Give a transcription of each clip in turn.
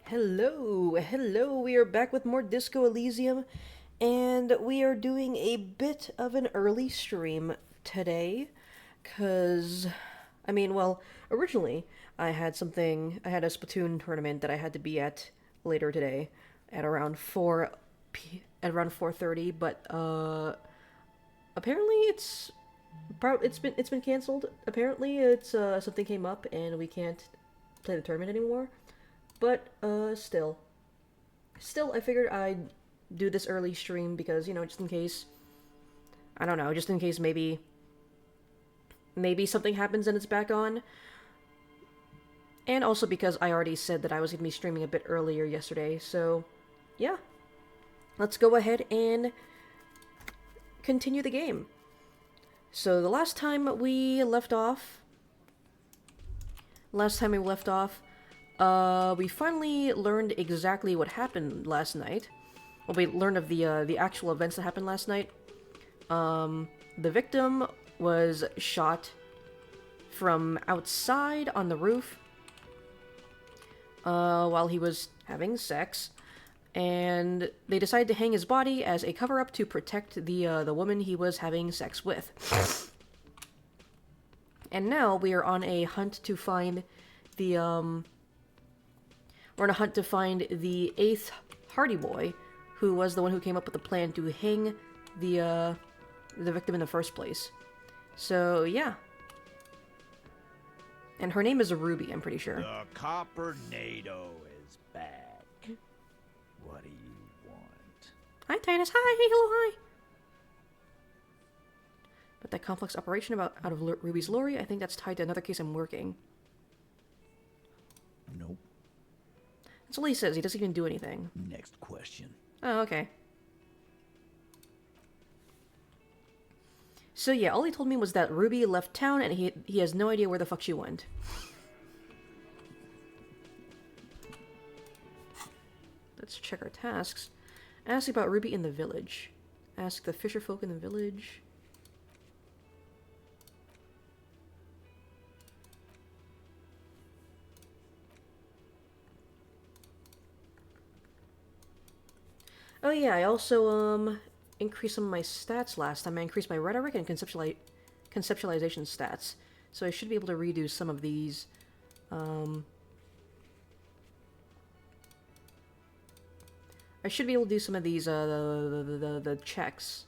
Hello, we are back with more Disco Elysium, and we are doing a bit of an early stream today, because, originally I had a Splatoon tournament that I had to be at later today at around 4:30, but, apparently it's been canceled. Apparently something came up and we can't play the tournament anymore. But still, I figured I'd do this early stream because just in case, I don't know, just in case maybe something happens and it's back on, and also because I already said that I was gonna be streaming a bit earlier yesterday. So yeah, let's go ahead and continue the game. So the last time we left off, we finally learned exactly what happened last night. Well, we learned of the actual events that happened last night. The victim was shot from outside on the roof while he was having sex, and they decided to hang his body as a cover-up to protect the woman he was having sex with. And now we are on a hunt to find the We're on a hunt to find the 8th Hardy Boy, who was the one who came up with the plan to hang the victim in the first place. So, yeah. And her name is Ruby, I'm pretty sure. The Coppernado is back. What do you want? Hi, Titus. Hi. Hello, hi. But that complex operation out of Ruby's lorry, I think that's tied to another case I'm working. Nope. That's all he says. He doesn't even do anything. Next question. Oh, okay. So yeah, all he told me was that Ruby left town and he has no idea where the fuck she went. Let's check our tasks. Ask about Ruby in the village. Ask the fisher folk in the village. Oh yeah, I also increased some of my stats last time. I increased my rhetoric and conceptualization stats, so I should be able to redo some of these. I should be able to do some of these the checks.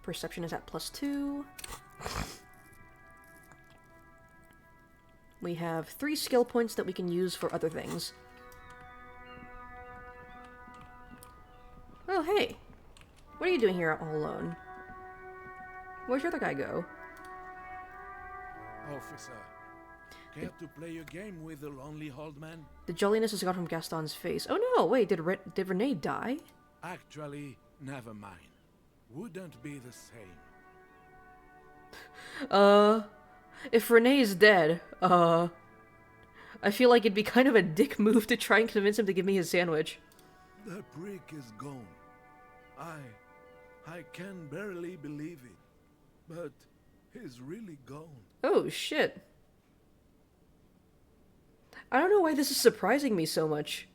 Perception is at +2. We have 3 skill points that we can use for other things. Oh, hey. What are you doing here all alone? Where'd your other guy go? Officer, care to play a game with the lonely old man? The jolliness is gone from Gaston's face. Oh no, wait, did Renee die? Actually, never mind. Wouldn't be the same. If Renee is dead, I feel like it'd be kind of a dick move to try and convince him to give me his sandwich. The prick is gone. I can barely believe it. But he's really gone. Oh, shit. I don't know why this is surprising me so much.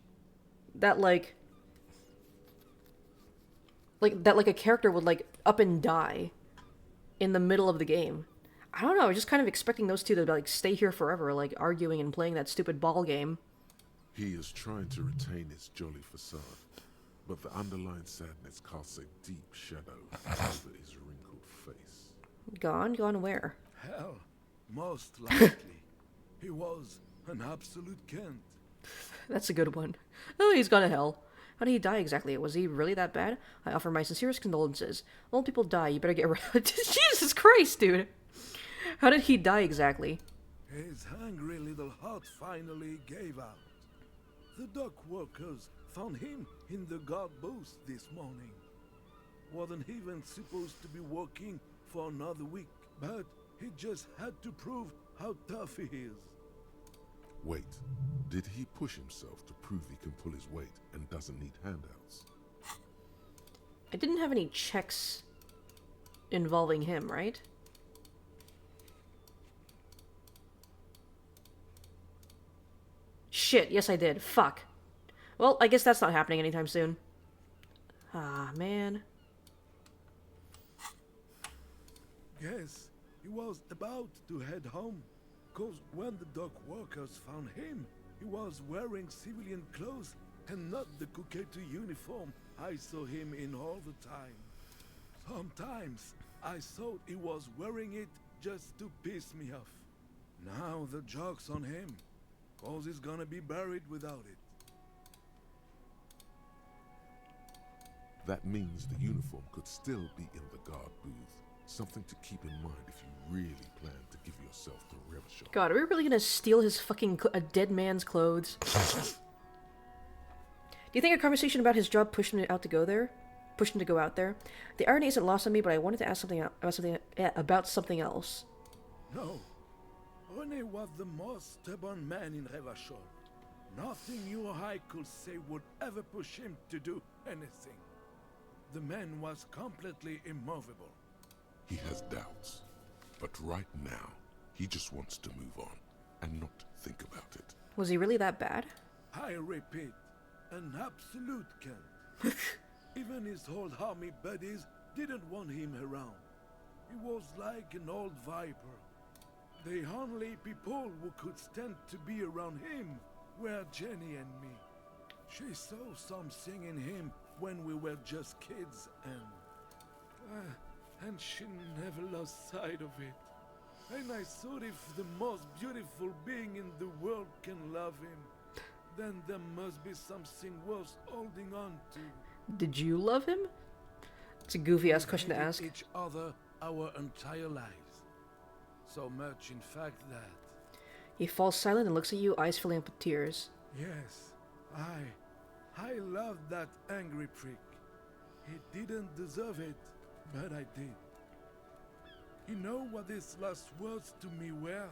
That, like a character would, like, up and die in the middle of the game. I don't know, I was just kind of expecting those two to, like, stay here forever, like, arguing and playing that stupid ball game. He is trying to retain his jolly facade, but the underlying sadness casts a deep shadow over his wrinkled face. Gone? Gone where? Hell, most likely. He was an absolute Kent. That's a good one. Oh, he's gone to hell. How did he die exactly? Was he really that bad? I offer my sincerest condolences. Old people die, you better get around. Jesus Christ, dude! How did he die exactly? His hungry little heart finally gave out. The dock workers found him in the guard booth this morning. Wasn't even supposed to be working for another week, but he just had to prove how tough he is. Wait, did he push himself to prove he can pull his weight and doesn't need handouts? I didn't have any checks involving him, right? Shit, yes I did. Fuck. Well, I guess that's not happening anytime soon. Ah, man. Yes, he was about to head home, cause when the dock workers found him, he was wearing civilian clothes and not the Kuketu uniform I saw him in all the time. Sometimes I thought he was wearing it just to piss me off. Now the joke's on him, cause he's gonna be buried without it. That means the uniform could still be in the guard booth. Something to keep in mind if you really plan to give yourself the rev shot. God, are we really gonna steal his fucking a dead man's clothes? Do you think a conversation about his job pushed him out to go there? Pushed him to go out there? The irony isn't lost on me, but I wanted to ask something about something else. No, René was the most stubborn man in Revachol. Nothing you or I could say would ever push him to do anything. The man was completely immovable. He has doubts, but right now, he just wants to move on and not think about it. Was he really that bad? I repeat, an absolute cunt. Even his old army buddies didn't want him around. He was like an old viper. The only people who could stand to be around him were Jenny and me. She saw something in him when we were just kids, and she never lost sight of it. And I thought if the most beautiful being in the world can love him, then there must be something worth holding on to. Did you love him? It's a goofy ass question to hated ask. each other our entire lives. So much, in fact, that... He falls silent and looks at you, eyes filling up with tears. Yes, I loved that angry prick. He didn't deserve it, but I did. You know what his last words to me were?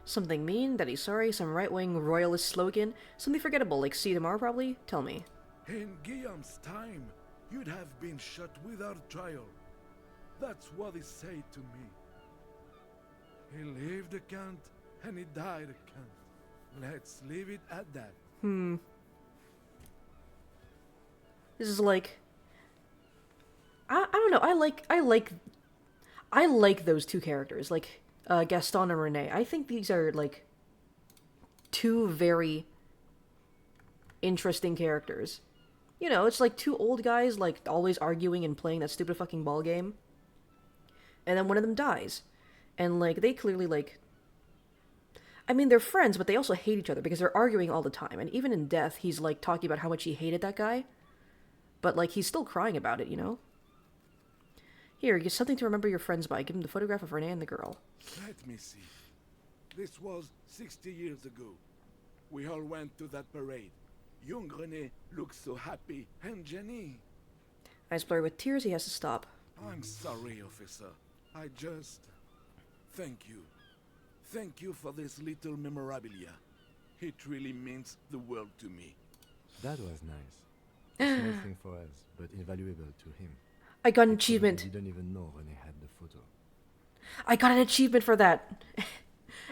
Something mean, that he's sorry, some right-wing royalist slogan, something forgettable, like see you tomorrow probably? Tell me. In Guillaume's time, you'd have been shot without trial. That's what he said to me. He lived a cunt, and he died a cunt. Let's leave it at that. This is like... I don't know, I like those two characters, like, Gaston and Renee. I think these are, like, two very interesting characters. You know, it's like two old guys, like, always arguing and playing that stupid fucking ball game. And then one of them dies. And, like, they clearly, like... I mean, they're friends, but they also hate each other because they're arguing all the time. And even in death, he's, like, talking about how much he hated that guy. But, like, he's still crying about it, you know? Here, get something to remember your friends by. Give him the photograph of Renee and the girl. Let me see. This was 60 years ago. We all went to that parade. Young René looked so happy, and Jenny... Eyes blurry with tears, he has to stop. I'm sorry, officer. I just... Thank you. Thank you for this little memorabilia. It really means the world to me. That was nice. A small thing for us, but invaluable to him. I got an Actually, achievement. I didn't even know René had the photo. I got an achievement for that.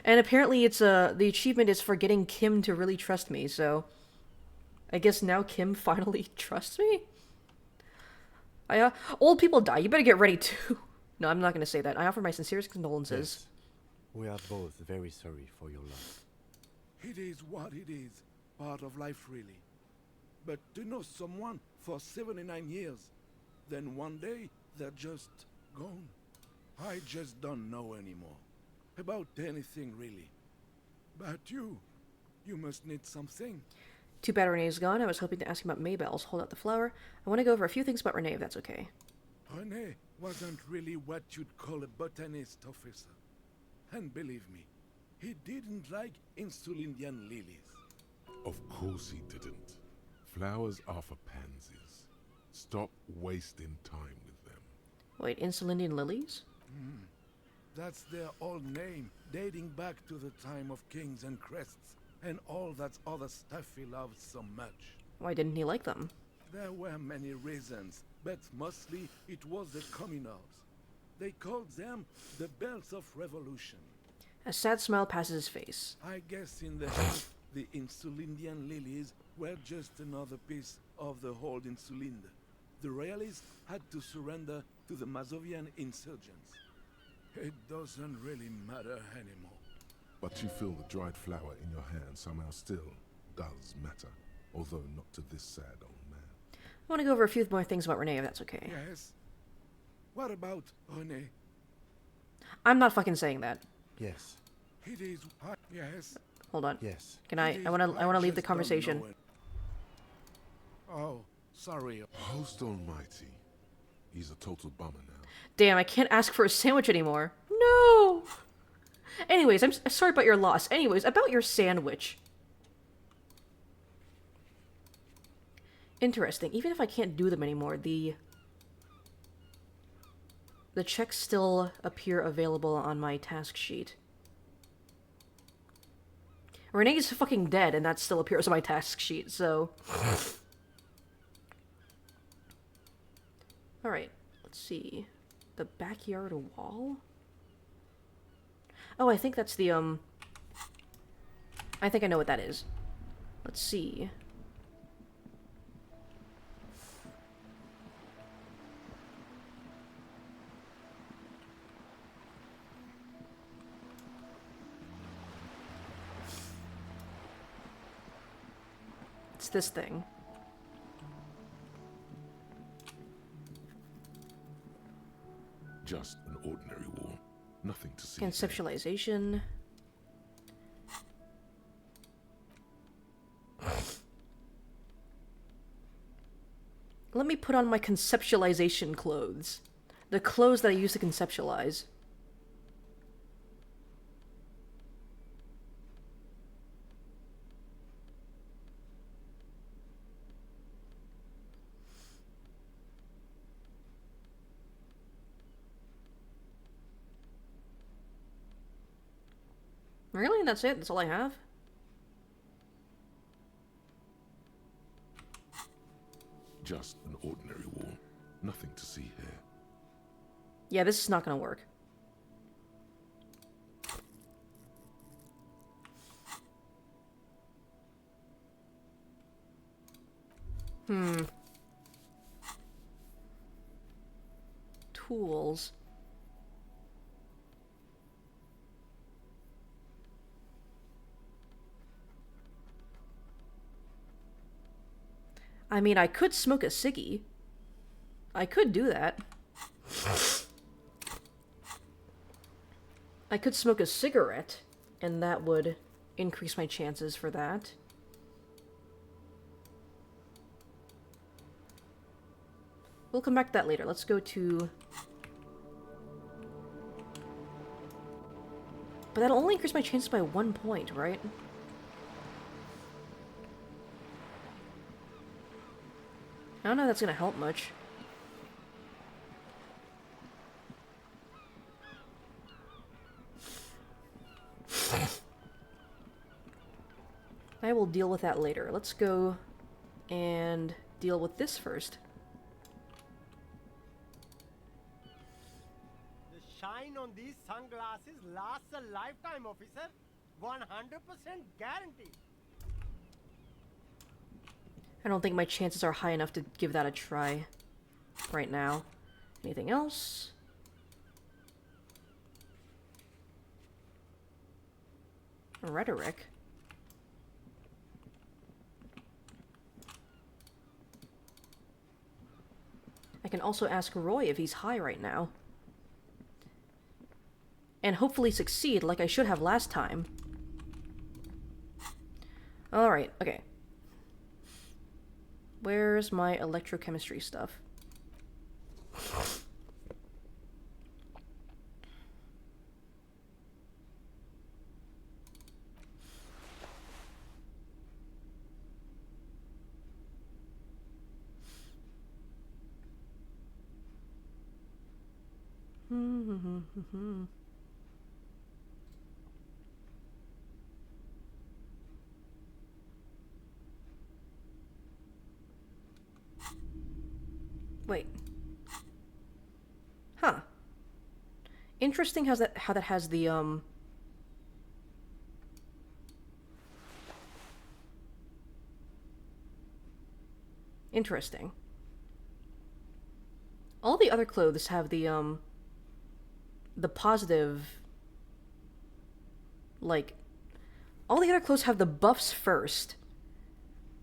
And apparently it's the achievement is for getting Kim to really trust me, so I guess now Kim finally trusts me? Old people die, you better get ready too. No, I'm not gonna say that. I offer my sincerest condolences. Yes. We are both very sorry for your loss. It is what it is. Part of life, really. But to know someone for 79 years, then one day they're just gone. I just don't know anymore. About anything, really. But you must need something. Too bad Renee's gone. I was hoping to ask him about Maybelle's. Hold out the flower. I want to go over a few things about Renee, if that's okay. René wasn't really what you'd call a botanist, officer. And believe me, he didn't like Insulindian lilies. Of course he didn't. Flowers are for pansies. Stop wasting time with them. Wait, Insulindian lilies? That's their old name, dating back to the time of kings and crests, and all that other stuff he loved so much. Why didn't he like them? There were many reasons, but mostly it was the communals. They called them the Bells of Revolution. A sad smile passes his face. I guess in the end, the Insulindian lilies were just another piece of the whole Insulinde. The Royalists had to surrender to the Mazovian insurgents. It doesn't really matter anymore. But you feel the dried flower in your hand somehow still does matter, although not to this sad old man. I want to go over a few more things about Renee, if that's okay. Yes? What about René? I'm not fucking saying that. Yes. It is... yes? Hold on. Yes. Can I? I want to leave the just don't conversation. know it. Oh, sorry. Host almighty. He's a total bummer now. Damn, I can't ask for a sandwich anymore. No! Anyways, I'm sorry about your loss. Anyways, about your sandwich. Interesting. Even if I can't do them anymore, the checks still appear available on my task sheet. Renee's fucking dead, and that still appears on my task sheet, so... Alright, let's see. The backyard wall? Oh, I think that's the, I think I know what that is. Let's see. It's this thing. Just an ordinary wall. Nothing to see here. Conceptualization. Let me put on my conceptualization clothes. The clothes that I use to conceptualize. Really? That's it? That's all I have? Just an ordinary wall. Nothing to see here. Yeah, this is not gonna work. Tools. I mean, I could smoke a ciggy. I could do that. I could smoke a cigarette, and that would increase my chances for that. We'll come back to that later. Let's go to... But that'll only increase my chances by 1 point, right? I don't know if that's gonna help much. I will deal with that later. Let's go and deal with this first. The shine on these sunglasses lasts a lifetime, officer. 100% guarantee. I don't think my chances are high enough to give that a try right now. Anything else? Rhetoric. I can also ask Roy if he's high right now. And hopefully succeed like I should have last time. Alright, okay. Where's my electrochemistry stuff? Wait. Huh. Interesting how that has the, Interesting. All the other clothes have the positive, like, all the other clothes have the buffs first,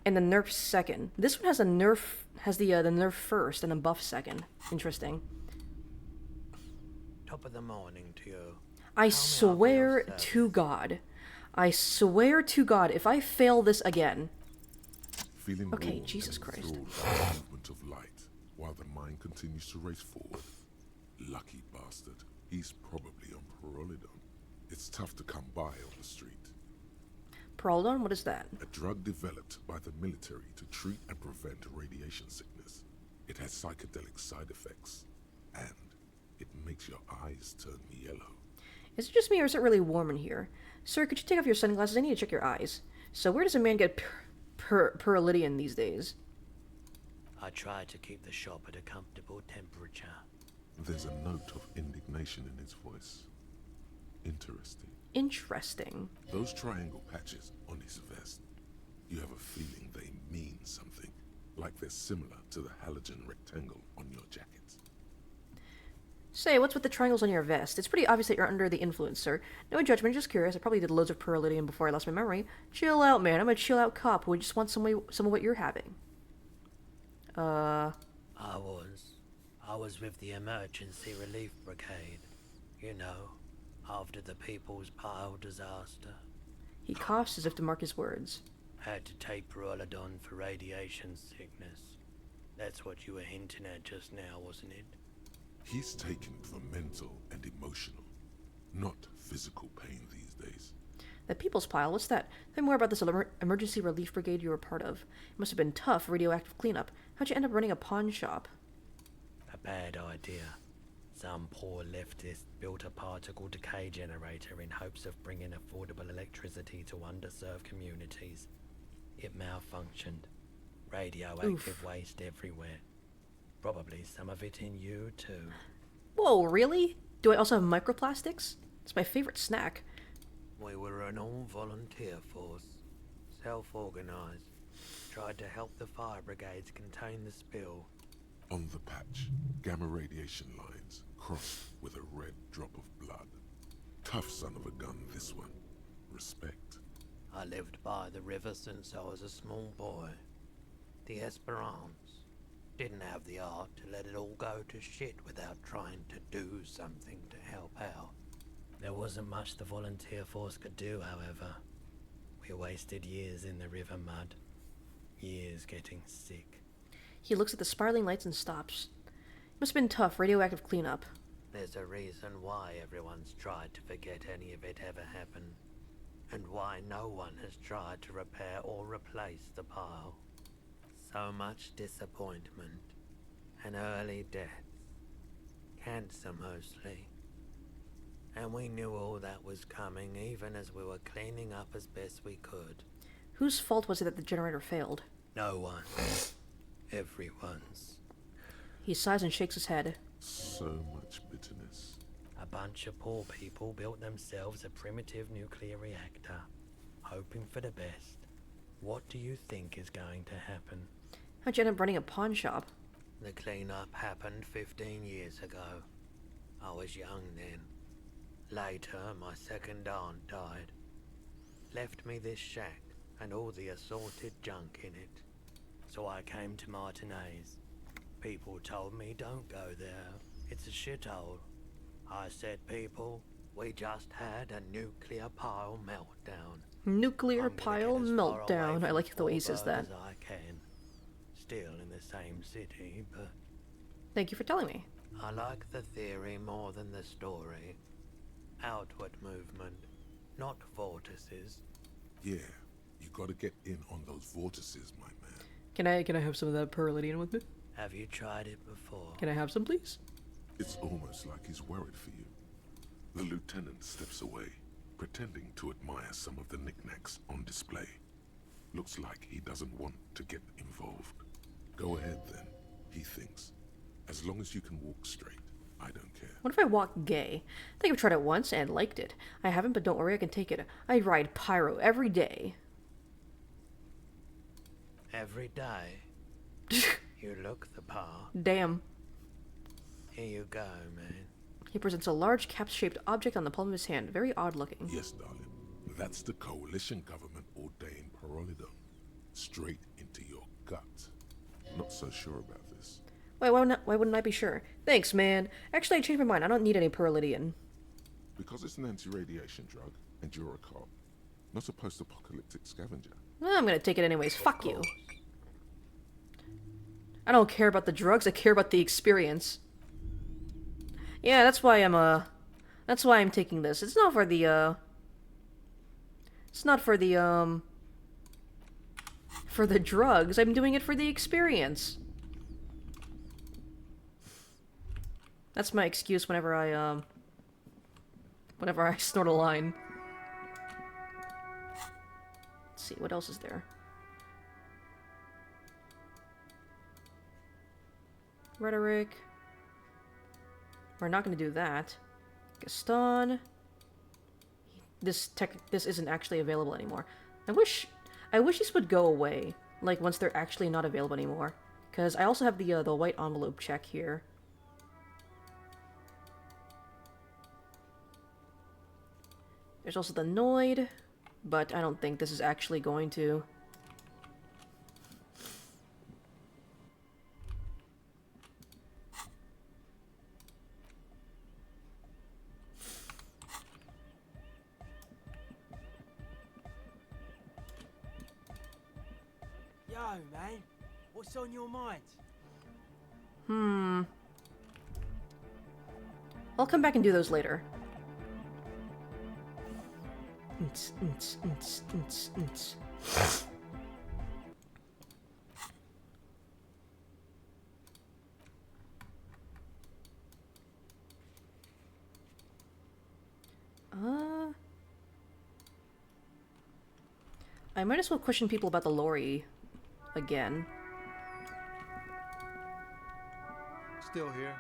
and the nerfs second. This one has the nerf first and a buff second. Interesting. Top of the morning to you. I Tell me I'll be of swear service. to God. I swear to God, if I fail this again... Feeling Okay, warm Jesus and Christ. enthralled by the movement of light, while the mind continues to race forward. Lucky bastard. He's probably on Pyrrolidon. It's tough to come by on the street. Peraldon, what is that? A drug developed by the military to treat and prevent radiation sickness. It has psychedelic side effects, and it makes your eyes turn yellow. Is it just me or is it really warm in here? Sir, could you take off your sunglasses? I need to check your eyes. So where does a man get Pyrrolidion these days? I try to keep the shop at a comfortable temperature. There's a note of indignation in his voice. Interesting. Interesting. Those triangle patches on his vest, you have a feeling they mean something, like they're similar to the halogen rectangle on your jacket. Say, what's with the triangles on your vest? It's pretty obvious that you're under the influence, sir. No judgment, just curious. I probably did loads of Pyrrolidion before I lost my memory. Chill out, man. I'm a chill out cop who just wants some of what you're having. I was with the emergency relief brigade. You know, after the People's Pile disaster. He coughs as if to mark his words. Had to take Pyrrolidon for radiation sickness. That's what you were hinting at just now, wasn't it? He's taken for mental and emotional, not physical pain these days. The People's Pile, what's that? Tell me more about this emergency relief brigade you were part of. It must have been tough, radioactive cleanup. How'd you end up running a pawn shop? A bad idea. Some poor leftist built a particle decay generator in hopes of bringing affordable electricity to underserved communities. It malfunctioned. Radioactive waste everywhere. Probably some of it in you too. Whoa, really? Do I also have microplastics? It's my favorite snack. We were an all-volunteer force, self-organized. Tried to help the fire brigades contain the spill. On the patch, gamma radiation lines crossed with a red drop of blood. Tough son of a gun, this one. Respect. I lived by the river since I was a small boy. The Esperance. Didn't have the art to let it all go to shit without trying to do something to help out. There wasn't much the volunteer force could do, however. We wasted years in the river mud. Years getting sick. He looks at the spiraling lights and stops. It must have been tough, radioactive cleanup. There's a reason why everyone's tried to forget any of it ever happened. And why no one has tried to repair or replace the pile. So much disappointment. And early deaths. Cancer mostly. And we knew all that was coming even as we were cleaning up as best we could. Whose fault was it that the generator failed? No one. Everyone's. He sighs and shakes his head. So much bitterness. A bunch of poor people built themselves a primitive nuclear reactor, hoping for the best. What do you think is going to happen? How'd you end up running a pawn shop? The cleanup happened 15 years ago. I was young then. Later, my second aunt died. Left me this shack and all the assorted junk in it. So I came to Martinez. People told me don't go there. It's a shithole. I said, people, we just had a nuclear pile meltdown. Nuclear I'm gonna pile get as far away meltdown. I from like the way he says that. Fallbird as I can. Still in the same city, but Thank you for telling me. I like the theory more than the story. Outward movement, not vortices. Yeah, you gotta get in on those vortices, my man. Can I have some of that Pyrrolidion with me? Have you tried it before? Can I have some, please? It's almost like he's worried for you. The lieutenant steps away, pretending to admire some of the knickknacks on display. Looks like he doesn't want to get involved. Go ahead then, he thinks. As long as you can walk straight, I don't care. What if I walk gay? I think I've tried it once and liked it. I haven't, but don't worry, I can take it. I ride pyro every day. Every day. You look the part. Damn. Here you go, man. He presents a large cap-shaped object on the palm of his hand. Very odd looking. Yes, darling. That's the coalition government ordained Parolidon. Straight into your gut. Not so sure about this. Why wouldn't I be sure? Thanks, man. Actually, I changed my mind. I don't need any Pearlidian. Because it's an anti-radiation drug, and you're a cop. Not a post-apocalyptic scavenger. I'm gonna take it anyways. Fuck you. I don't care about the drugs. I care about the experience. Yeah, that's why I'm taking this. It's not for the, it's not for the, for the drugs. I'm doing it for the experience. That's my excuse whenever I snort a line. Let's see, what else is there? Rhetoric. We're not going to do that. Gaston. This isn't actually available anymore. I wish these would go away, like once they're actually not available anymore. Because I also have the white envelope check here. There's also the Noid, but I don't think this is actually going to. Yo, man, what's on your mind? I'll come back and do those later. I might as well question people about the lorry again. Still here.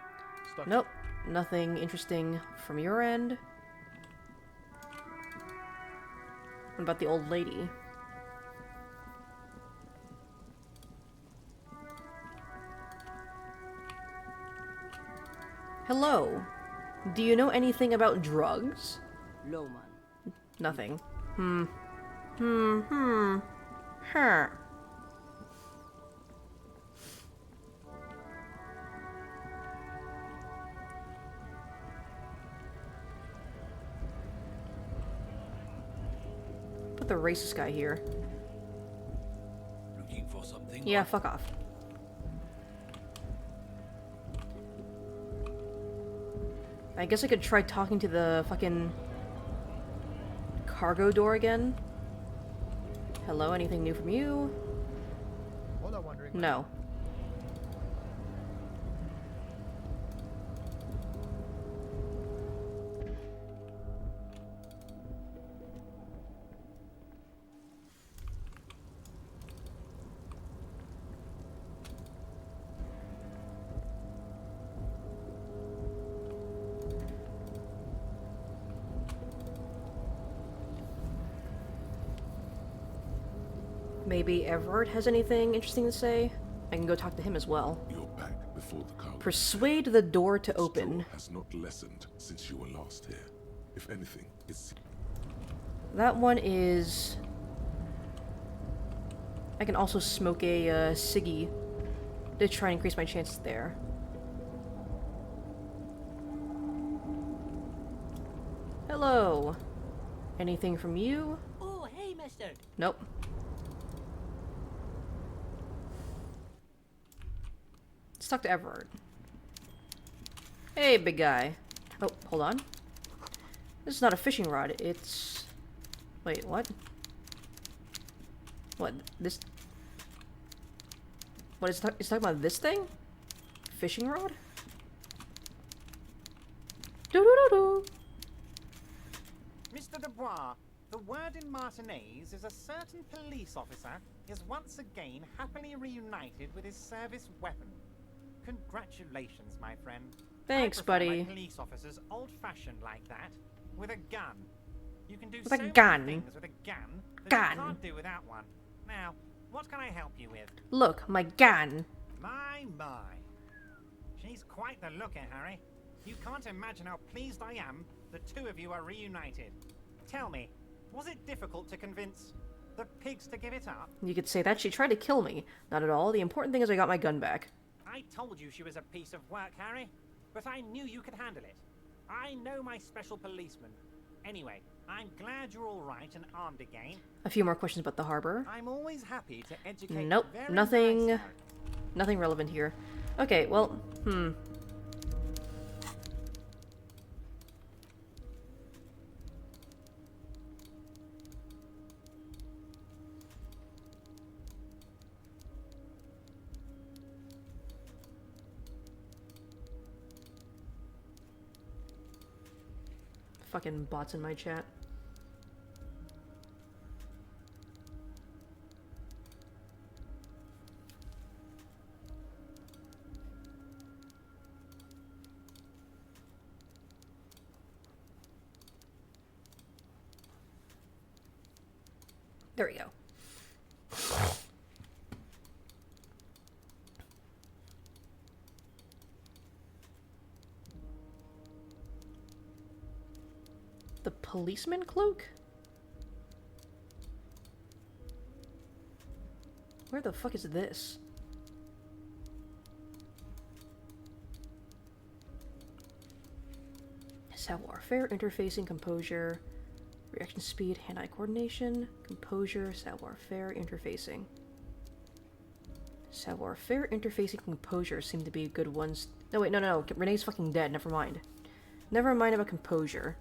Stuck. Nope, nothing interesting from your end. What about the old lady? Hello. Do you know anything about drugs? Low, man. Nothing. Huh. Put the racist guy here. Looking for something? Yeah, fuck off. I guess I could try talking to the fucking cargo door again. Hello, anything new from you? No. Maybe Everard has anything interesting to say? I can go talk to him as well. You're back before the cargo. Persuade the door to open. Straw has not lessened since you were last here. If anything, it's... That one is... I can also smoke a ciggy to try and increase my chances there. Hello. Anything from you? Oh, hey, mister. Nope. Let's talk to Everard. Hey, big guy. Oh, hold on. This is not a fishing rod, it's... Wait, what? What, this... What, is it's talking about this thing? Fishing rod? Doo-doo-doo-doo! Mr. Dubois, the word in Martinez is a certain police officer is once again happily reunited with his service weapon. Congratulations, my friend. Thanks, I prefer buddy. my police officers old-fashioned like that, with a gun. You can do With so a many gun. things with a gun that Gun. you can't do without one. Now, what can I help you with? Look, my gun. My. She's quite the looker, Harry. You can't imagine how pleased I am the two of you are reunited. Tell me, was it difficult to convince the pigs to give it up? You could say that. She tried to kill me. Not at all. The important thing is I got my gun back. I told you she was a piece of work, Harry, but I knew you could handle it. I know my special policeman. Anyway, I'm glad you're all right and armed again. A few more questions about the harbor. I'm always happy to educate. Nope, very nothing. nice Nothing relevant here. Okay, well, Fucking bots in my chat. There we go. The policeman cloak? Where the fuck is this? Savoir-faire, interfacing, composure, reaction speed, hand-eye coordination, composure, savoir-faire, interfacing. Savoir-faire, interfacing, composure seem to be good ones. No, wait, no. Renee's fucking dead. Never mind. Never mind about composure.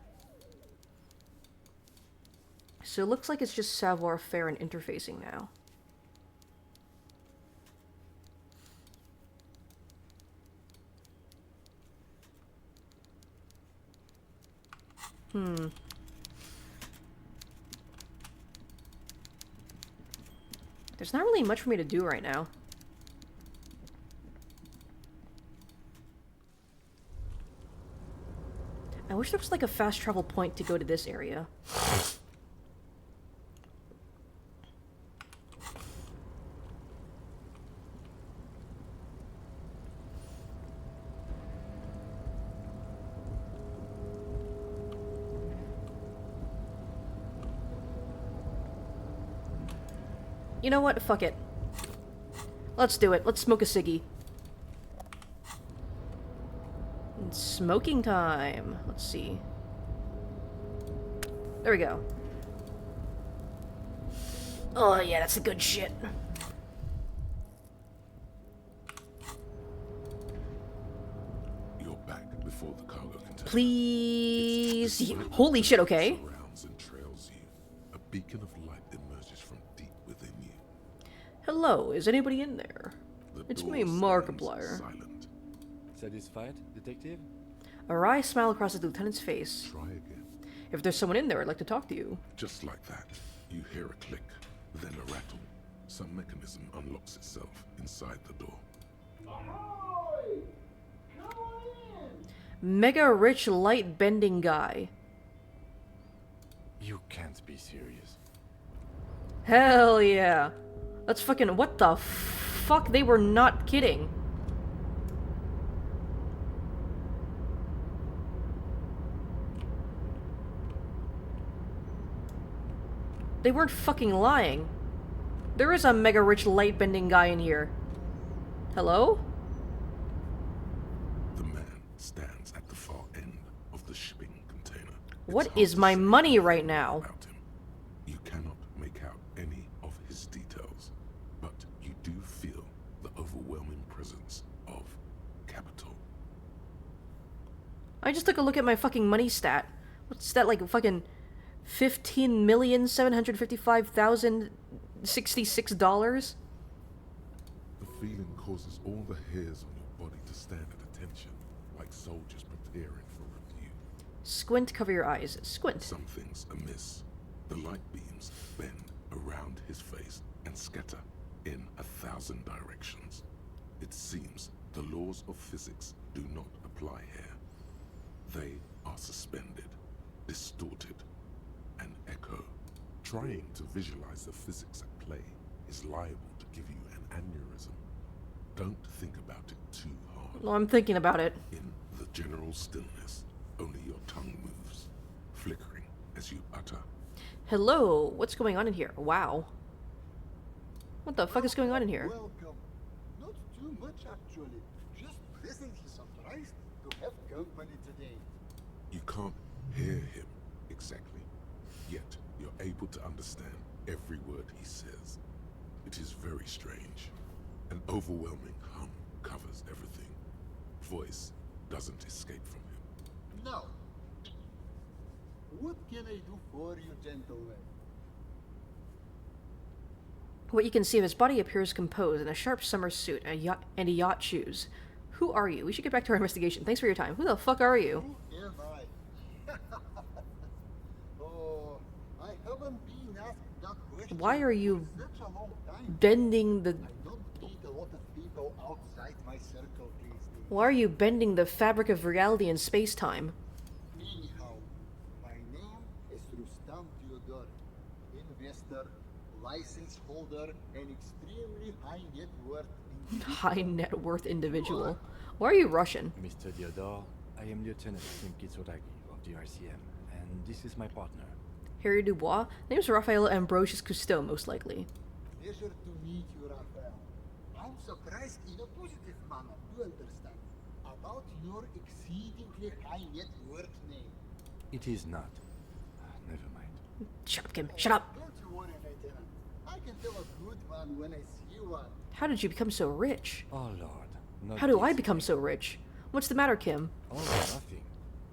So it looks like it's just savoir-faire and interfacing now. There's not really much for me to do right now. I wish there was like a fast travel point to go to this area. You know what? Fuck it. Let's do it. Let's smoke a ciggy. It's smoking time. Let's see. There we go. Oh yeah, that's the good shit. You're back before the cargo container. Please. Holy shit, okay. Surrounds and trails you. A beacon of light emerges from deep within you. Hello, is anybody in there? The It's door me, stands Markiplier. silent. Satisfied, detective? A wry smile crosses the lieutenant's face. Try again. If there's someone in there, I'd like to talk to you. Just like that, you hear a click, then a rattle. Some mechanism unlocks itself inside the door. Mega rich light bending guy. You can't be serious. Hell yeah. That's fucking, what the fuck? They were not kidding. They weren't fucking lying. There is a mega rich light bending guy in here. Hello? The man stands at the far end of the shipping container. What It's hard is to my say money right now? about him. You cannot make out any of his details, but you do feel the overwhelming presence of capital. I just took a look at my fucking money stat. What's that, like fucking $15,755,066? The feeling causes all the hairs on your body to stand at attention, like soldiers preparing for review. Squint, cover your eyes. Squint. Something's amiss. The light beams bend around his face and scatter in 1,000 directions. It seems The laws of physics do not apply here. They are suspended, distorted, and echo. Trying to visualize the physics at play is liable to give you an aneurysm. Don't think about it too hard. Well, I'm thinking about it. In the general stillness, only your tongue moves, flickering as you utter. Hello, what's going on in here? Wow. What the fuck is going on in here? Welcome. Not too much actually. Just pleasantly surprised to have company today. You can't hear him exactly, yet you're able to understand every word he says. It is very strange. An overwhelming hum covers everything. Voice doesn't escape from him. Now, what can I do for you, gentlemen? What you can see of his body appears composed in a sharp summer suit and a yacht shoes. Who are you? We should get back to our investigation. Thanks for your time. Who the fuck are you? Who am I? Oh, I haven't been asked that question. Why are you for such a long time. bending the... I don't meet a lot of people outside my circle these days. Why are you bending the fabric of reality and space-time? Anyhow, my name is Rustam Theodor, investor, license holder, and extremely high net worth individual. High net worth individual. Why are you Russian? Mr. Theodore, I am Lieutenant Tim Kitsuragi of the RCM, and this is my partner. Harry Dubois? Name's Raphael Ambrosius Cousteau, most likely. Pleasure to meet you, Raphael. I'm surprised in a positive manner, you understand, about your exceedingly high net worth name. It is not. Never mind. Shut up, Kim. Shut up! Don't you worry, Lieutenant. I can tell a good one when I see one. How did you become so rich? Oh Lord. Not How do I this become way. so rich? What's the matter, Kim? Oh, nothing.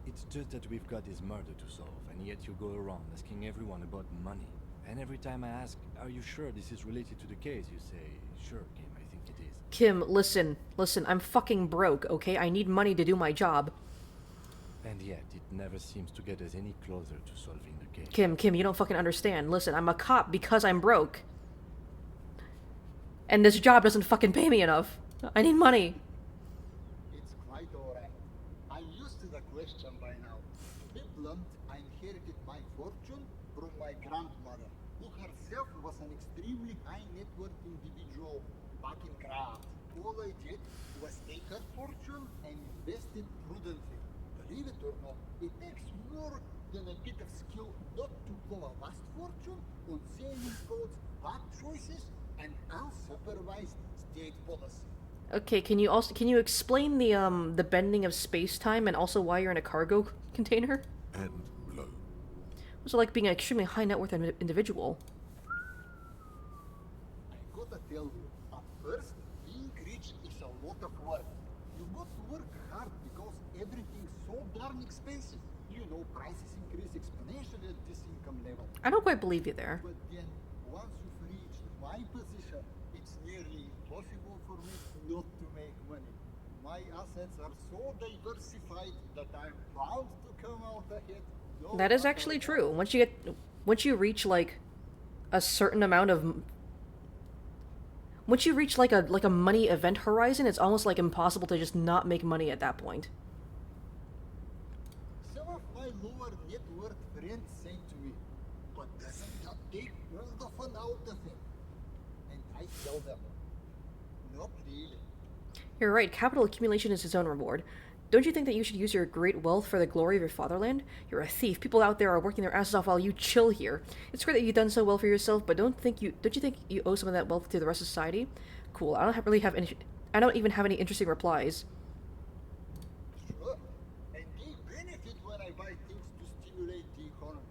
It's just that we've got this murder to solve, and yet you go around asking everyone about money. And every time I ask, are you sure this is related to the case, you say, sure, Kim, I think it is. Kim, listen. Listen, I'm fucking broke, okay? I need money to do my job. And yet, it never seems to get us any closer to solving the case. Kim, you don't fucking understand. Listen, I'm a cop because I'm broke. And this job doesn't fucking pay me enough. I need money. It's quite alright. I'm used to the question by now. To be blunt, I inherited my fortune from my grandmother, who herself was an extremely high net worth individual back in Graz. All I did was take her fortune and invest it prudently. Believe it or not, it takes more than a bit of skill not to blow a vast fortune on saving codes, bad choices, and unsupervised state policy. Okay, can you explain the bending of space-time and also why you're in a cargo container? And low. What's it like being an extremely high net worth individual? I gotta tell you, at first, being rich is a lot of work. You got to work hard because everything's so darn expensive. You know, prices increase exponentially at this income level. I don't quite believe you there. But then, once you've reached my position, it's nearly impossible for me not to make money. My assets are so diversified that I'm bound to come out ahead. No That is matter actually what. true. Once you reach like a certain amount of once you reach like a money event horizon, it's almost like impossible to just not make money at that point. Some of my lower net worth friends say to me, but doesn't that take all the fun out of it? And I tell them, not really. You're right, capital accumulation is its own reward. Don't you think that you should use your great wealth for the glory of your fatherland? You're a thief. People out there are working their asses off while you chill here. It's great that you've done so well for yourself, but don't you think you owe some of that wealth to the rest of society? Cool. I don't even have any interesting replies. Sure. And they benefit when I buy things to stimulate the economy.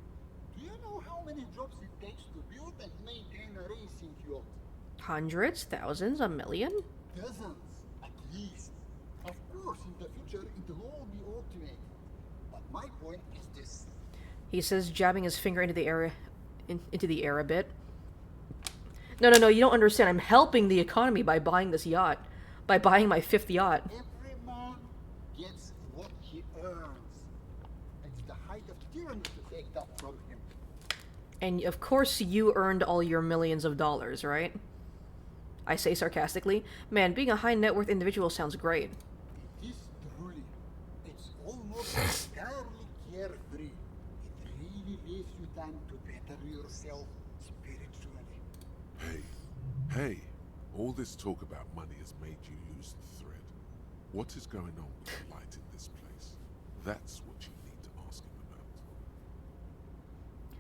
Do you know how many jobs it takes to build and maintain a racing yacht? Hundreds, thousands, a million? Dozens, at least. Of course, in the future, it will all be automated. But my point is this. He says, jabbing his finger into the air a bit. No, you don't understand. I'm helping the economy by buying this yacht. By buying my 5th yacht. Every man gets what he earns. It's the height of tyranny to take that from him. And of course you earned all your millions of dollars, right? I say sarcastically. Man, being a high net worth individual sounds great. It is truly. It's almost entirely carefree. It really leaves you time to better yourself spiritually. Hey, all this talk about money has made you lose the thread. What is going on with the light in this place? That's what you need to ask him about.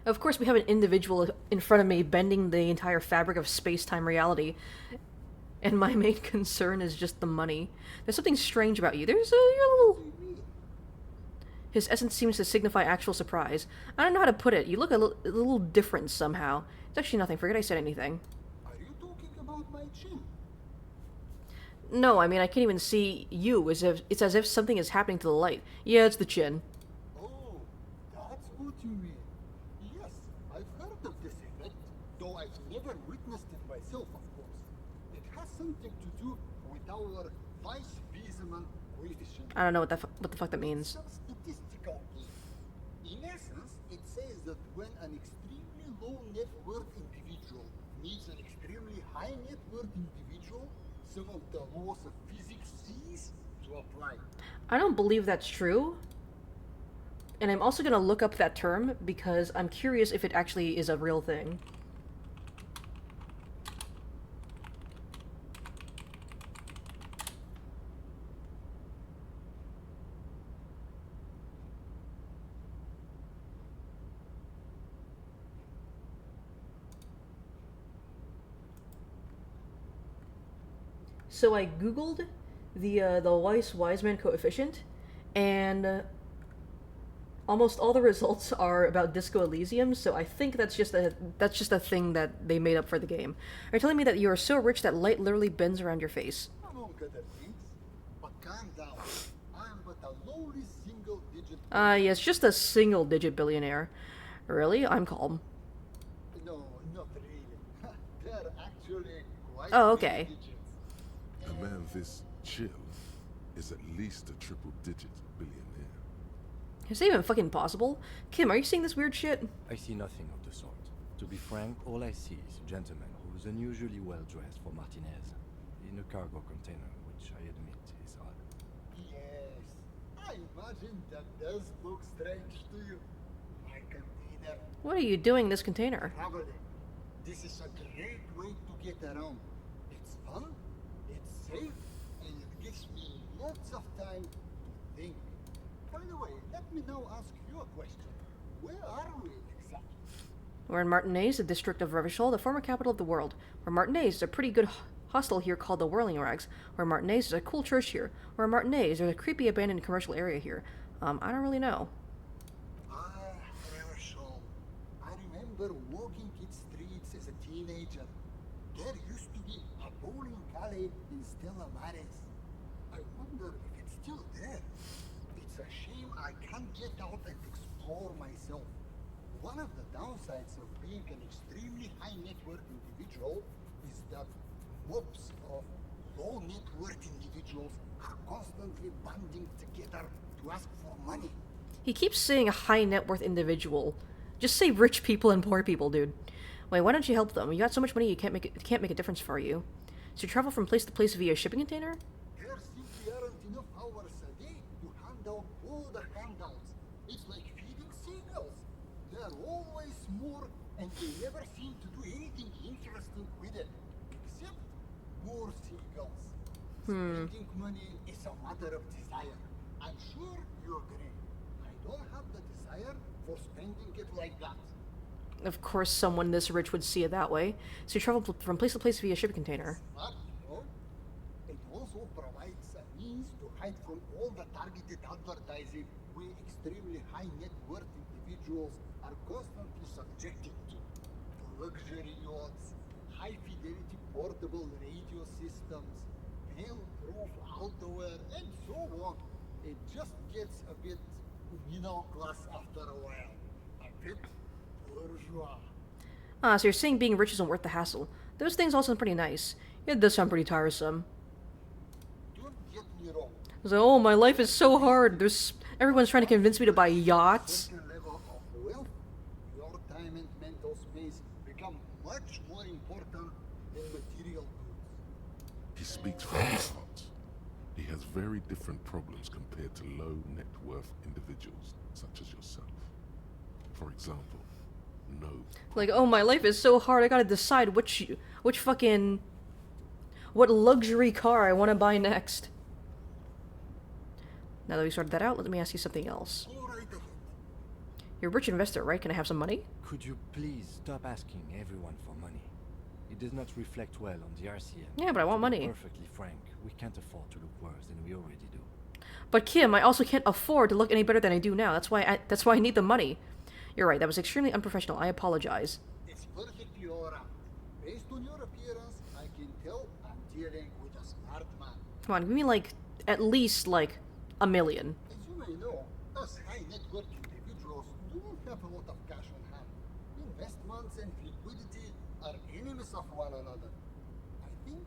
Of course, we have an individual in front of me bending the entire fabric of space-time reality. And my main concern is just the money. There's something strange about you. There's you're a little... His essence seems to signify actual surprise. I don't know how to put it. You look a little different somehow. It's actually nothing. Forget I said anything. Are you talking about my chin? No, I mean, I can't even see you. It's as if something is happening to the light. Yeah, it's the chin. Oh, that's what you mean. Yes, I've heard of this effect, though I've never witnessed it myself, of course. It has something to do with our Weiss-Wiesemann coefficient. I don't know what the fuck that means. It's a statistical game. In essence, it says that when an extremely low net worth individual meets an extremely high net worth individual, some of the laws of physics cease to apply. I don't believe that's true. And I'm also gonna look up that term because I'm curious if it actually is a real thing. So I googled the Weiss-Wiseman coefficient, and almost all the results are about Disco Elysium. So I think that's just a thing that they made up for the game. Are you telling me that you are so rich that light literally bends around your face? Among other things, but calm down. I'm but a lowly single-digit. Yes, just a single-digit billionaire. Really? I'm calm. No, not really. They're actually quite Oh, okay. big digits. A man this chill is at least a triple-digit billionaire. Is that even fucking possible? Kim, are you seeing this weird shit? I see nothing of the sort. To be frank, all I see is a gentleman who's unusually well dressed for Martinez, in a cargo container, which I admit is odd. Yes, I imagine that does look strange to you. My container What are you doing in this container? traveling. This is a great way to get around. It's fun, it's safe, and it gives me lots of time to think. By the way, let me now ask you a question. Where are we exactly? We're in Martinez, the district of Revachol, the former capital of the world. We're in Martinez, there's a pretty good hostel here called the Whirling Rags. We're in Martinez, there's a cool church here. We're in Martinez, there's a creepy abandoned commercial area here. I don't really know. Revachol. I remember walking its streets as a teenager. There used to be a bowling alley in Stella Maris. I wonder if it's still there. It's a shame I can't get out and explore myself. One of the downsides of being an extremely high net worth individual is that mobs of low net worth individuals are constantly banding together to ask for money. He keeps saying a high net worth individual. Just say rich people and poor people, dude. Wait, why don't you help them? You got so much money you can't make a difference for you. So you travel from place to place via shipping container? There simply aren't enough hours a day to hand out all the handouts. It's like feeding seagulls. There are always more, and they never seem to do anything interesting with it, except more seagulls. Spending money is a matter of desire. I'm sure you agree. I don't have the desire for spending it like that. Of course, someone this rich would see it that way. So you travel from place to place via shipping container. Smart, you know? It also provides a means to hide from all the targeted advertising we extremely high net worth individuals are constantly subjected to. Luxury yachts, high fidelity portable radio systems, fail-proof outerwear, and so on. It just gets a bit middle class after a while. A bit bourgeois. Ah, so you're saying being rich isn't worth the hassle. Those things all sound pretty nice. It does sound pretty tiresome. Don't get me wrong. So, oh, my life is so hard. Everyone's trying to convince me to buy yachts. Certain level of wealth, your time and mental space become much more important than material goods. He speaks from his heart. He has very different problems compared to low net worth individuals such as yourself. For example, no. Like, oh, my life is so hard. I gotta decide which fucking, what luxury car I want to buy next. Now that we sorted that out, let me ask you something else. Go right ahead. You're a rich investor, right? Can I have some money? Could you please stop asking everyone for money? It does not reflect well on the RCM. Yeah, but I want To be money. perfectly frank, we can't afford to look worse than we already do. But Kim, I also can't afford to look any better than I do now. That's why I need the money. You're right. That was extremely unprofessional. I apologize. It's perfectly alright. Based on your appearance, I can tell I'm dealing with a smart man. Come on, give me like at least like $1 million. As you may know, us high net worth individuals do not have a lot of cash on hand. Investments and liquidity are enemies of one another. I think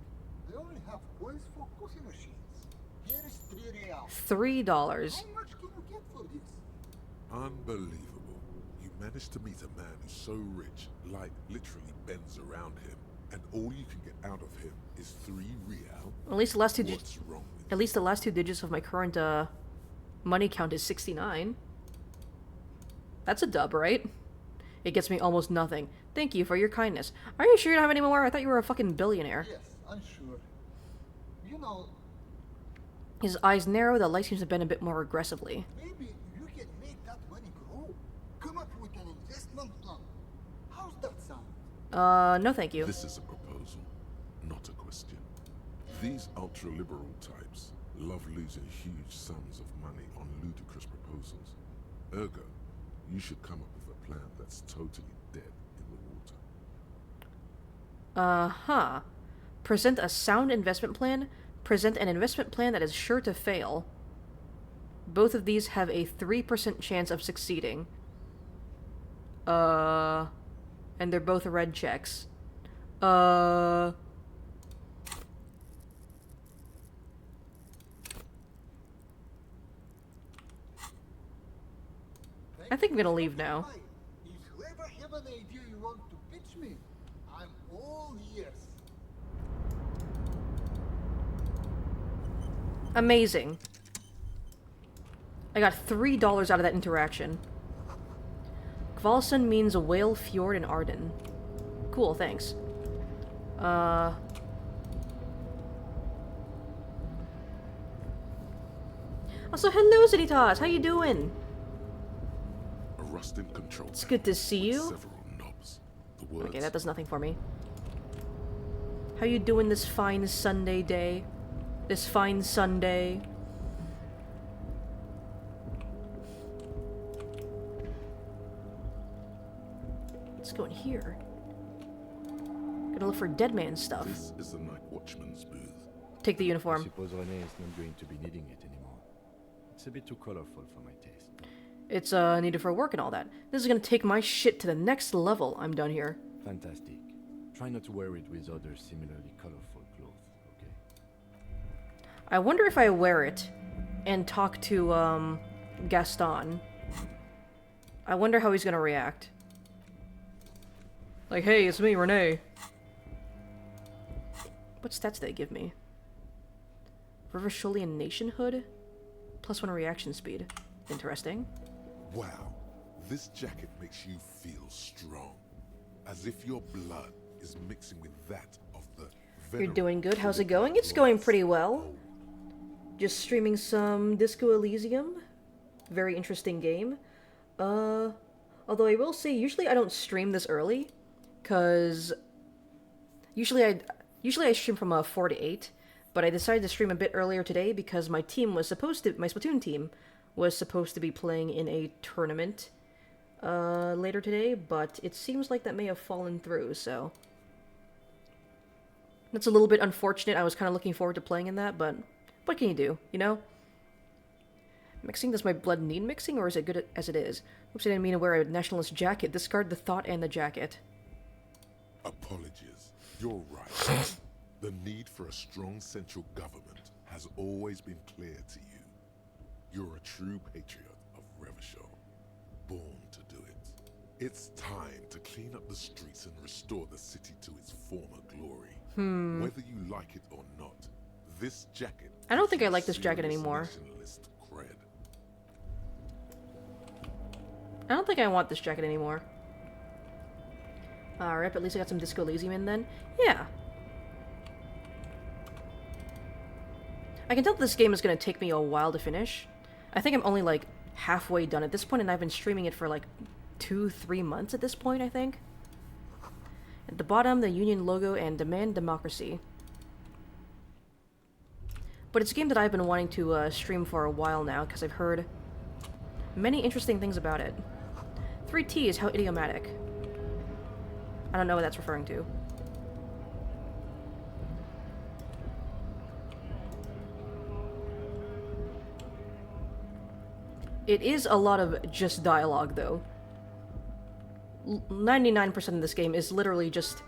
they only have coins for coffee machines. Here is 3 reals. $3. How much can you get for this? Unbelievable. You managed to meet a man who's so rich, light literally bends around him, and all you can get out of him is 3 real? At least the last two digits. What's wrong with At least the last 2 digits of my current money count is 69. That's a dub, right? It gets me almost nothing. Thank you for your kindness. Are you sure you don't have any more? I thought you were a fucking billionaire. Yes, I'm sure. You know, His eyes narrow, the light seems to bend a bit more aggressively. maybe you can make that money grow. Come up with an investment plan. How's that sound? No thank you. This is a proposal, not a question. These ultra-liberal types love losing huge sums of money on ludicrous proposals. Ergo, you should come up with a plan that's totally dead in the water. Uh-huh. Present a sound investment plan. Present an investment plan that is sure to fail. Both of these have a 3% chance of succeeding. And they're both red checks. I think I'm gonna leave now. If you ever have an idea you want to pitch me, I'm all ears. Amazing. I got $3 out of that interaction. Kvalsund means a whale fjord in Arden. Cool, thanks. Also, hello, Zenitas! How you doing? A rusting control It's good to see with you. several knobs. The words Okay, that does nothing for me. How you doing this fine Sunday day? This fine Sunday? Let's go in here. Gonna look for dead man stuff. This is the night watchman's booth. Take the I uniform. suppose René is not going to be needing it anymore. It's a bit too colorful for my taste. It's needed for work and all that. This is gonna take my shit to the next level. I'm done here. Fantastic. Try not to wear it with other similarly colorful clothes, okay? I wonder if I wear it and talk to Gaston. I wonder how he's gonna react. Like, hey, it's me, Renee. What stats did they give me? River nationhood? +1 reaction speed. Interesting. Wow, this jacket makes you feel strong. As if your blood is mixing with that of the You're doing good. How's it going? It's going pretty well. Just streaming some Disco Elysium. Very interesting game. Although I will say, usually I don't stream this early, cause usually I stream from 4 to 8, but I decided to stream a bit earlier today because my Splatoon team was supposed to be playing in a tournament later today, but it seems like that may have fallen through, so that's a little bit unfortunate. I was kind of looking forward to playing in that, but what can you do, you know? Mixing, does my blood need mixing, or is it good as it is? Oops, I didn't mean to wear a nationalist jacket. Discard the thought and the jacket. Apologies. You're right. The need for a strong central government has always been clear to you. You're a true patriot of Revachol, born to do it. It's time to clean up the streets and restore the city to its former glory. Whether you like it or not, this jacket. I don't think I gives like this you jacket serious anymore. nationalist cred. I don't think I want this jacket anymore. Alright, but at least I got some Disco Elysium in then. Yeah. I can tell that this game is going to take me a while to finish. I think I'm only, like, halfway done at this point, and I've been streaming it for, like, 2-3 months at this point, I think. At the bottom, the Union logo and Demand Democracy. But it's a game that I've been wanting to stream for a while now, because I've heard many interesting things about it. 3T is how idiomatic. I don't know what that's referring to. It is a lot of just dialogue, though. 99% of this game is literally just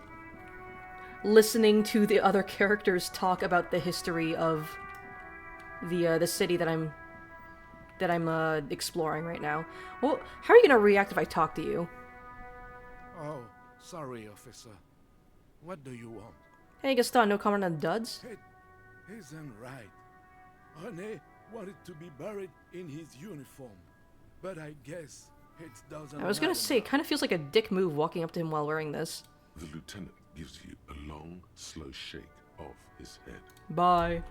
listening to the other characters talk about the history of the city that I'm exploring right now. Well, how are you gonna react if I talk to you? Oh, sorry, officer. What do you want? Hey, Gaston, no comment on duds? It isn't right. René wanted to be buried in his uniform, but I guess it doesn't I was gonna matter say, it kind of feels like a dick move walking up to him while wearing this. The lieutenant gives you a long, slow shake of his head. Bye.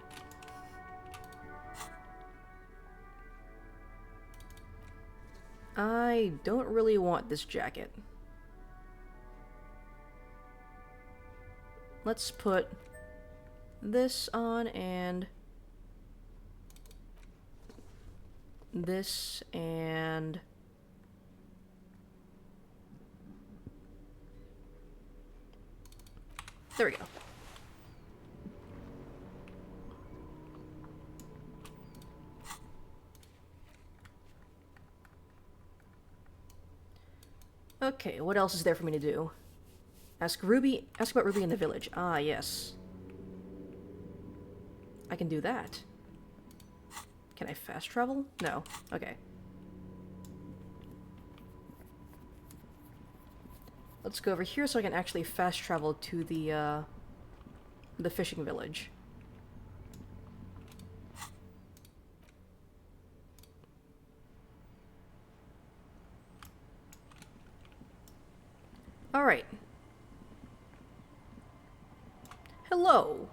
I don't really want this jacket. Let's put this on and this and there we go. Okay, what else is there for me to do? Ask about Ruby in the village. Ah, yes. I can do that. Can I fast travel? No. Okay. Let's go over here so I can actually fast travel to the fishing village. Alright. Hello.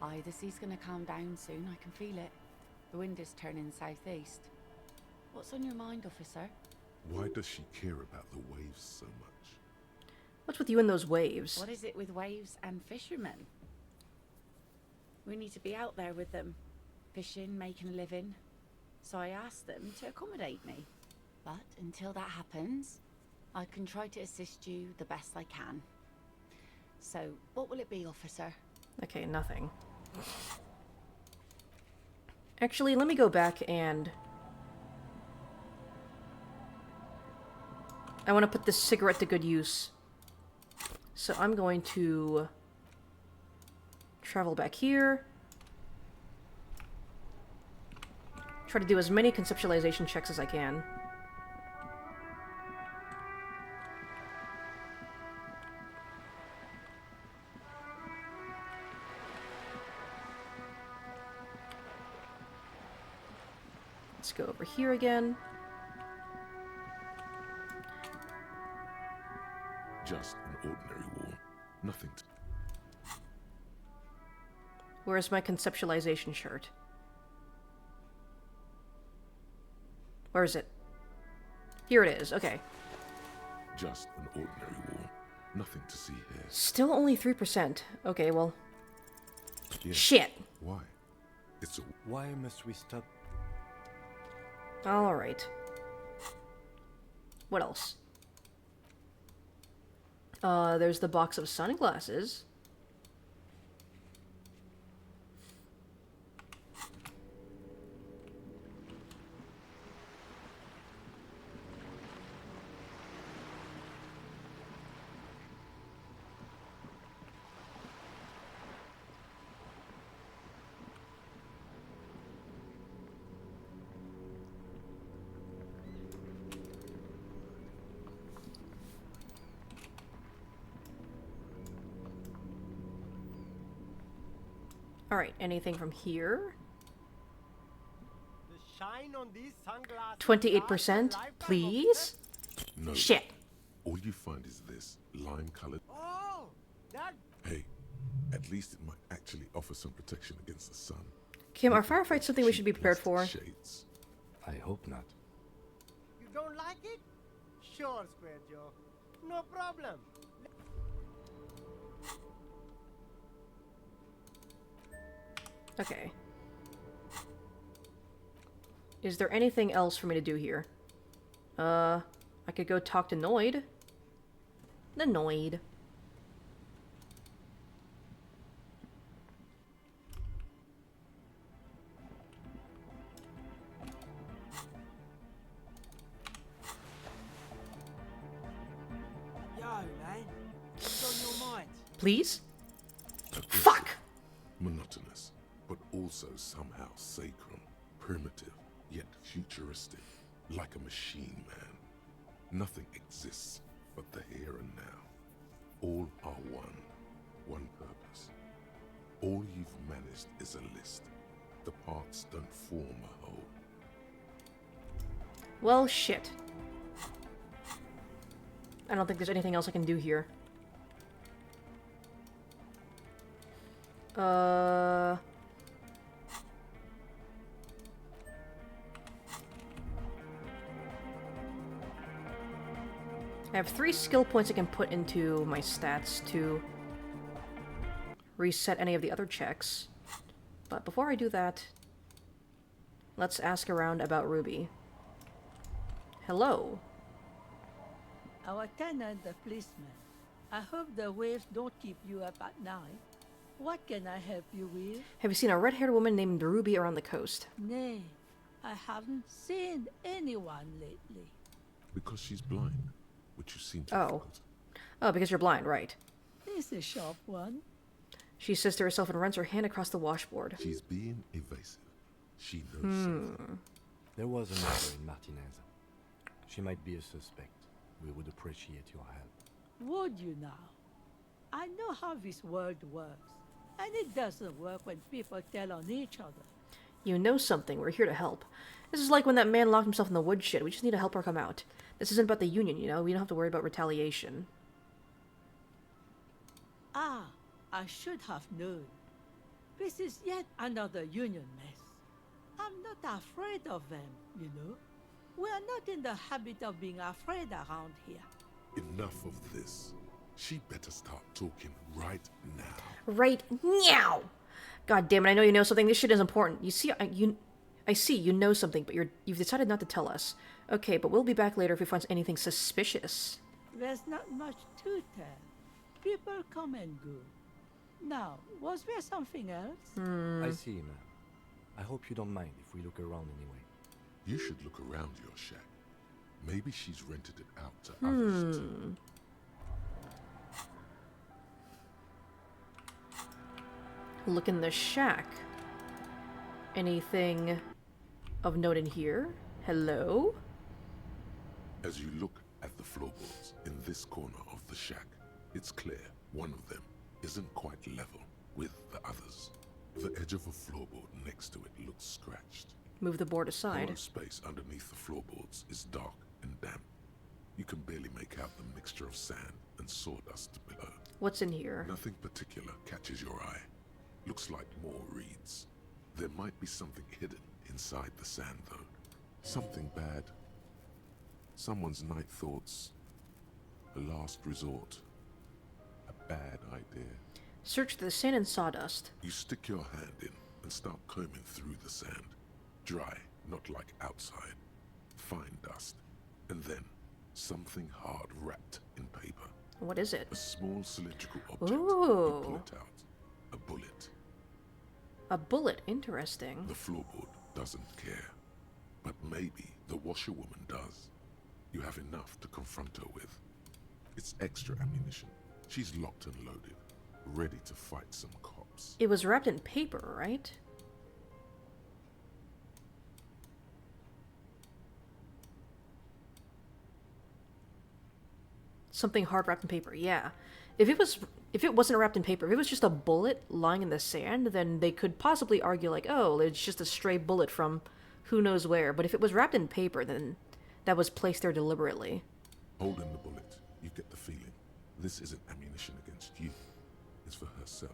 Aye, the sea's gonna calm down soon, I can feel it. The wind is turning southeast. What's on your mind, officer? Why does she care about the waves so much? What's with you and those waves? What is it with waves and fishermen? We need to be out there with them, fishing, making a living. So I asked them to accommodate me. But until that happens, I can try to assist you the best I can. So, what will it be, officer? Okay, nothing. Actually, let me go back and... I want to put this cigarette to good use. So I'm going to travel back here. Try to do as many conceptualization checks as I can. Let's go over here again. Just an ordinary war. Nothing to... Where's my conceptualization shirt? Where is it? Here it is, okay. Just an ordinary war. Nothing to see here. Still only 3%. Okay, well... Yeah. Shit! Why? It's a... Why must we stop? Alright. What else? There's the box of sunglasses. Alright, anything from here? The shine on these sunglasses 28%, please? No. Shit. All you find is this lime-colored. Oh, that Hey, at least it might actually offer some protection against the sun. Kim, are firefights something we should be prepared for? Shades. I hope not. you don't like it? Sure, Square Joe. No problem. Okay. Is there anything else for me to do here? I could go talk to Noid. The Noid. Yo, man. What's on your mind? Please? Aggressive, Fuck! Monotonous, but also somehow sacred, primitive, yet futuristic, like a machine, man. Nothing exists but the here and now. All are one purpose. All you've managed is a list. The parts don't form a whole. Well, shit. I don't think there's anything else I can do here. I have 3 skill points I can put into my stats to reset any of the other checks. But before I do that, let's ask around about Ruby. Hello. Our tenant, the policeman. I hope the waves don't keep you up at night. What can I help you with? Have you seen a red-haired woman named Ruby around the coast? Nay, I haven't seen anyone lately. Because she's blind, which you seem to Oh. forget. Oh, because you're blind, right. He's a sharp one. She says to herself and runs her hand across the washboard. She's being evasive. She knows something. There was a murder in Martinez. She might be a suspect. We would appreciate your help. Would you now? I know how this world works. And it doesn't work when people tell on each other. You know something. We're here to help. This is like when that man locked himself in the woodshed. We just need to help her come out. This isn't about the union, you know? We don't have to worry about retaliation. Ah, I should have known. This is yet another union mess. I'm not afraid of them, you know. We are not in the habit of being afraid around here. Enough of this. She better start talking right now. Right now! God damn it, I know you know something. This shit is important. You see, I see you know something, but you've decided not to tell us. Okay, but we'll be back later if we find anything suspicious. There's not much to tell. People come and go. Now, was there something else? I see, ma'am. I hope you don't mind if we look around anyway. You should look around your shack. Maybe she's rented it out to others too. Look in the shack. Anything of note in here? Hello? As you look at the floorboards in this corner of the shack, it's clear one of them isn't quite level with the others. The edge of a floorboard next to it looks scratched. Move the board aside. Hollow space underneath the floorboards is dark and damp. You can barely make out the mixture of sand and sawdust below. What's in here? Nothing particular catches your eye. Looks like more reeds. There might be something hidden inside the sand, though. Something bad. Someone's night thoughts. A last resort. A bad idea. Search the sand and sawdust. You stick your hand in and start combing through the sand. Dry, not like outside. Fine dust. And then something hard wrapped in paper. What is it? A small cylindrical object. Ooh. You pull it out. A bullet. A bullet. Interesting. The floorboard doesn't care. But maybe the washerwoman does. You have enough to confront her with. It's extra ammunition. She's locked and loaded, ready to fight some cops. It was wrapped in paper, right? Something hard wrapped in paper, yeah. If it wasn't wrapped in paper, if it was just a bullet lying in the sand, then they could possibly argue like, oh, it's just a stray bullet from who knows where. But if it was wrapped in paper, then that was placed there deliberately. Holding the bullet, you get the feeling. This isn't ammunition against you. It's for herself.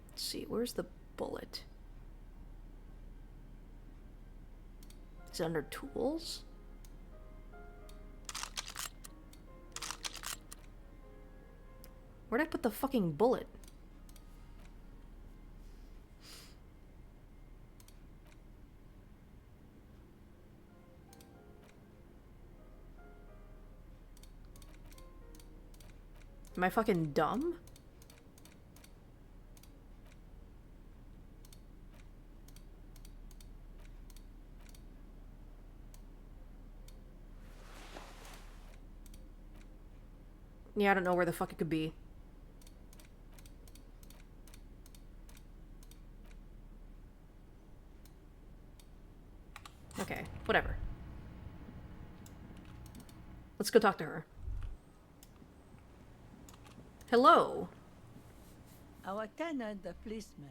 Let's see, where's the bullet? Is it under tools? Where'd I put the fucking bullet? Am I fucking dumb? Yeah, I don't know where the fuck it could be. Okay, whatever. Let's go talk to her. Hello. Our tenant, the policeman.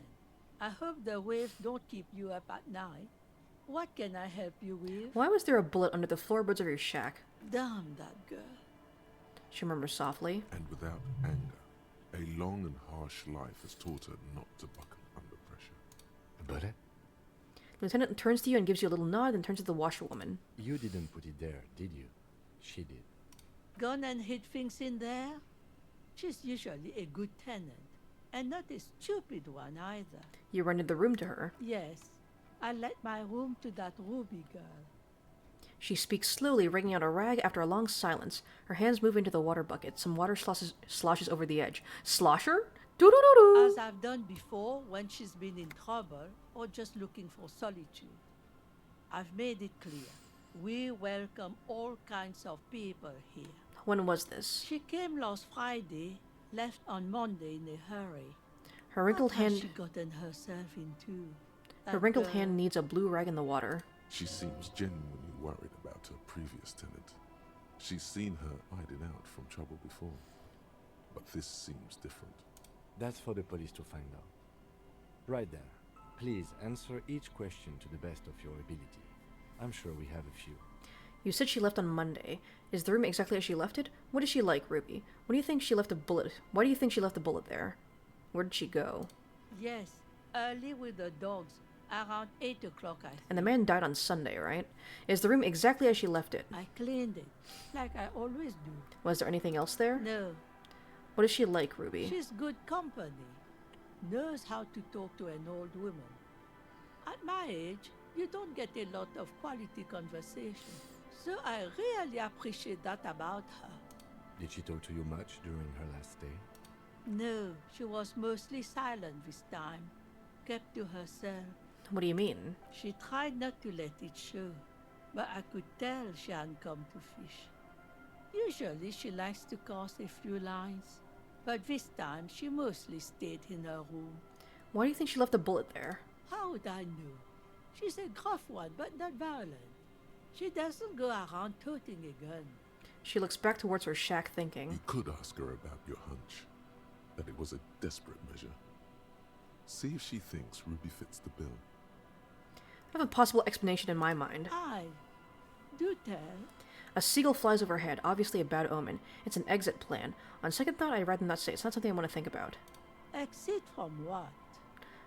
I hope the waves don't keep you up at night. What can I help you with? Why was there a bullet under the floorboards of your shack? Damn that girl. She murmurs softly. And without anger, a long and harsh life has taught her not to buckle under pressure. Bullet? The lieutenant turns to you and gives you a little nod, and turns to the washerwoman. You didn't put it there, did you? She did. Gone and hid things in there? She's usually a good tenant, and not a stupid one either. You rented the room to her. Yes, I let my room to that Ruby girl. She speaks slowly, wringing out a rag after a long silence. Her hands move into the water bucket. Some water sloshes over the edge. Slosher? Doo-doo-doo-doo! As I've done before when she's been in trouble or just looking for solitude. I've made it clear. We welcome all kinds of people here. When was this? She came last Friday, left on Monday in a hurry. Her wrinkled What has hand... she gotten herself into? Her That wrinkled girl. hand needs a blue rag in the water. She seems genuinely worried about her previous tenant. She's seen her hiding out from trouble before. But this seems different. That's for the police to find out. Right there. Please answer each question to the best of your ability. I'm sure we have a few. You said she left on Monday. Is the room exactly as she left it? What is she like, Ruby? What do you think she left a bullet? Why do you think she left the bullet there? Where did she go? Yes, early with the dogs, around 8 o'clock, I think. And the man died on Sunday, right? Is the room exactly as she left it? I cleaned it, like I always do. Was there anything else there? No, What is she like, Ruby? she's good company. Knows how to talk to an old woman. At my age, you don't get a lot of quality conversation. So I really appreciate that about her. Did she talk to you much during her last stay? No, she was mostly silent this time. Kept to herself. What do you mean? She tried not to let it show, but I could tell she hadn't come to fish. Usually she likes to cast a few lines, but this time she mostly stayed in her room. Why do you think she left the bullet there? How would I know? She's a gruff one, but not violent. She doesn't go around toting a gun. She looks back towards her shack thinking. You could ask her about your hunch, that it was a desperate measure. See if she thinks Ruby fits the bill. I have a possible explanation in my mind. Aye. Do tell. A seagull flies overhead, obviously a bad omen. It's an exit plan. On second thought, I'd rather not say. It's not something I want to think about. Exit from what?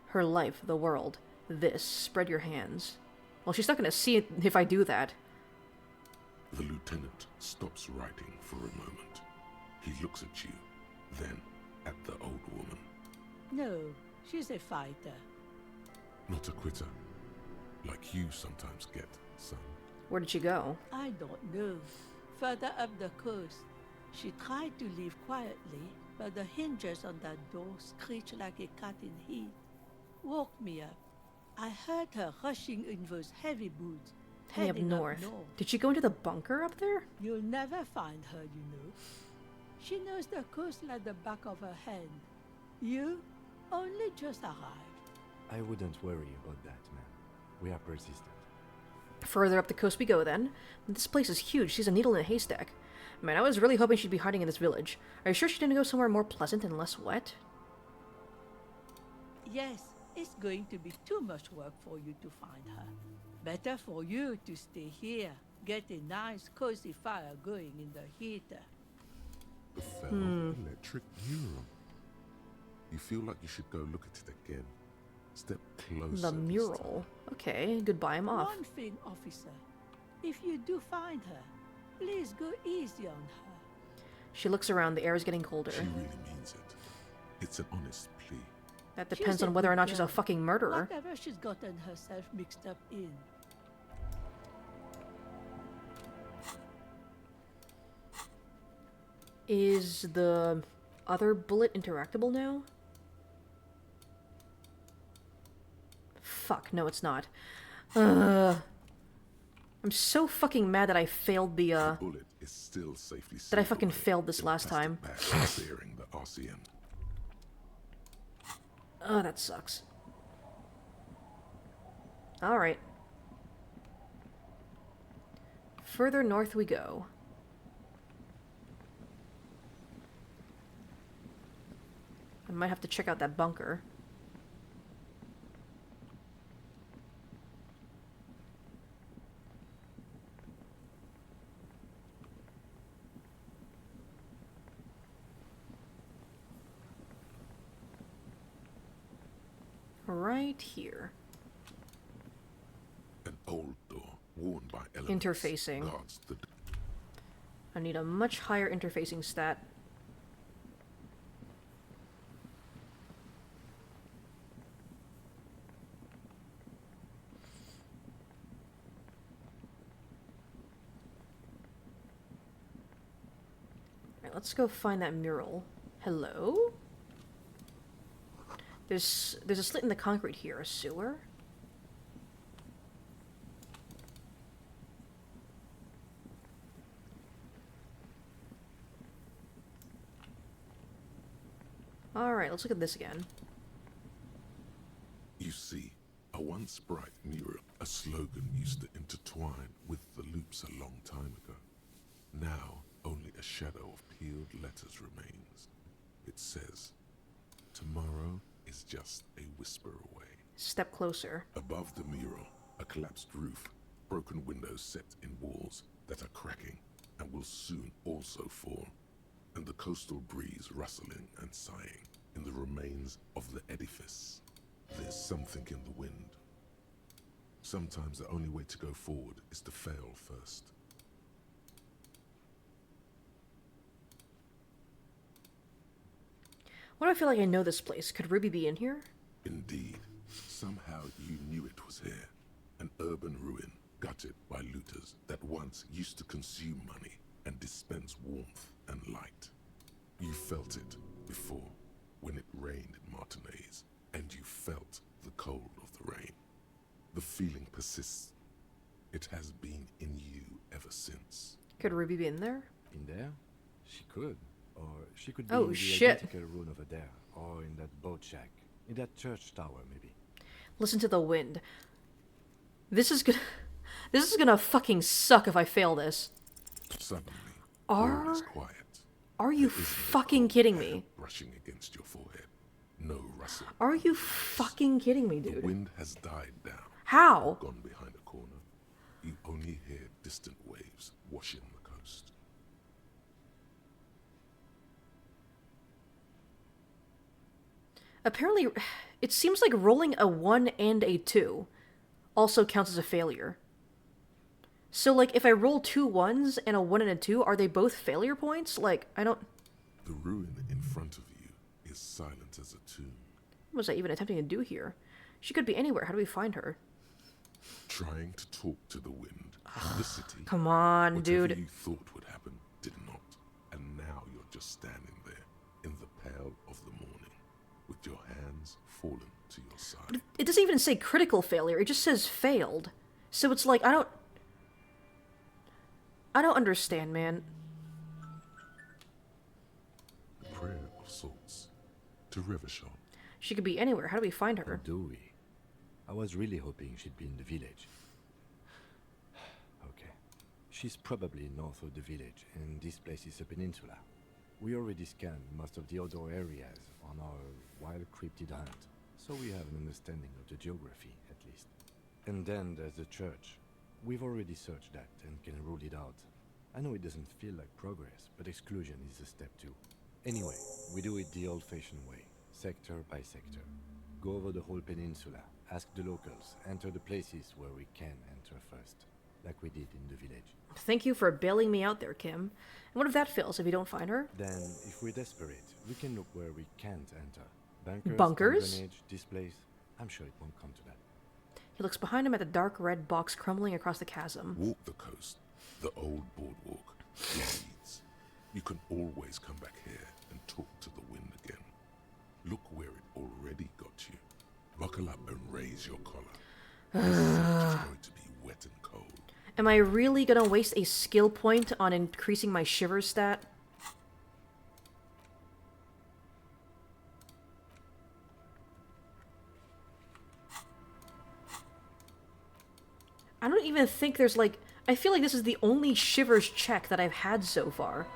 Her life, the world. This. Spread your hands. Well, she's not going to see it if I do that. The lieutenant stops writing for a moment. He looks at you, then at the old woman. No, she's a fighter. Not a quitter, like you sometimes get, son. Where did she go? I don't know. Further up the coast. She tried to leave quietly, but the hinges on that door screeched like a cat in heat. Woke me up. I heard her rushing in those heavy boots. Heading up heading north. Did she go into the bunker up there? You'll never find her, you know. She knows the coast like the back of her hand. You only just arrived. I wouldn't worry about that, man. We are persistent. Further up the coast we go, then. This place is huge. She's a needle in a haystack. Man, I was really hoping she'd be hiding in this village. Are you sure she didn't go somewhere more pleasant and less wet? Yes, it's going to be too much work for you to find her. Better for you to stay here. Get a nice cozy fire going in the heater. The fell electric mural. You feel like you should go look at it again. Step closer. The mural. Okay, goodbye, I'm off. One thing, officer. If you do find her, please go easy on her. She looks around. The air is getting colder. She really means it. It's an honest plea. That depends on whether or not she's a girl. fucking murderer. Whatever she's gotten herself mixed up in. Is the other bullet interactable now? Fuck, no it's not. I'm so fucking mad that I failed the bullet is still safely that I fucking failed this last time. Bearing the RCN. Oh, that sucks. Alright. Further north we go. I might have to check out that bunker. Right here. An old door worn by elements. Interfacing. Guards the I need a much higher interfacing stat. Alright, let's go find that mural. Hello? There's a slit in the concrete here. A sewer? Alright, let's look at this again. You see, a once bright mural, a slogan used to intertwine with the loops a long time ago. Now, only a shadow of peeled letters remains. It says, "Tomorrow is just a whisper away." Step closer. Above the mural, a collapsed roof, broken windows set in walls that are cracking and will soon also fall, and the coastal breeze rustling and sighing in the remains of the edifice. There's something in the wind. Sometimes the only way to go forward is to fail first. Why do I feel like I know this place? Could Ruby be in here? Indeed. Somehow you knew it was here. An urban ruin, gutted by looters that once used to consume money and dispense warmth and light. You felt it before, when it rained in Martinez, and you felt the cold of the rain. The feeling persists. It has been in you ever since. Could Ruby be in there? In there? She could. Or she could be Oh, in the shit. identical room over there. Or in that boat shack. In that church tower, maybe. Listen to the wind. This is gonna fucking suck if I fail this. Suddenly, all is quiet. Are you fucking kidding me? Brushing against your forehead. No rustle. Are you fucking kidding me, dude? The wind has died down. How? Gone behind a corner. You only hear distant waves washing the coast. Apparently, it seems like rolling a 1 and a 2 also counts as a failure. So, like, if I roll 2 1s and a 1 and a 2, are they both failure points? Like, I don't... The ruin in front of you is silent as a tomb. What was I even attempting to do here? She could be anywhere. How do we find her? Trying to talk to the wind. The city. Come on, Whatever dude. you thought would happen did not. And now you're just standing there in the pale of the morning with your hands fallen to your side. But it doesn't even say critical failure. It just says failed. So it's like, I don't understand, man. A prayer of sorts to Rivershot. She could be anywhere. How do we find her? Do we? I was really hoping she'd be in the village. Okay. She's probably north of the village, and this place is a peninsula. We already scanned most of the outdoor areas on our wild cryptid hunt, so we have an understanding of the geography, at least. And then there's the church. We've already searched that and can rule it out. I know it doesn't feel like progress, but exclusion is a step too. Anyway, we do it the old-fashioned way, sector by sector. Go over the whole peninsula, ask the locals, enter the places where we can enter first, like we did in the village. Thank you for bailing me out there, Kim. And what if that fails if you don't find her? Then, if we're desperate, we can look where we can't enter. Bunkers? Bunkers? Drainage, displays. I'm sure it won't come to that. He looks behind him at the dark red box crumbling across the chasm. Walk the coast, the old boardwalk, the weeds. You can always come back here and talk to the wind again. Look where it already got you. Buckle up and raise your collar. This is going to be wet and cold. Am I really gonna waste a skill point on increasing my shiver stat? I don't even think there's like... I feel like this is the only shivers check that I've had so far.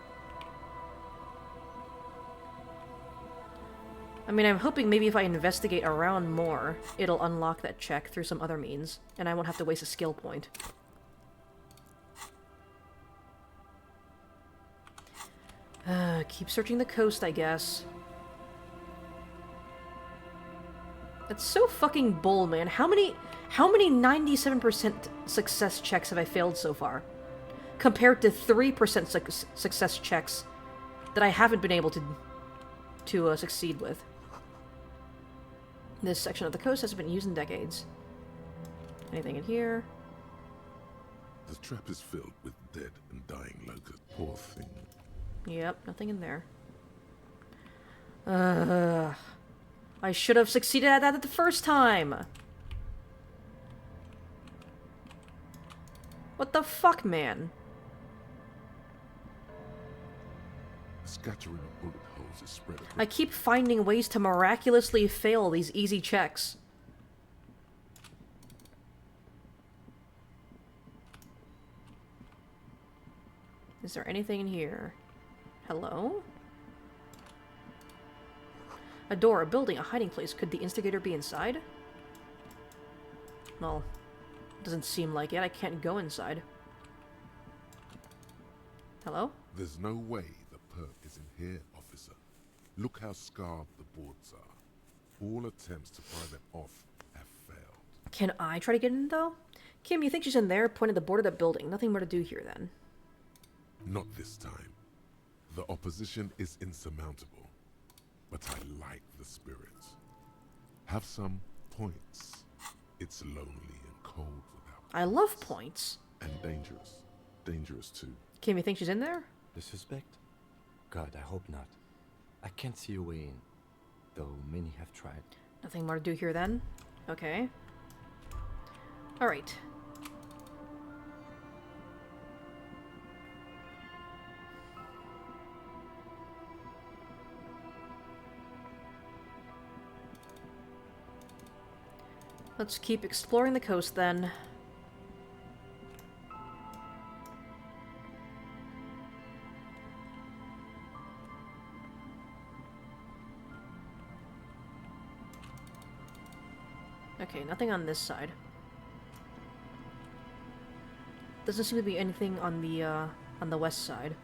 I mean, I'm hoping maybe if I investigate around more, it'll unlock that check through some other means, and I won't have to waste a skill point. Keep searching the coast, I guess. That's so fucking bull, man. How many 97% success checks have I failed so far? Compared to 3% success checks that I haven't been able to succeed with. This section of the coast hasn't been used in decades. Anything in here? The trap is filled with dead and dying locusts. Poor thing. Yep, nothing in there. I should have succeeded at that the first time! What the fuck, man? A scattering of bullet holes is spread across. I keep finding ways to miraculously fail these easy checks. Is there anything in here? Hello? A door, a building, a hiding place. Could the instigator be inside? Well, doesn't seem like it. I can't go inside. Hello? There's no way the perp is in here, officer. Look how scarred the boards are. All attempts to pry them off have failed. Can I try to get in, though? Kim, you think she's in there? Point at the board of the building. Nothing more to do here, then. Not this time. The opposition is insurmountable. But I like the spirits. Have some points. It's lonely and cold without. I love points. And dangerous. Dangerous too. Kim, you think she's in there? The suspect? God, I hope not. I can't see a way in, though many have tried. Nothing more to do here then? Okay. Alright. Let's keep exploring the coast then. Okay, nothing on this side. Doesn't seem to be anything on the west side.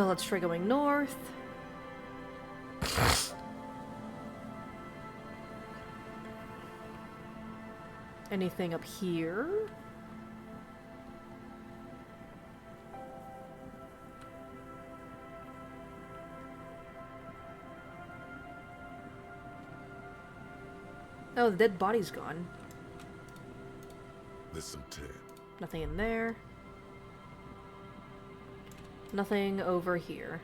Let's try going north. Anything up here? Oh, the dead body's gone. There's some tear. Nothing in there. Nothing over here.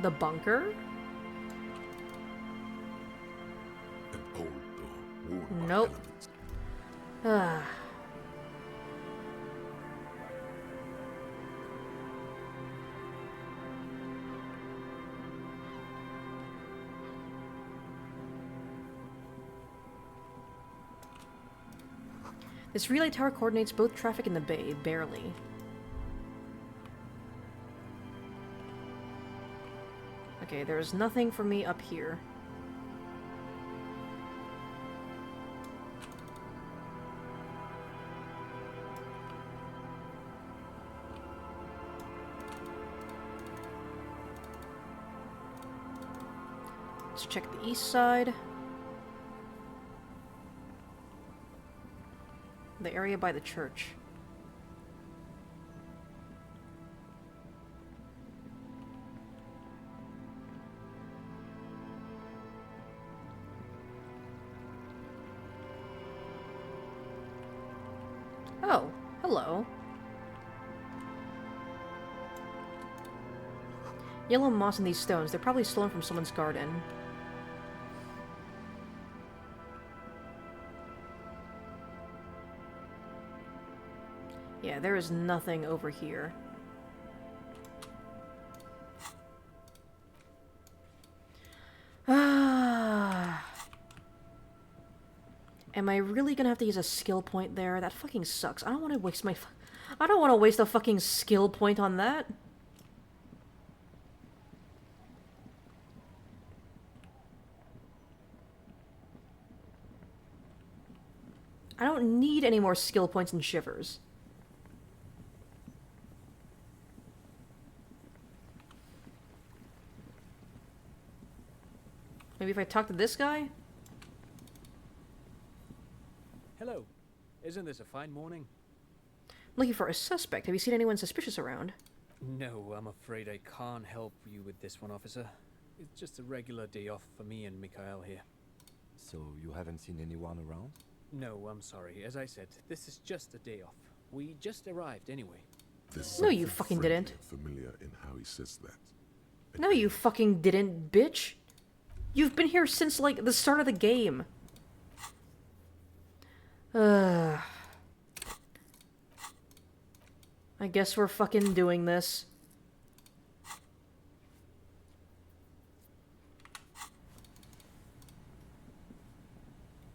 The bunker? An old door worn by Nope. elements. Ah. This relay tower coordinates both traffic in the bay, barely. Okay, there's nothing for me up here. Let's check the east side. The area by the church. Oh, hello. Yellow moss in these stones. They're probably stolen from someone's garden. Yeah, there is nothing over here. Ah. Am I really gonna have to use a skill point there? That fucking sucks. I don't want to waste my... I don't want to waste a fucking skill point on that. I don't need any more skill points and shivers. Maybe if I talk to this guy? Hello. Isn't this a fine morning? I'm looking for a suspect. Have you seen anyone suspicious around? No, I'm afraid I can't help you with this one, officer. It's just a regular day off for me and Mikhail here. So you haven't seen anyone around? No, I'm sorry. As I said, this is just a day off. We just arrived anyway. No, you fucking didn't. Familiar in how he says that. No, you fucking didn't, bitch. You've been here since, like, the start of the game. I guess we're fucking doing this.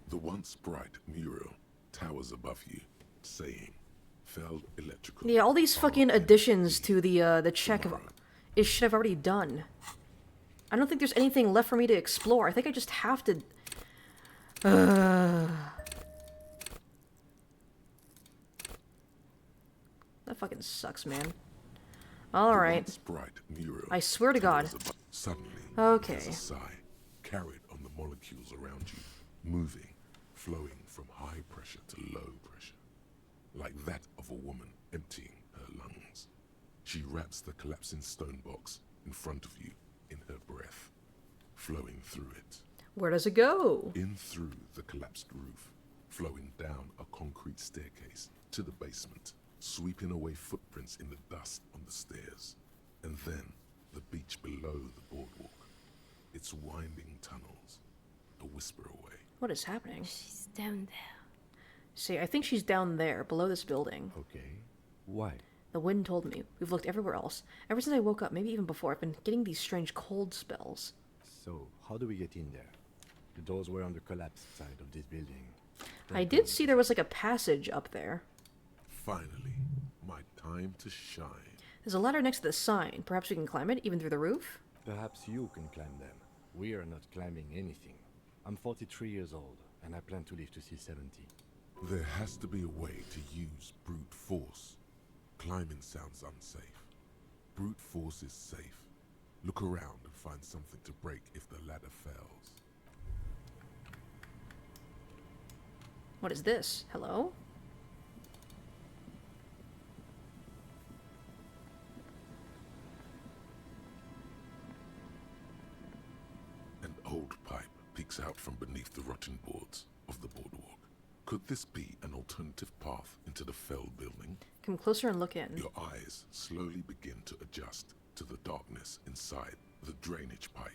The once bright mural towers above you, saying, "Felled electrical." Yeah, all these fucking additions to the check is shit I've already done. I don't think there's anything left for me to explore. I think I just have to... That fucking sucks, man. Alright. I swear to God. Suddenly, okay. there's a sigh carried on the molecules around you, moving, flowing from high pressure to low pressure, like that of a woman emptying her lungs. She wraps the collapsing stone box in front of you in her breath, flowing through it. Where does it go? In through the collapsed roof, flowing down a concrete staircase to the basement, sweeping away footprints in the dust on the stairs, and then the beach below the boardwalk, its winding tunnels, a whisper away. What is happening? She's down there. See, I think she's down there, below this building. Okay. Why? The wind told me. We've looked everywhere else. Ever since I woke up, maybe even before, I've been getting these strange cold spells. So, how do we get in there? The doors were on the collapsed side of this building. I did see there was like a passage up there. Finally, my time to shine. There's a ladder next to the sign. Perhaps we can climb it, even through the roof? Perhaps you can climb them. We are not climbing anything. I'm 43 years old, and I plan to live to see 70. There has to be a way to use brute force. Climbing sounds unsafe. Brute force is safe. Look around and find something to break if the ladder fails. What is this? Hello? An old pipe peeks out from beneath the rotten boards of the boardwalk. Could this be an alternative path into the felled building? Come closer and look in. Your eyes slowly begin to adjust to the darkness inside The drainage pipe.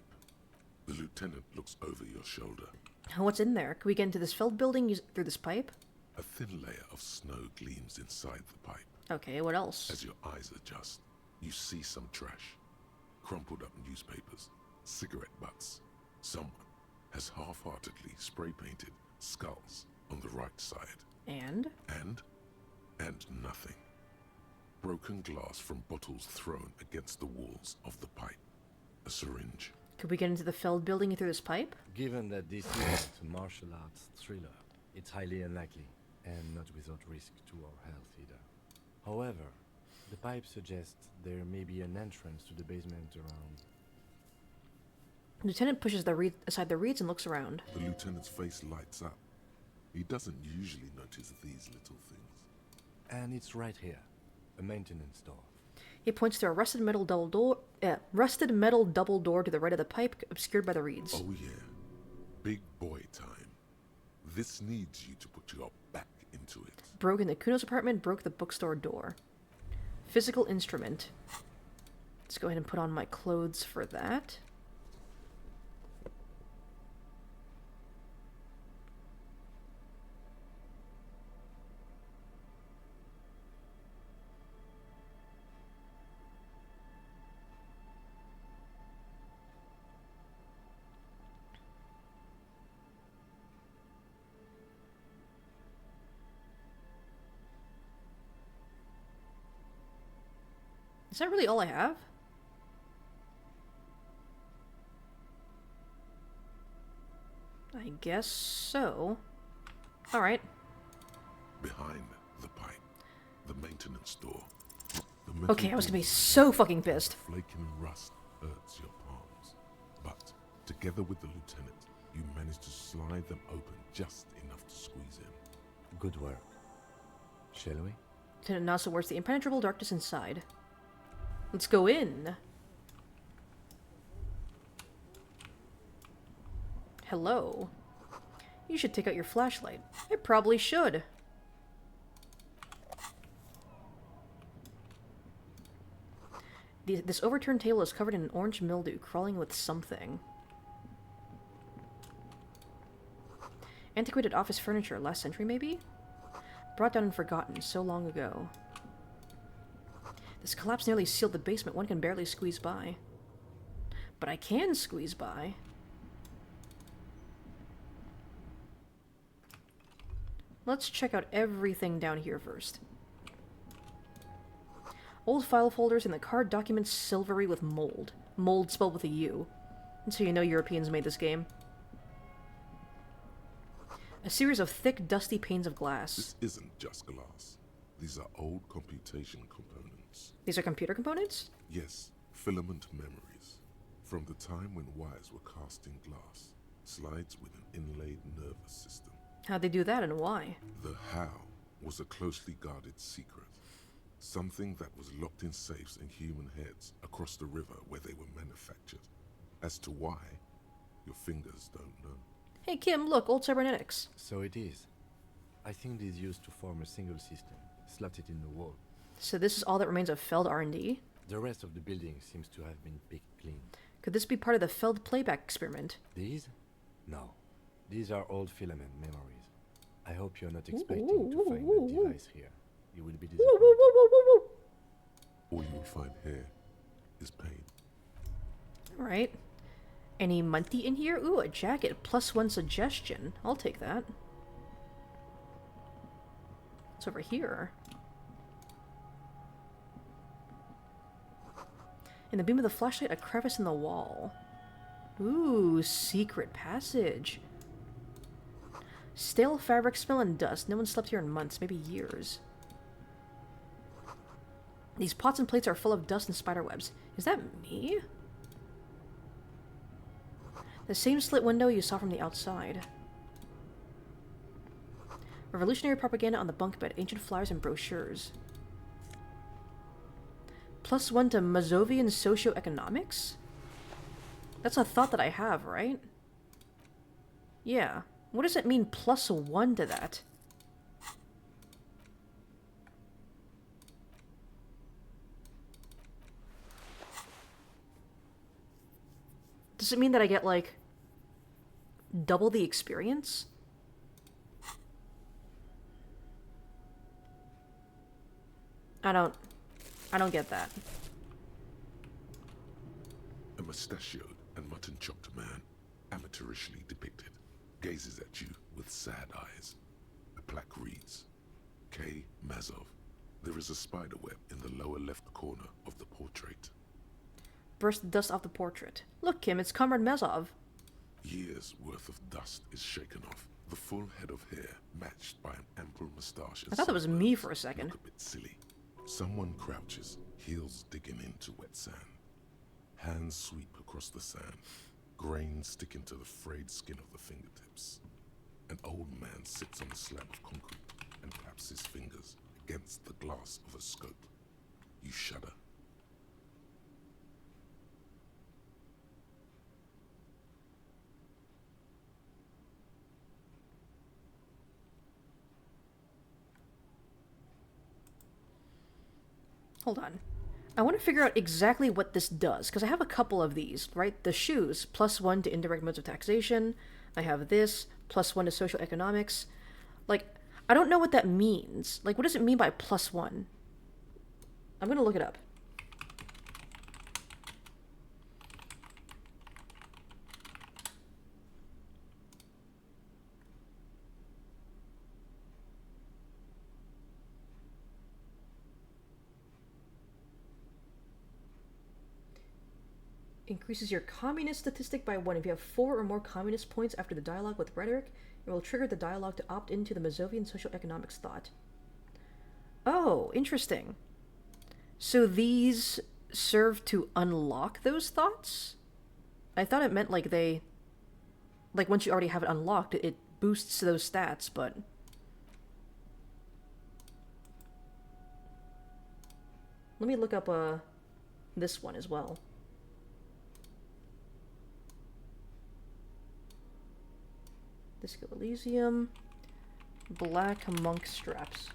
The lieutenant looks over your shoulder. What's in there? Can we get into this filled building through this pipe? A thin layer of snow gleams inside the pipe. Okay, what else? As your eyes adjust, you see some trash. Crumpled up newspapers, cigarette butts. Someone has half-heartedly spray-painted skulls on the right side. And? And nothing. Broken glass from bottles thrown against the walls of the pipe. A syringe. Could we get into the filled building through this pipe? Given that this is a martial arts thriller, it's highly unlikely, and not without risk to our health either. However, the pipe suggests there may be an entrance to the basement around. Lieutenant pushes aside the reeds and looks around. The lieutenant's face lights up. He doesn't usually notice these little things. And it's right here, a maintenance door. He points to a rusted metal double door to the right of the pipe, obscured by the reeds. Oh yeah, big boy time. This needs you to put your back into it. Broke in the Kuno's apartment, broke the bookstore door. Physical instrument. Let's go ahead and put on my clothes for that. Is that really all I have? I guess so. Alright. Behind the pipe, the maintenance door. Okay, I was gonna be so fucking pissed. Flaking rust hurts your palms. But, together with the lieutenant, you manage to slide them open just enough to squeeze in. Good work. Shall we? Lieutenant nods towards the impenetrable darkness inside. Let's go in. Hello. You should take out your flashlight. I probably should. This overturned table is covered in an orange mildew, crawling with something. Antiquated office furniture, last century maybe? Brought down and forgotten so long ago. This collapse nearly sealed the basement. One can barely squeeze by. But I can squeeze by. Let's check out everything down here first. Old file folders and the card documents silvery with mold. Mold spelled with a U. And so you know Europeans made this game. A series of thick, dusty panes of glass. This isn't just glass. These are old computation components. These are computer components? Yes, filament memories. From the time when wires were cast in glass. Slides with an inlaid nervous system. How'd they do that and why? The how was a closely guarded secret. Something that was locked in safes in human heads across the river where they were manufactured. As to why, your fingers don't know. Hey Kim, look, old cybernetics. So it is. I think these used to form a single system, slotted in the wall. So this is all that remains of Feld R&D? The rest of the building seems to have been picked clean. Could this be part of the Feld playback experiment? These? No. These are old filament memories. I hope you're not expecting to find that device here. You will be disappointed. All you will find here is pain. Alright. Any Munty in here? Ooh, a jacket. +1 suggestion. I'll take that. What's over here? In the beam of the flashlight, a crevice in the wall. Ooh, secret passage. Stale fabric smell and dust. No one slept here in months, maybe years. These pots and plates are full of dust and spider webs. Is that me? The same slit window you saw from the outside. Revolutionary propaganda on the bunk bed. Ancient flyers and brochures. +1 to Mazovian socioeconomics? That's a thought that I have, right? Yeah. What does it mean +1 to that? Does it mean that I get, like, double the experience? I don't get that. A mustachioed and mutton-chopped man, amateurishly depicted, gazes at you with sad eyes. A plaque reads, K. Mazov. There is a spider web in the lower left corner of the portrait. Burst the dust off the portrait. Look, Kim, it's Comrade Mazov. Years' worth of dust is shaken off. The full head of hair, matched by an ample moustache. I thought that was me for a second. Look a bit silly. Someone crouches, heels digging into wet sand. Hands sweep across the sand. Grains stick into the frayed skin of the fingertips. An old man sits on a slab of concrete and claps his fingers against the glass of a scope. You shudder. Hold on. I want to figure out exactly what this does, because I have a couple of these, right? The shoes, +1 to indirect modes of taxation. I have this, +1 to social economics. Like, I don't know what that means. Like, what does it mean by +1? I'm gonna look it up. Increases your communist statistic by 1. If you have 4 or more communist points after the dialogue with rhetoric, it will trigger the dialogue to opt into the Mazovian social economics thought. Oh, interesting. So these serve to unlock those thoughts? I thought it meant like they... Like once you already have it unlocked, it boosts those stats, but... Let me look up this one as well. Disco Elysium, black monk straps.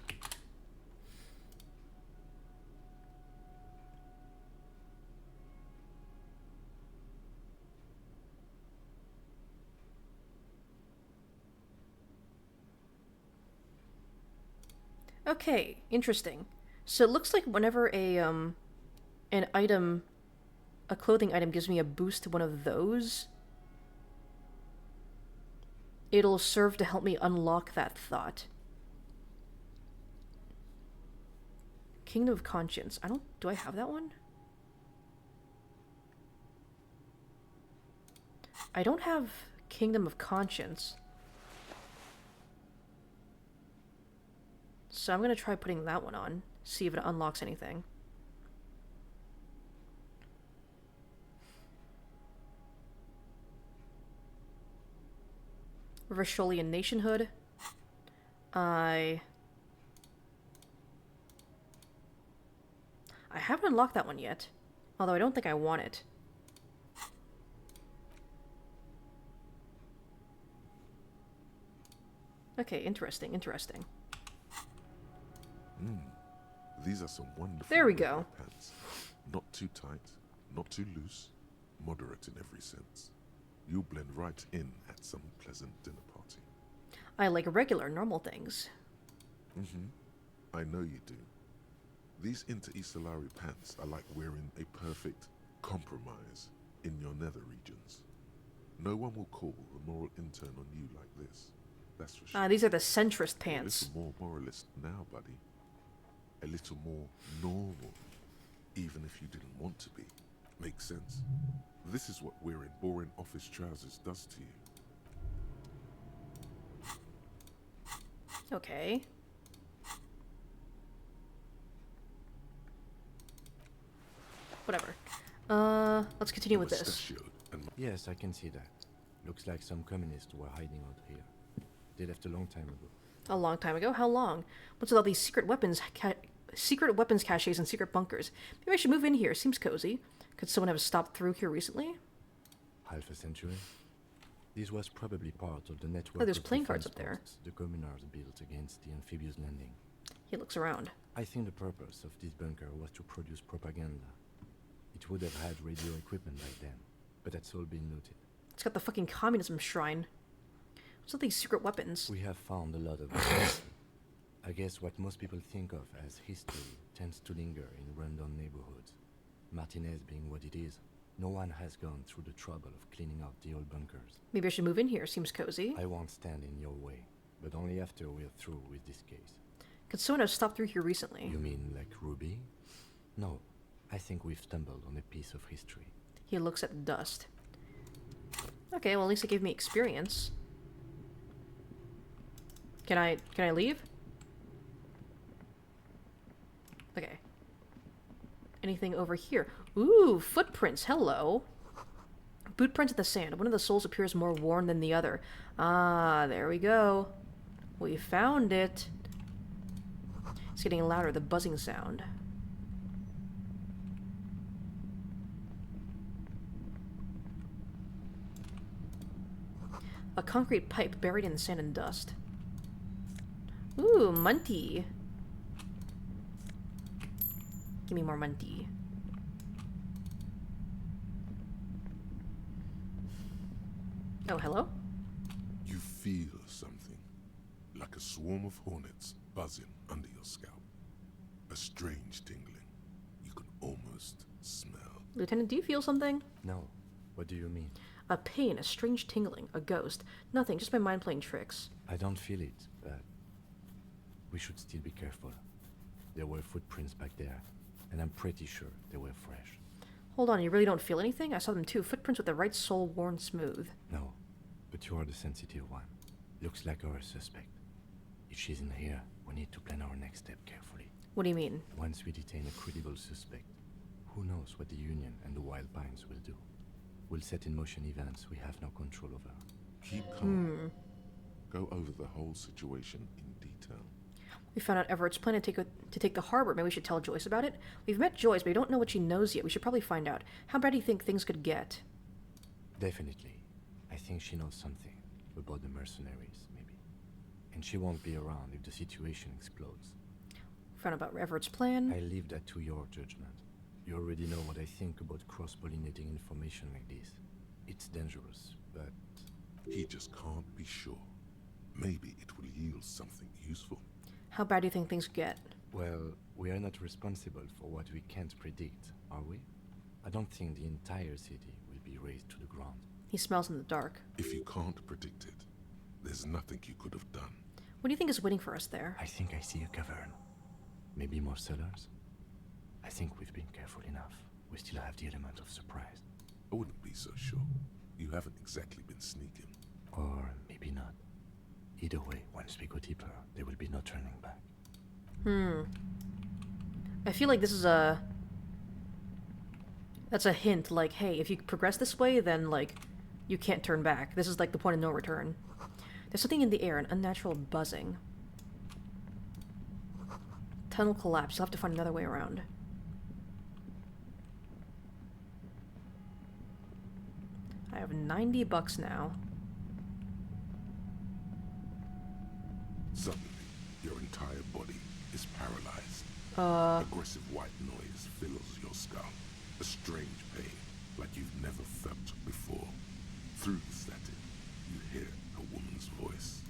Okay, interesting. So it looks like whenever an item, a clothing item gives me a boost to one of those, it'll serve to help me unlock that thought. Kingdom of Conscience. Do I have that one? I don't have Kingdom of Conscience. So I'm gonna try putting that one on, see if it unlocks anything. Risholian nationhood. I haven't unlocked that one yet, although I don't think I want it. Okay, interesting, interesting. These are some wonderful there we go. Pants. Not too tight, not too loose, moderate in every sense. You'll blend right in at some pleasant dinner party. I like regular, normal things. I know you do. These Inter-Estellari pants are like wearing a perfect compromise in your nether regions. No one will call a moral intern on you like this. That's for sure. These are the centrist pants. A little more moralist now, buddy. A little more normal, even if you didn't want to be. Makes sense. This is what wearing boring office trousers does to you. Okay. Whatever. Let's continue with this. Yes, I can see that. Looks like some communists were hiding out here. They left a long time ago. A long time ago? How long? What's with all these secret weapons caches and secret bunkers? Maybe I should move in here. Seems cozy. Could someone have stopped through here recently? Half a century? This was probably part of the network. Oh, there's of playing cards defense up there. posts the communards built against the amphibious landing. He looks around. I think the purpose of this bunker was to produce propaganda. It would have had radio equipment back then. but that's all been looted. It's got the fucking communism shrine. What's all these secret weapons? We have found a lot of them. I guess what most people think of as history tends to linger in rundown neighborhoods. Martinez being what it is, no one has gone through the trouble of cleaning out the old bunkers. Maybe I should move in here. Seems cozy. I won't stand in your way, but only after we're through with this case. Could someone have stopped through here recently? You mean like Ruby? No, I think we've stumbled on a piece of history. He looks at the dust. Okay, well at least it gave me experience. Can I leave? Okay. Anything over here? Ooh, footprints. Hello. Boot prints in the sand. One of the soles appears more worn than the other. Ah, there we go. We found it. It's getting louder, the buzzing sound. A concrete pipe buried in sand and dust. Ooh, Munty. Give me more Munty. Oh, hello? You feel something, like a swarm of hornets buzzing under your scalp. A strange tingling. You can almost smell. Lieutenant, do you feel something? No. What do you mean? A pain, a strange tingling, a ghost. Nothing, just my mind playing tricks. I don't feel it, but we should still be careful. There were footprints back there, and I'm pretty sure they were fresh. Hold on, you really don't feel anything? I saw them too. Footprints with the right sole worn smooth. No, but you are the sensitive one. Looks like our suspect. If she's in here, we need to plan our next step carefully. What do you mean? Once we detain a credible suspect, who knows what the Union and the Wild Pines will do? We'll set in motion events we have no control over. Keep calm. Go over the whole situation in detail. We found out Everett's plan to take the harbor. Maybe we should tell Joyce about it. We've met Joyce, but we don't know what she knows yet. We should probably find out. How bad do you think things could get? Definitely. I think she knows something about the mercenaries, maybe. And she won't be around if the situation explodes. Found out about Everett's plan. I leave that to your judgment. You already know what I think about cross-pollinating information like this. It's dangerous, but... He just can't be sure. Maybe it will yield something useful. How bad do you think things get? Well, we are not responsible for what we can't predict, are we? I don't think the entire city will be razed to the ground. He smells in the dark. If you can't predict it, there's nothing you could have done. What do you think is waiting for us there? I think I see a cavern. Maybe more cellars? I think we've been careful enough. We still have the element of surprise. I wouldn't be so sure. You haven't exactly been sneaking. Or maybe not. Either way, once we go deeper, there will be no turning back. I feel like this is a... That's a hint, like, hey, if you progress this way, then, like, you can't turn back. This is, like, the point of no return. There's something in the air, an unnatural buzzing. Tunnel collapse. You'll have to find another way around. I have $90 now. Suddenly, your entire body is paralyzed. Aggressive white noise fills your skull. A strange pain, like you've never felt before. Through the static, you hear a woman's voice.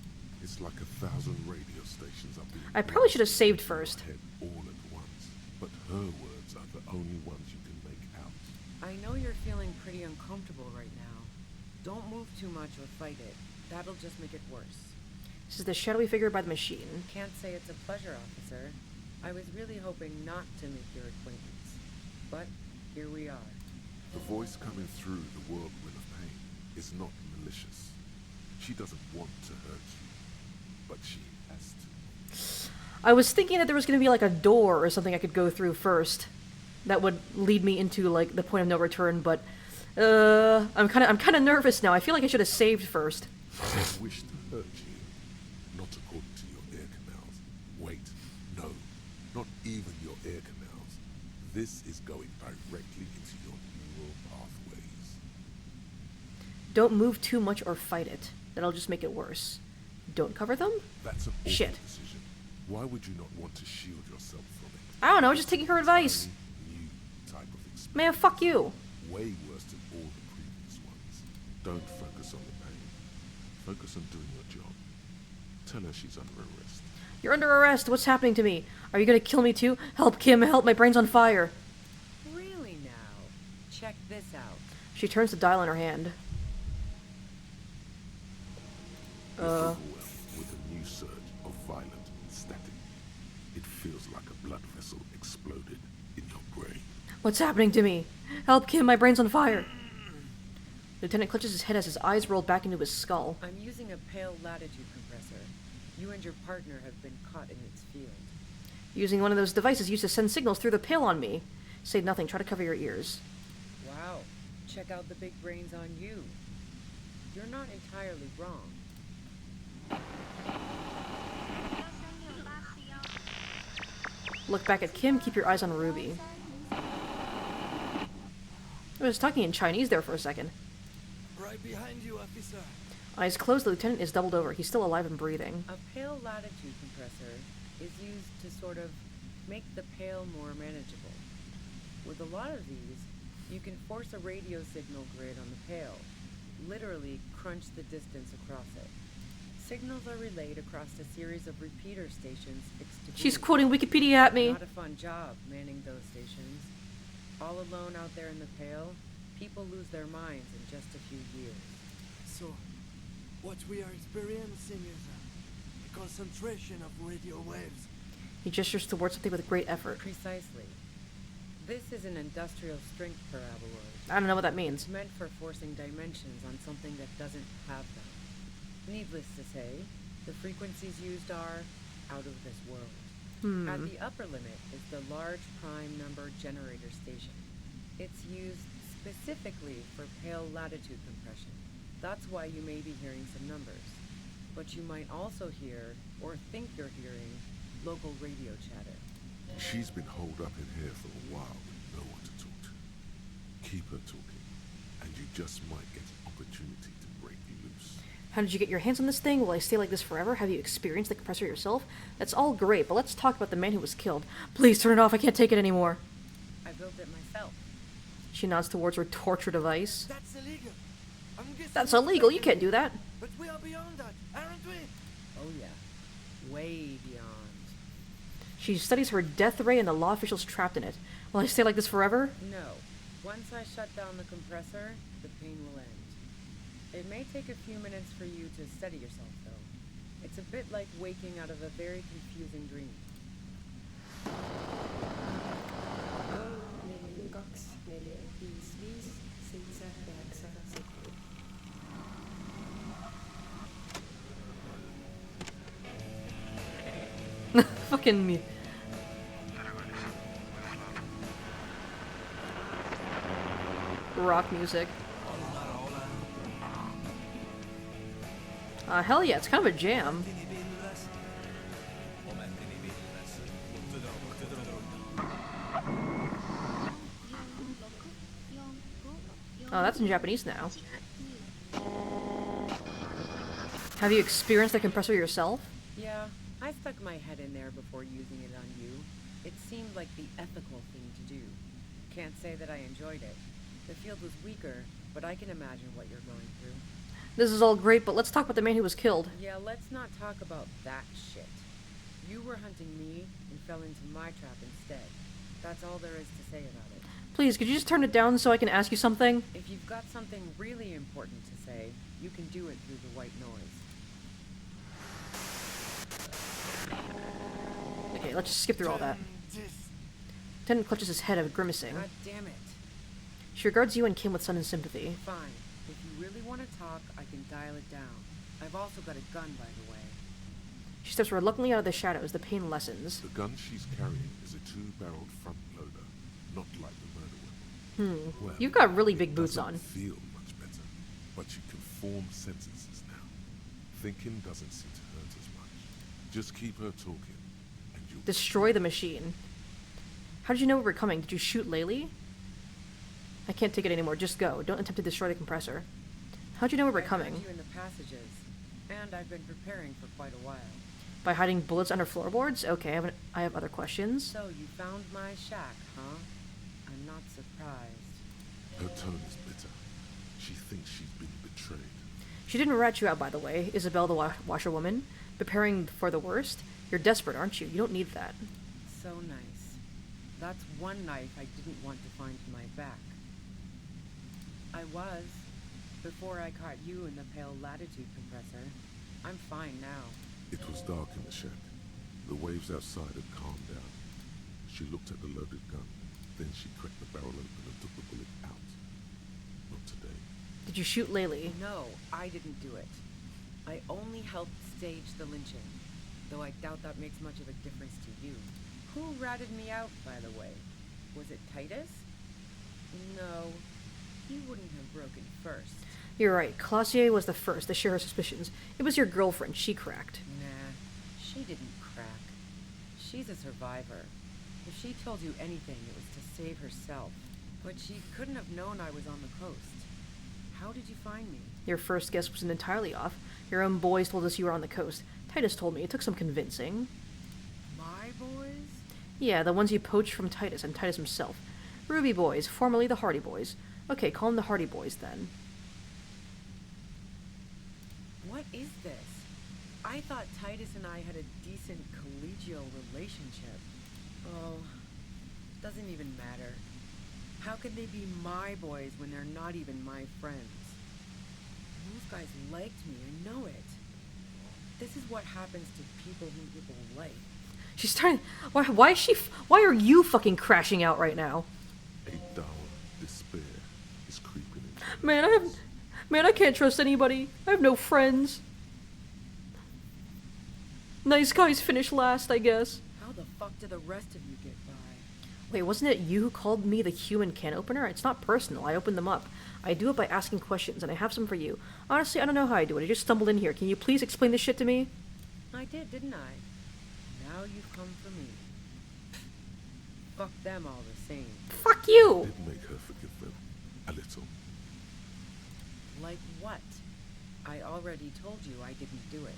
It's like 1,000 radio stations are being... I probably should have saved first. All at once, but her words are the only ones you can make out. I know you're feeling pretty uncomfortable right now. Don't move too much or fight it. That'll just make it worse. This is the shadowy figure by the machine. Can't say it's a pleasure, officer. I was really hoping not to make your acquaintance. But here we are. The voice coming through the whirlwind of pain is not malicious. She doesn't want to hurt you, but she has to. I was thinking that there was going to be like a door or something I could go through first that would lead me into like the point of no return, but I'm kind of nervous now. I feel like I should have saved first. I wish to hurt you, not according to your ear canals. Wait, no, not even your ear canals. This is going directly into your neural pathways. Don't move too much or fight it. That'll just make it worse. Don't cover them? That's an awful Shit. decision. Why would you not want to shield yourself from it? I don't know, just taking her advice. New type of experience. Man, fuck you. Way worse than all the previous Don't focus on the pain. Focus on doing your job. Tell her she's under arrest. You're under arrest. What's happening to me? Are you gonna kill me too? Help, Kim. Help. My brain's on fire. Really now? Check this out. She turns the dial in her hand. Overwhelmed with a new surge of violent static. It feels like a blood vessel exploded in your brain. What's happening to me? Help, Kim. My brain's on fire. Lieutenant clutches his head as his eyes roll back into his skull. I'm using a pale latitude compressor. You and your partner have been caught in its field. Using one of those devices used to send signals through the pale on me. Say nothing. Try to cover your ears. Wow. Check out the big brains on you. You're not entirely wrong. Look back at Kim. Keep your eyes on Ruby. I was talking in Chinese there for a second. Right behind you, officer. Eyes closed, the lieutenant is doubled over. He's still alive and breathing. A pale latitude compressor is used to sort of make the pale more manageable. With a lot of these, you can force a radio signal grid on the pale, literally crunch the distance across it. Signals are relayed across a series of repeater stations fixed to She's buoys. quoting Wikipedia at me. Not a fun job manning those stations. All alone out there in the pale, people lose their minds in just a few years. So, what we are experiencing is a concentration of radio waves. He gestures towards something with great effort. Precisely. This is an industrial strength paraboloid. I don't know what that means. It's meant for forcing dimensions on something that doesn't have them. Needless to say, the frequencies used are out of this world. At the upper limit is the large prime number generator station. It's used specifically for pale latitude compression. That's why you may be hearing some numbers. But you might also hear, or think you're hearing, local radio chatter. She's been holed up in here for a while with no one to talk to. Keep her talking, and you just might get an opportunity to break loose. How did you get your hands on this thing? Will I stay like this forever? Have you experienced the compressor yourself? That's all great, but let's talk about the man who was killed. Please turn it off. I can't take it anymore. I built it myself. She nods towards her torture device. That's illegal. That's illegal. You can't do that. But we are beyond that, aren't we? Oh yeah. Way beyond. She studies her death ray and the law officials trapped in it. Will I stay like this forever? No. Once I shut down the compressor, the pain will end. It may take a few minutes for you to steady yourself, though. It's a bit like waking out of a very confusing dream. Fucking me. Rock music. Hell yeah, it's kind of a jam. Oh, that's in Japanese now. Have you experienced the compressor yourself? Yeah, I stuck my head in there before using it on you. It seemed like the ethical thing to do. Can't say that I enjoyed it. The field was weaker, but I can imagine what you're going through. This is all great, but let's talk about the man who was killed. Yeah, let's not talk about that shit. You were hunting me and fell into my trap instead. That's all there is to say about it. Please, could you just turn it down so I can ask you something? If you've got something really important to say, you can do it through the white noise. Okay, let's just skip through all that. Lieutenant clutches his head, grimacing. God damn it. She regards you and Kim with sudden sympathy. Fine. If you really want to talk, I can dial it down. I've also got a gun, by the way. She steps reluctantly out of the shadows. The pain lessens. The gun she's carrying is a two-barreled front loader, not like the murder weapon. Well, You've got really big boots doesn't on. Feel much better, but you can form sentences now. Thinking doesn't seem to hurt as much. Just keep her talking, and you'll Destroy the machine. How did you know we were coming? Did you shoot Laylee? I can't take it anymore. Just go. Don't attempt to destroy the compressor. How'd you know we were I coming? heard you in the passages, and I've been preparing for quite a while. By hiding bullets under floorboards? Okay, I have other questions. So you found my shack, huh? I'm not surprised. Her tone is bitter. She thinks she's been betrayed. betrayed. She didn't rat you out, by the way, Isabel the washerwoman. Preparing for the worst? You're desperate, aren't you? You don't need that. So nice. That's one knife I didn't want to find in my back. I was, before I caught you in the pale latitude compressor. I'm fine now. It was dark in the shack. The waves outside had calmed down. She looked at the loaded gun. Then she cracked the barrel open and took the bullet out. Not today. Did you shoot Laylee? No, I didn't do it. I only helped stage the lynching, though I doubt that makes much of a difference to you. Who ratted me out, by the way? Was it Titus? No, he wouldn't have broken first. You're right. Clausier was the first to share her suspicions. It was your girlfriend. She cracked. Nah, she didn't crack. She's a survivor. If she told you anything, it was to save herself. But she couldn't have known I was on the coast. How did you find me? Your first guess wasn't entirely off. Your own boys told us you were on the coast. Titus told me. It took some convincing. My boys? Yeah, the ones you poached from Titus and Titus himself. Ruby boys, formerly the Hardy boys. Okay, call them the Hardy boys then. What is this? I thought Titus and I had a decent collegial relationship. Oh, doesn't even matter. How can they be my boys when they're not even my friends? Those guys liked me, I know it. This is what happens to people whom people like. She's starting. Why is she? Why are you fucking crashing out right now? A dull despair is creeping in. Man, I can't trust anybody. I have no friends. Nice guys finish last, I guess. How the fuck did the rest of you get by? Wait, wasn't it you who called me the human can opener? It's not personal. I opened them up. I do it by asking questions, and I have some for you. Honestly, I don't know how I do it. I just stumbled in here. Can you please explain this shit to me? I did, didn't I? Now you've come for me. Fuck them all the same. Fuck you! Did make her forgive them. A little. Like what? I already told you I didn't do it.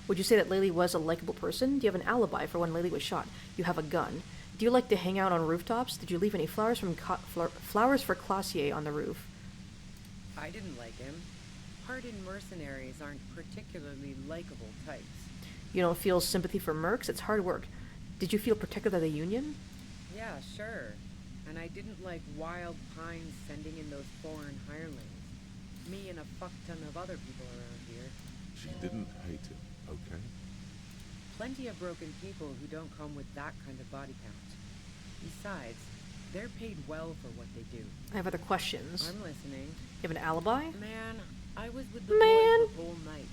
Would you say that Laylee was a likable person? Do you have an alibi for when Laylee was shot? You have a gun. Do you like to hang out on rooftops? Did you leave any flowers flowers for Clausier on the roof? I didn't like him. Hardened mercenaries aren't particularly likable types. You don't feel sympathy for mercs? It's hard work. Did you feel protected by the Union? Yeah, sure. And I didn't like Wild Pines sending in those foreign hirelings. Me and a fuck ton of other people around here. She didn't hate him, okay? Plenty of broken people who don't come with that kind of body count. Besides, they're paid well for what they do. I have other questions. I'm listening. You have an alibi? Man, I was with the boys the whole night.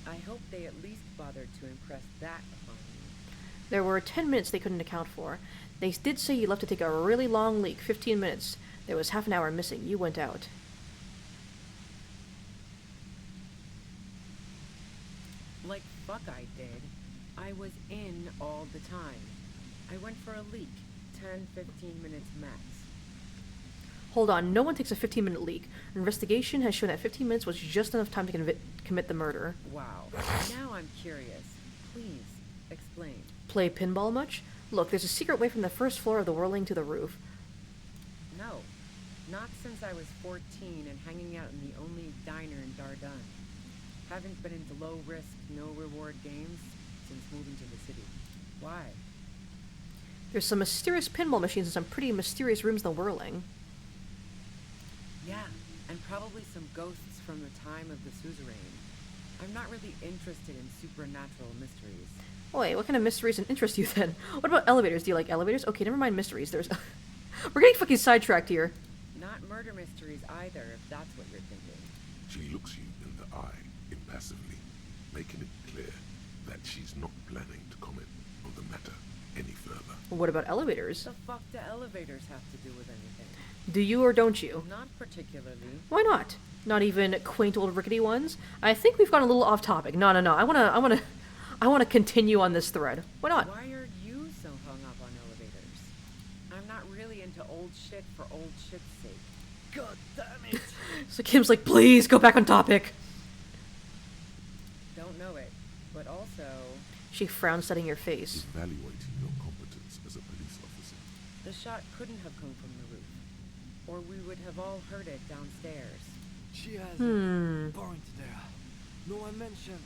I hope they at least bothered to impress that upon me. There were 10 minutes they couldn't account for. They did say you left to take a really long leak, 15 minutes. There was half an hour missing. You went out. Like fuck I did. I was in all the time. I went for a leak. 10-15 minutes max. Hold on, no one takes a 15-minute leak. Investigation has shown that 15 minutes was just enough time to commit the murder. Wow. Now I'm curious. Please, explain. Play pinball much? Look, there's a secret way from the first floor of the whirling to the roof. No. Not since I was 14 and hanging out in the only diner in Dardun. Haven't been into low-risk, no-reward games since moving to the city. Why? There's some mysterious pinball machines in some pretty mysterious rooms in the whirling. Yeah, and probably some ghosts from the time of the suzerain. I'm not really interested in supernatural mysteries. Wait, what kind of mysteries interest you then? What about elevators? Do you like elevators? Okay, never mind mysteries. There's... We're getting fucking sidetracked here. Not murder mysteries either, if that's what you're thinking. She looks you in the eye, impassively, making it clear that she's not planning to comment on the matter any further. What about elevators? The fuck do elevators have to do with anything? Do you or don't you? Not particularly. Why not? Not even quaint old rickety ones? I think we've gone a little off topic. No. I wanna continue on this thread. Why not? Why are you so hung up on elevators? I'm not really into old shit for old shit's sake. God damn it! So Kim's like, please go back on topic. Don't know it, but also... She frowned, studying your face. Evaluating your competence as a police officer. The shot couldn't have come from the roof, or we would have all heard it downstairs. She has Hmm. a point there. No one mentioned.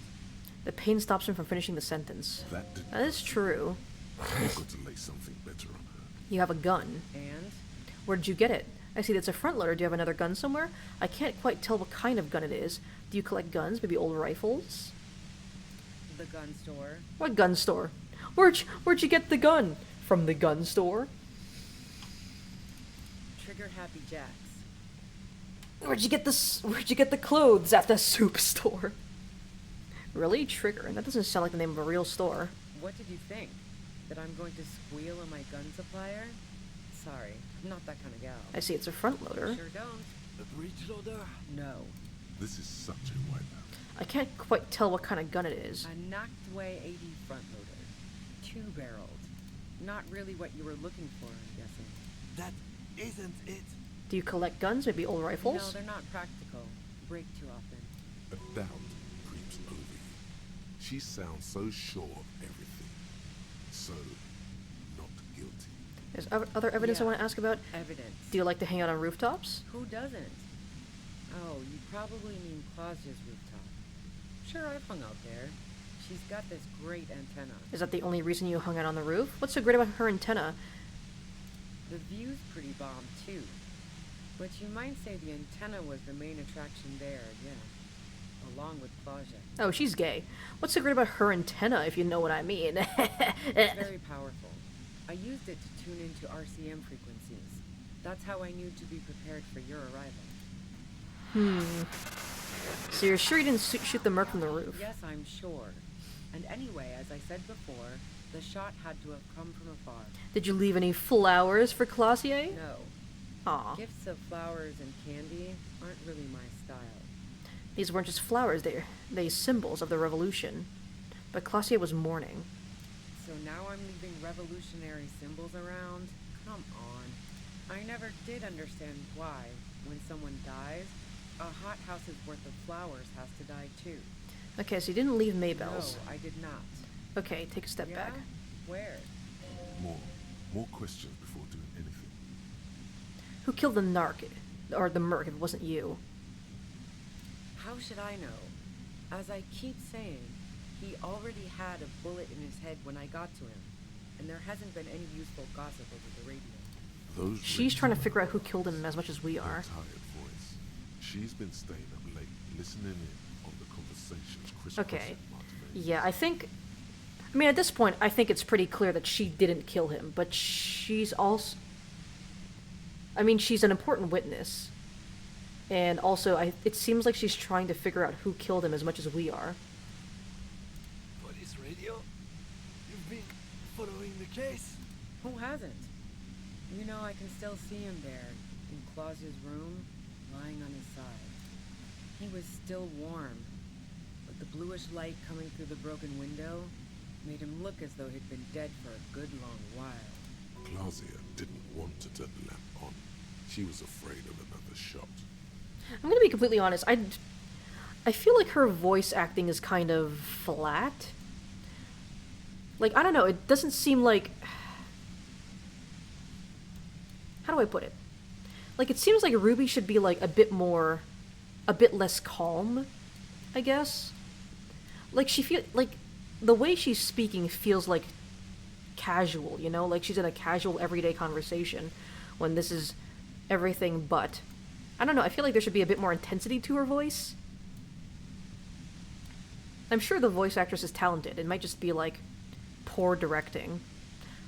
The pain stops him from finishing the sentence. That is true. I've got to lay something better on her. You have a gun. And? Where did you get it? I see that's a front loader. Do you have another gun somewhere? I can't quite tell what kind of gun it is. Do you collect guns? Maybe old rifles? The gun store. What gun store? Where'd you get the gun? From the gun store? Trigger Happy Jacks. Where'd you get the clothes? At the soup store. Really? Trigger? That doesn't sound like the name of a real store. What did you think? That I'm going to squeal on my gun supplier? Sorry, I'm not that kind of gal. I see it's a front loader. Sure don't. A breech loader? No. This is such a wipeout. I can't quite tell what kind of gun it is. A knocked away 80 front loader. Two-barreled. Not really what you were looking for, I'm guessing. That isn't it. Do you collect guns? Maybe old rifles? No, they're not practical. Break too often. A doubt creeps over you. She sounds so sure of everything. So, not guilty. There's other evidence I want to ask about. Evidence. Do you like to hang out on rooftops? Who doesn't? Oh, you probably mean Claudia's rooftop. Sure, I've hung out there. She's got this great antenna. Is that the only reason you hung out on the roof? What's so great about her antenna? The view's pretty bomb, too. But you might say the antenna was the main attraction there, yeah. Along with Claudia. Oh, she's gay. What's so great about her antenna, if you know what I mean? It's very powerful. I used it to tune into RCM frequencies. That's how I knew to be prepared for your arrival. So you're sure you didn't shoot the merc from the roof? Yes, I'm sure. And anyway, as I said before, the shot had to have come from afar. Did you leave any flowers for Clausier? No. Aw. Gifts of flowers and candy aren't really my style. These weren't just flowers, they symbols of the revolution. But Clausier was mourning. So now I'm leaving revolutionary symbols around? Come on. I never did understand why, when someone dies, a hothouse's worth of flowers has to die too. Okay, so you didn't leave Maybells. No, I did not. Okay, take a step Yeah? back. Where? More questions before doing anything. Who killed the narc? Or the merc, if it wasn't you? How should I know? As I keep saying, he already had a bullet in his head when I got to him, and there hasn't been any useful gossip over the radio. She's trying to figure out who killed him as much as we are. Tired voice. She's been staying up late, listening in on the conversations Chris Okay. Yeah, I mean, at this point, I think it's pretty clear that she didn't kill him, but she's also... I mean, she's an important witness. And also, it seems like she's trying to figure out who killed him as much as we are. Police radio? You've been following the case? Who hasn't? You know, I can still see him there, in Clausia's room, lying on his side. He was still warm, but the bluish light coming through the broken window made him look as though he'd been dead for a good long while. Claudia didn't want to turn the lamp on. She was afraid of another shot. I'm gonna be completely honest, I feel like her voice acting is kind of flat. Like, I don't know, it doesn't seem like... How do I put it? Like, it seems like Ruby should be, like, a bit less calm, I guess. Like, the way she's speaking feels, like, casual, you know? Like, she's in a casual, everyday conversation, when this is everything but... I don't know, I feel like there should be a bit more intensity to her voice. I'm sure the voice actress is talented. It might just be, like, poor directing.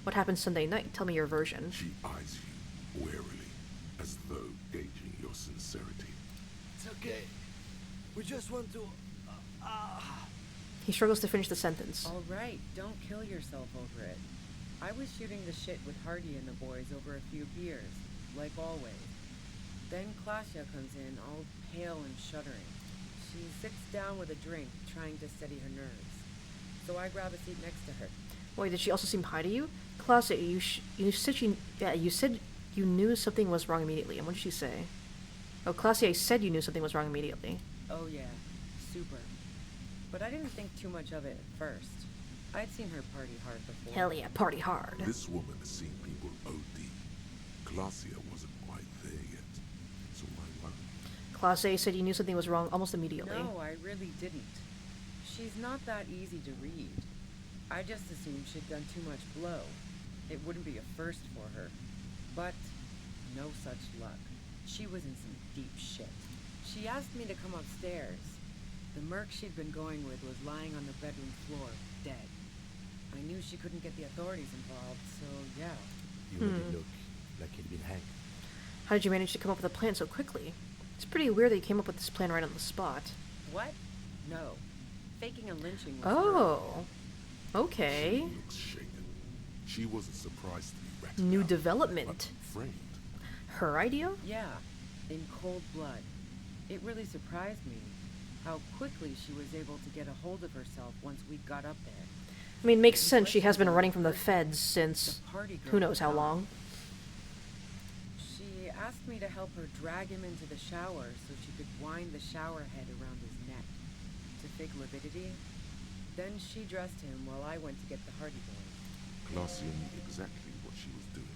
What happened Sunday night? Tell me your version. She eyes you warily, as though gauging your sincerity. It's okay. We just want to... He struggles to finish the sentence. All right, don't kill yourself over it. I was shooting the shit with Hardy and the boys over a few beers, like always. Then Claudia comes in, all pale and shuddering. She sits down with a drink, trying to steady her nerves. So I grab a seat next to her. Wait, did she also seem high to you? Claudia, you said you knew something was wrong immediately. And what did she say? Oh, Claudia said you knew something was wrong immediately. Oh yeah, super. But I didn't think too much of it at first. I'd seen her party hard before. Hell yeah, party hard. This woman has seen people OD. Claudia wasn't quite there yet. So why worry? Class A said you knew something was wrong almost immediately. No, I really didn't. She's not that easy to read. I just assumed she'd done too much blow. It wouldn't be a first for her. But no such luck. She was in some deep shit. She asked me to come upstairs. The merc she'd been going with was lying on the bedroom floor, dead. I knew she couldn't get the authorities involved, so yeah. You made it look like he'd been hanged. How did you manage to come up with a plan so quickly? It's pretty weird that you came up with this plan right on the spot. What? No. Faking a lynching was Oh. Okay. She looks shaken. She wasn't surprised to be ratted New out, development. but framed. Her idea? Yeah, in cold blood. It really surprised me how quickly she was able to get a hold of herself once we got up there. I mean, makes sense. She has been running from the feds since who knows how long. She asked me to help her drag him into the shower so she could wind the shower head around his neck to fake lividity. Then she dressed him while I went to get the Hardy Boys. Glacia knew exactly what she was doing.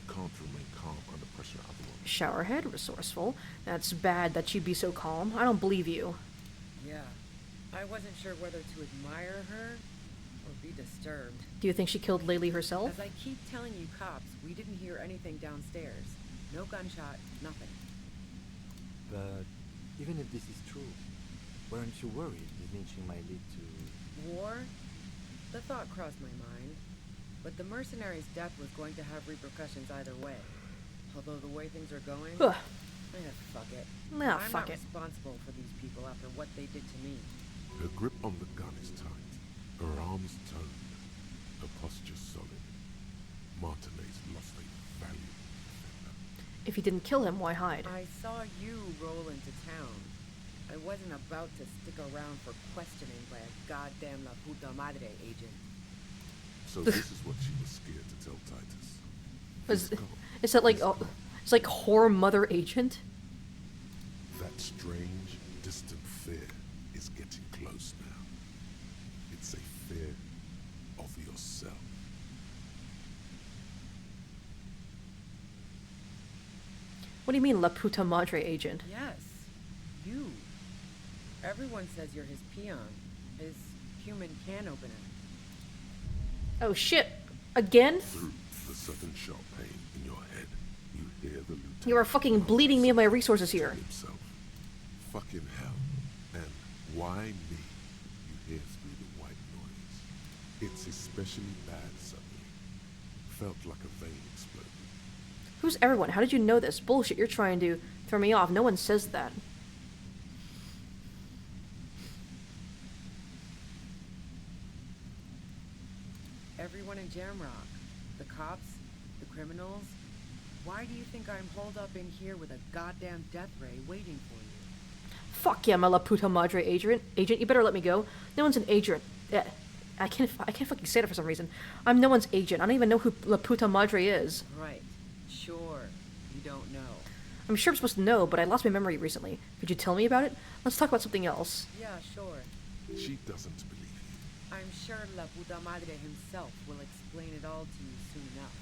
Can't remain calm under pressure otherwise. Showerhead, resourceful. That's bad that she'd be so calm. I don't believe you. Yeah. I wasn't sure whether to admire her or be disturbed. Do you think she killed Laylee herself? As I keep telling you cops, we didn't hear anything downstairs. No gunshot, nothing. But even if this is true, weren't you worried the lynching might lead to... War? The thought crossed my mind. But the mercenary's death was going to have repercussions either way. Although the way things are going... Ugh. Fuck it. Nah, I'm fuck not it. responsible for these people after what they did to me. Her grip on the gun is tight. Her arms toned. Her posture solid. Martinez lost a valuable defender. If you didn't kill him, why hide? I saw you roll into town. I wasn't about to stick around for questioning by a goddamn La Puta Madre agent. So this is what she was scared to tell Titus. Is that like it's like horror mother agent? That strange, distant fear is getting close now. It's a fear of yourself. What do you mean, La Puta Madre agent? Yes. You. Everyone says you're his peon. His human can opener. Oh shit! Again? Through the sudden sharp pain in your head, you hear the lieutenant. You are fucking bleeding me of my resources here. Himself. Fucking hell. And why me? You hear through the white noise. It's especially bad suddenly. Felt like a vein exploded. Who's everyone? How did you know this? Bullshit, you're trying to throw me off. No one says that. Everyone in Jamrock. The cops, the criminals. Why do you think I'm holed up in here with a goddamn death ray waiting for you? Fuck yeah, my La Puta Madre agent. Agent, you better let me go. No one's an agent. I can't fucking say that for some reason. I'm no one's agent. I don't even know who La Puta Madre is. Right. Sure. You don't know. I'm sure I'm supposed to know, but I lost my memory recently. Could you tell me about it? Let's talk about something else. Yeah, sure. She doesn't believe you. I'm sure La Puta Madre himself will explain it all to you soon enough.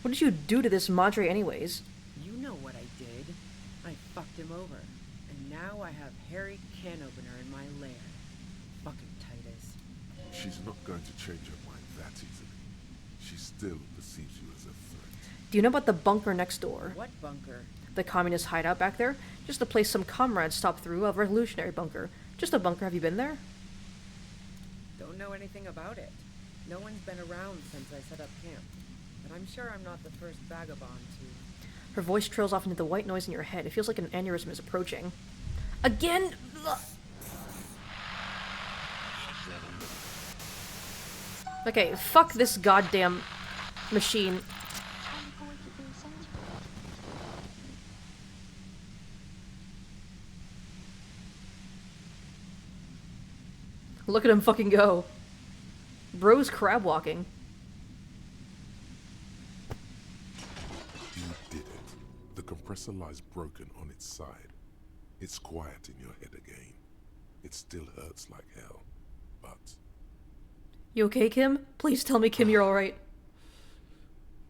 What did you do to this Madre anyways? You know what I did. I fucked him over. And now I have Harry Can Opener in my lair. Fucking Titus. She's not going to change her mind that easily. She still perceives you as a threat. Do you know about the bunker next door? What bunker? The communist hideout back there? Just a place some comrades stopped through, a revolutionary bunker. Just a bunker. Have you been there? Don't know anything about it. No one's been around since I set up camp. But I'm sure I'm not the first vagabond to... Her voice trails off into the white noise in your head. It feels like an aneurysm is approaching. Again? Ugh. Okay, fuck this goddamn machine. Look at him fucking go. Bro's crab walking. You did it. The compressor lies broken on its side. It's quiet in your head again. It still hurts like hell, but... You okay, Kim? Please tell me, Kim, you're alright.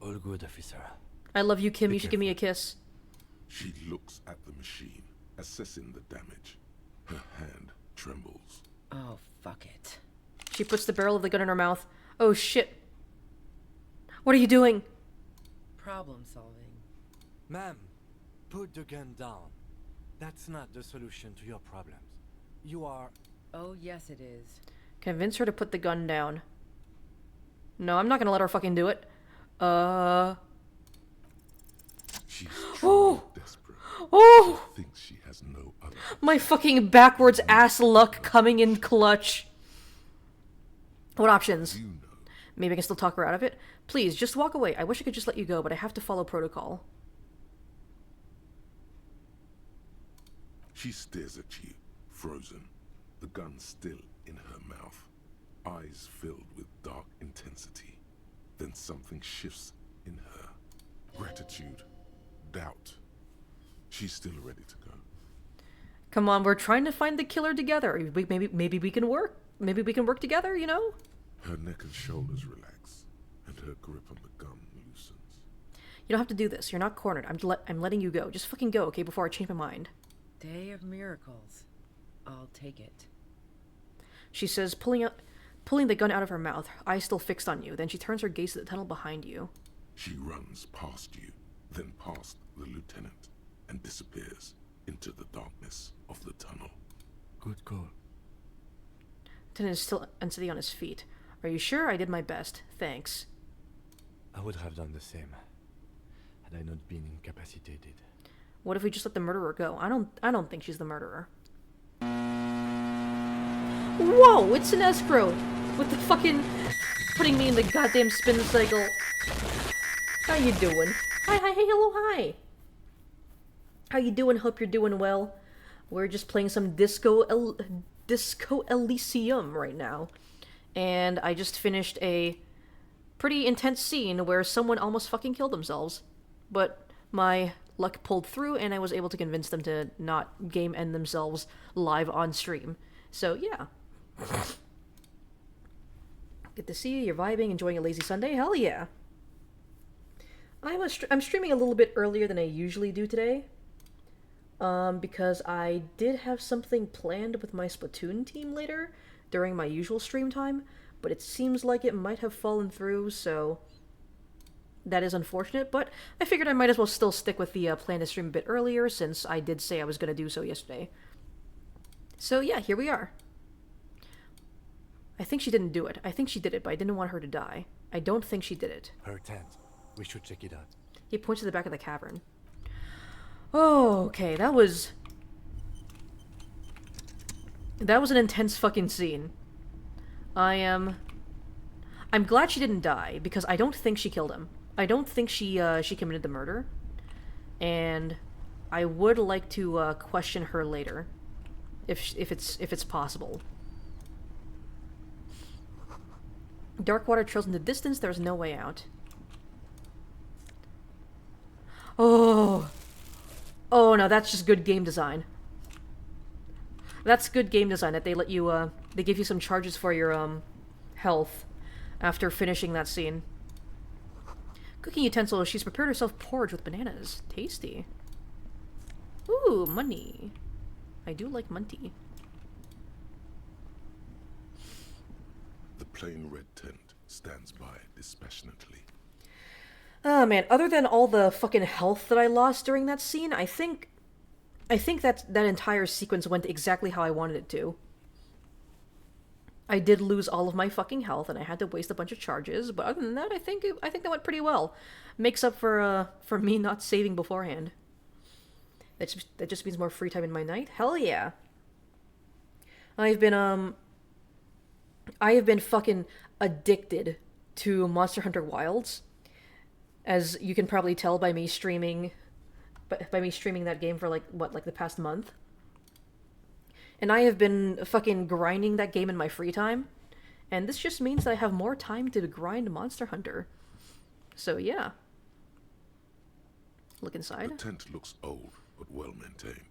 All good, officer. I love you, Kim. Be You should give me a kiss. She looks at the machine Assessing the damage. Her hand trembles. Oh, fuck it. She puts the barrel of the gun in her mouth. Oh shit. What are you doing? Problem solving. Ma'am, put the gun down. That's not the solution to your problems. You are... Oh, yes it is. Convince her to put the gun down. No, I'm not gonna let her fucking do it. She's Oh! desperate. Oh! She thinks she has no other. My fucking backwards ass luck coming in clutch. What options? Maybe I can still talk her out of it. Please, just walk away. I wish I could just let you go, but I have to follow protocol. She stares at you, frozen, the gun still in her mouth, eyes filled with dark intensity. Then something shifts in her. Gratitude, doubt. She's still ready to go. Come on, we're trying to find the killer together. Maybe we can work. Maybe we can work together, you know? Her neck and shoulders relax, and her grip on the gun loosens. You don't have to do this. You're not cornered. I'm letting you go. Just fucking go, okay, before I change my mind. Day of miracles. I'll take it. She says, pulling the gun out of her mouth, eyes still fixed on you. Then she turns her gaze to the tunnel behind you. She runs past you, then past the lieutenant, and disappears into the darkness of the tunnel. Good call. Lieutenant is still unsteady on his feet. Are you sure? I did my best. Thanks. I would have done the same, had I not been incapacitated. What if we just let the murderer go? I don't think she's the murderer. Whoa, it's an escrow! With the fucking... putting me in the goddamn spin cycle. How you doing? Hi, hello, hi! How you doing? Hope you're doing well. We're just playing some Disco Elysium right now. And I just finished a pretty intense scene where someone almost fucking killed themselves. But my luck pulled through and I was able to convince them to not game end themselves live on stream. So yeah. Good to see you. You're vibing, enjoying a lazy Sunday. Hell yeah. I'm streaming a little bit earlier than I usually do today. Because I did have something planned with my Splatoon team later during my usual stream time, but it seems like it might have fallen through, so that is unfortunate, but I figured I might as well still stick with the plan to stream a bit earlier since I did say I was going to do so yesterday. So yeah, here we are. I think she didn't do it. I think she did it, but I didn't want her to die. I don't think she did it. Her tent. We should check it out. He points to the back of the cavern. Oh, okay, that was an intense fucking scene. I'm glad she didn't die, because I don't think she killed him. I don't think she committed the murder. And I would like to question her later. If it's possible. Dark water trails in the distance, there's no way out. Oh no, that's just good game design. That's good game design that they let you, they give you some charges for your, health after finishing that scene. Cooking utensil, she's prepared herself porridge with bananas. Tasty. Ooh, money. I do like money. The plain red tent stands by dispassionately. Oh man, other than all the fucking health that I lost during that scene, I think that entire sequence went exactly how I wanted it to. I did lose all of my fucking health and I had to waste a bunch of charges, but other than that, I think that went pretty well. Makes up for me not saving beforehand. That just means more free time in my night. Hell yeah. I have been fucking addicted to Monster Hunter Wilds. As you can probably tell by me streaming that game for like the past month. And I have been fucking grinding that game in my free time. And this just means that I have more time to grind Monster Hunter. So yeah. Look inside. The tent looks old but well maintained.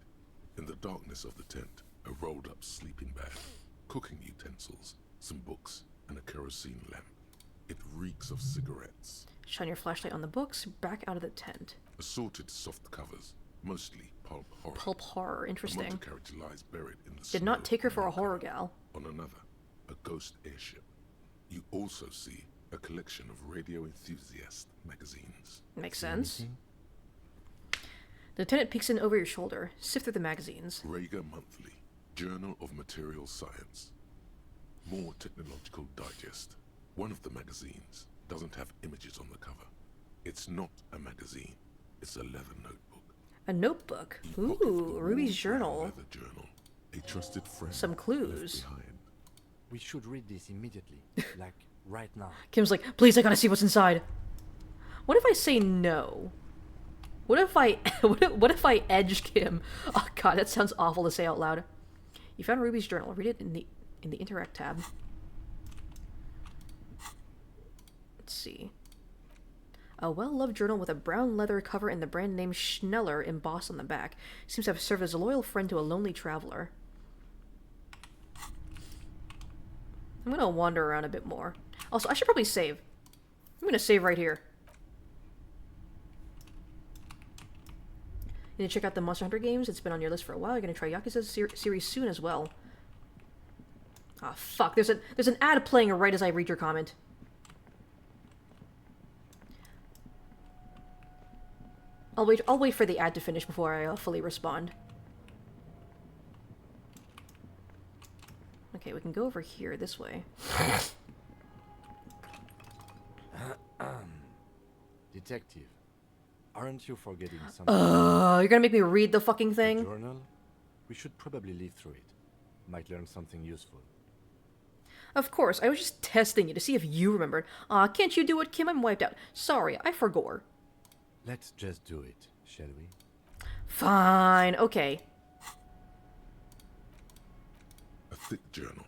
In the darkness of the tent, a rolled up sleeping bag, cooking utensils, some books, and a kerosene lamp. It reeks of cigarettes. Shine your flashlight on the books, back out of the tent. Assorted soft covers, mostly pulp horror. Pulp horror, A interesting. motor carriage lies buried in the Did not snow take her on for a one horror cover. gal. On another, a ghost airship. You also see a collection of radio enthusiast magazines. Makes sense. The lieutenant peeks in over your shoulder. Sift through the magazines. Rager Monthly, Journal of Material Science. More Technological Digest. One of the magazines doesn't have images on the cover. It's not a magazine. It's a leather notebook. A notebook. Ooh, Ruby's journal. Leather journal. A trusted friend. Some clues. left behind. We should read this immediately, like right now. Kim's like, please, I gotta see what's inside. What if I say no? What if I what if I edge Kim? Oh god, that sounds awful to say out loud. You found Ruby's journal. Read it in the interact tab. Let's see. A well-loved journal with a brown leather cover and the brand name Schneller embossed on the back. Seems to have served as a loyal friend to a lonely traveler. I'm gonna wander around a bit more. Also, I should probably save. I'm gonna save right here. You need to check out the Monster Hunter games. It's been on your list for a while. You're gonna try Yakuza's series soon as well. Ah, fuck. There's an ad playing right as I read your comment. I'll wait for the ad to finish before I fully respond. Okay, we can go over here this way. Detective, aren't you forgetting something? You're gonna make me read the fucking thing? The journal? We should probably leaf through it. Might learn something useful. Of course, I was just testing you to see if you remembered. Aw, can't you do it, Kim? I'm wiped out. Sorry, I forgot. Let's just do it, shall we? Fine, okay. A thick journal.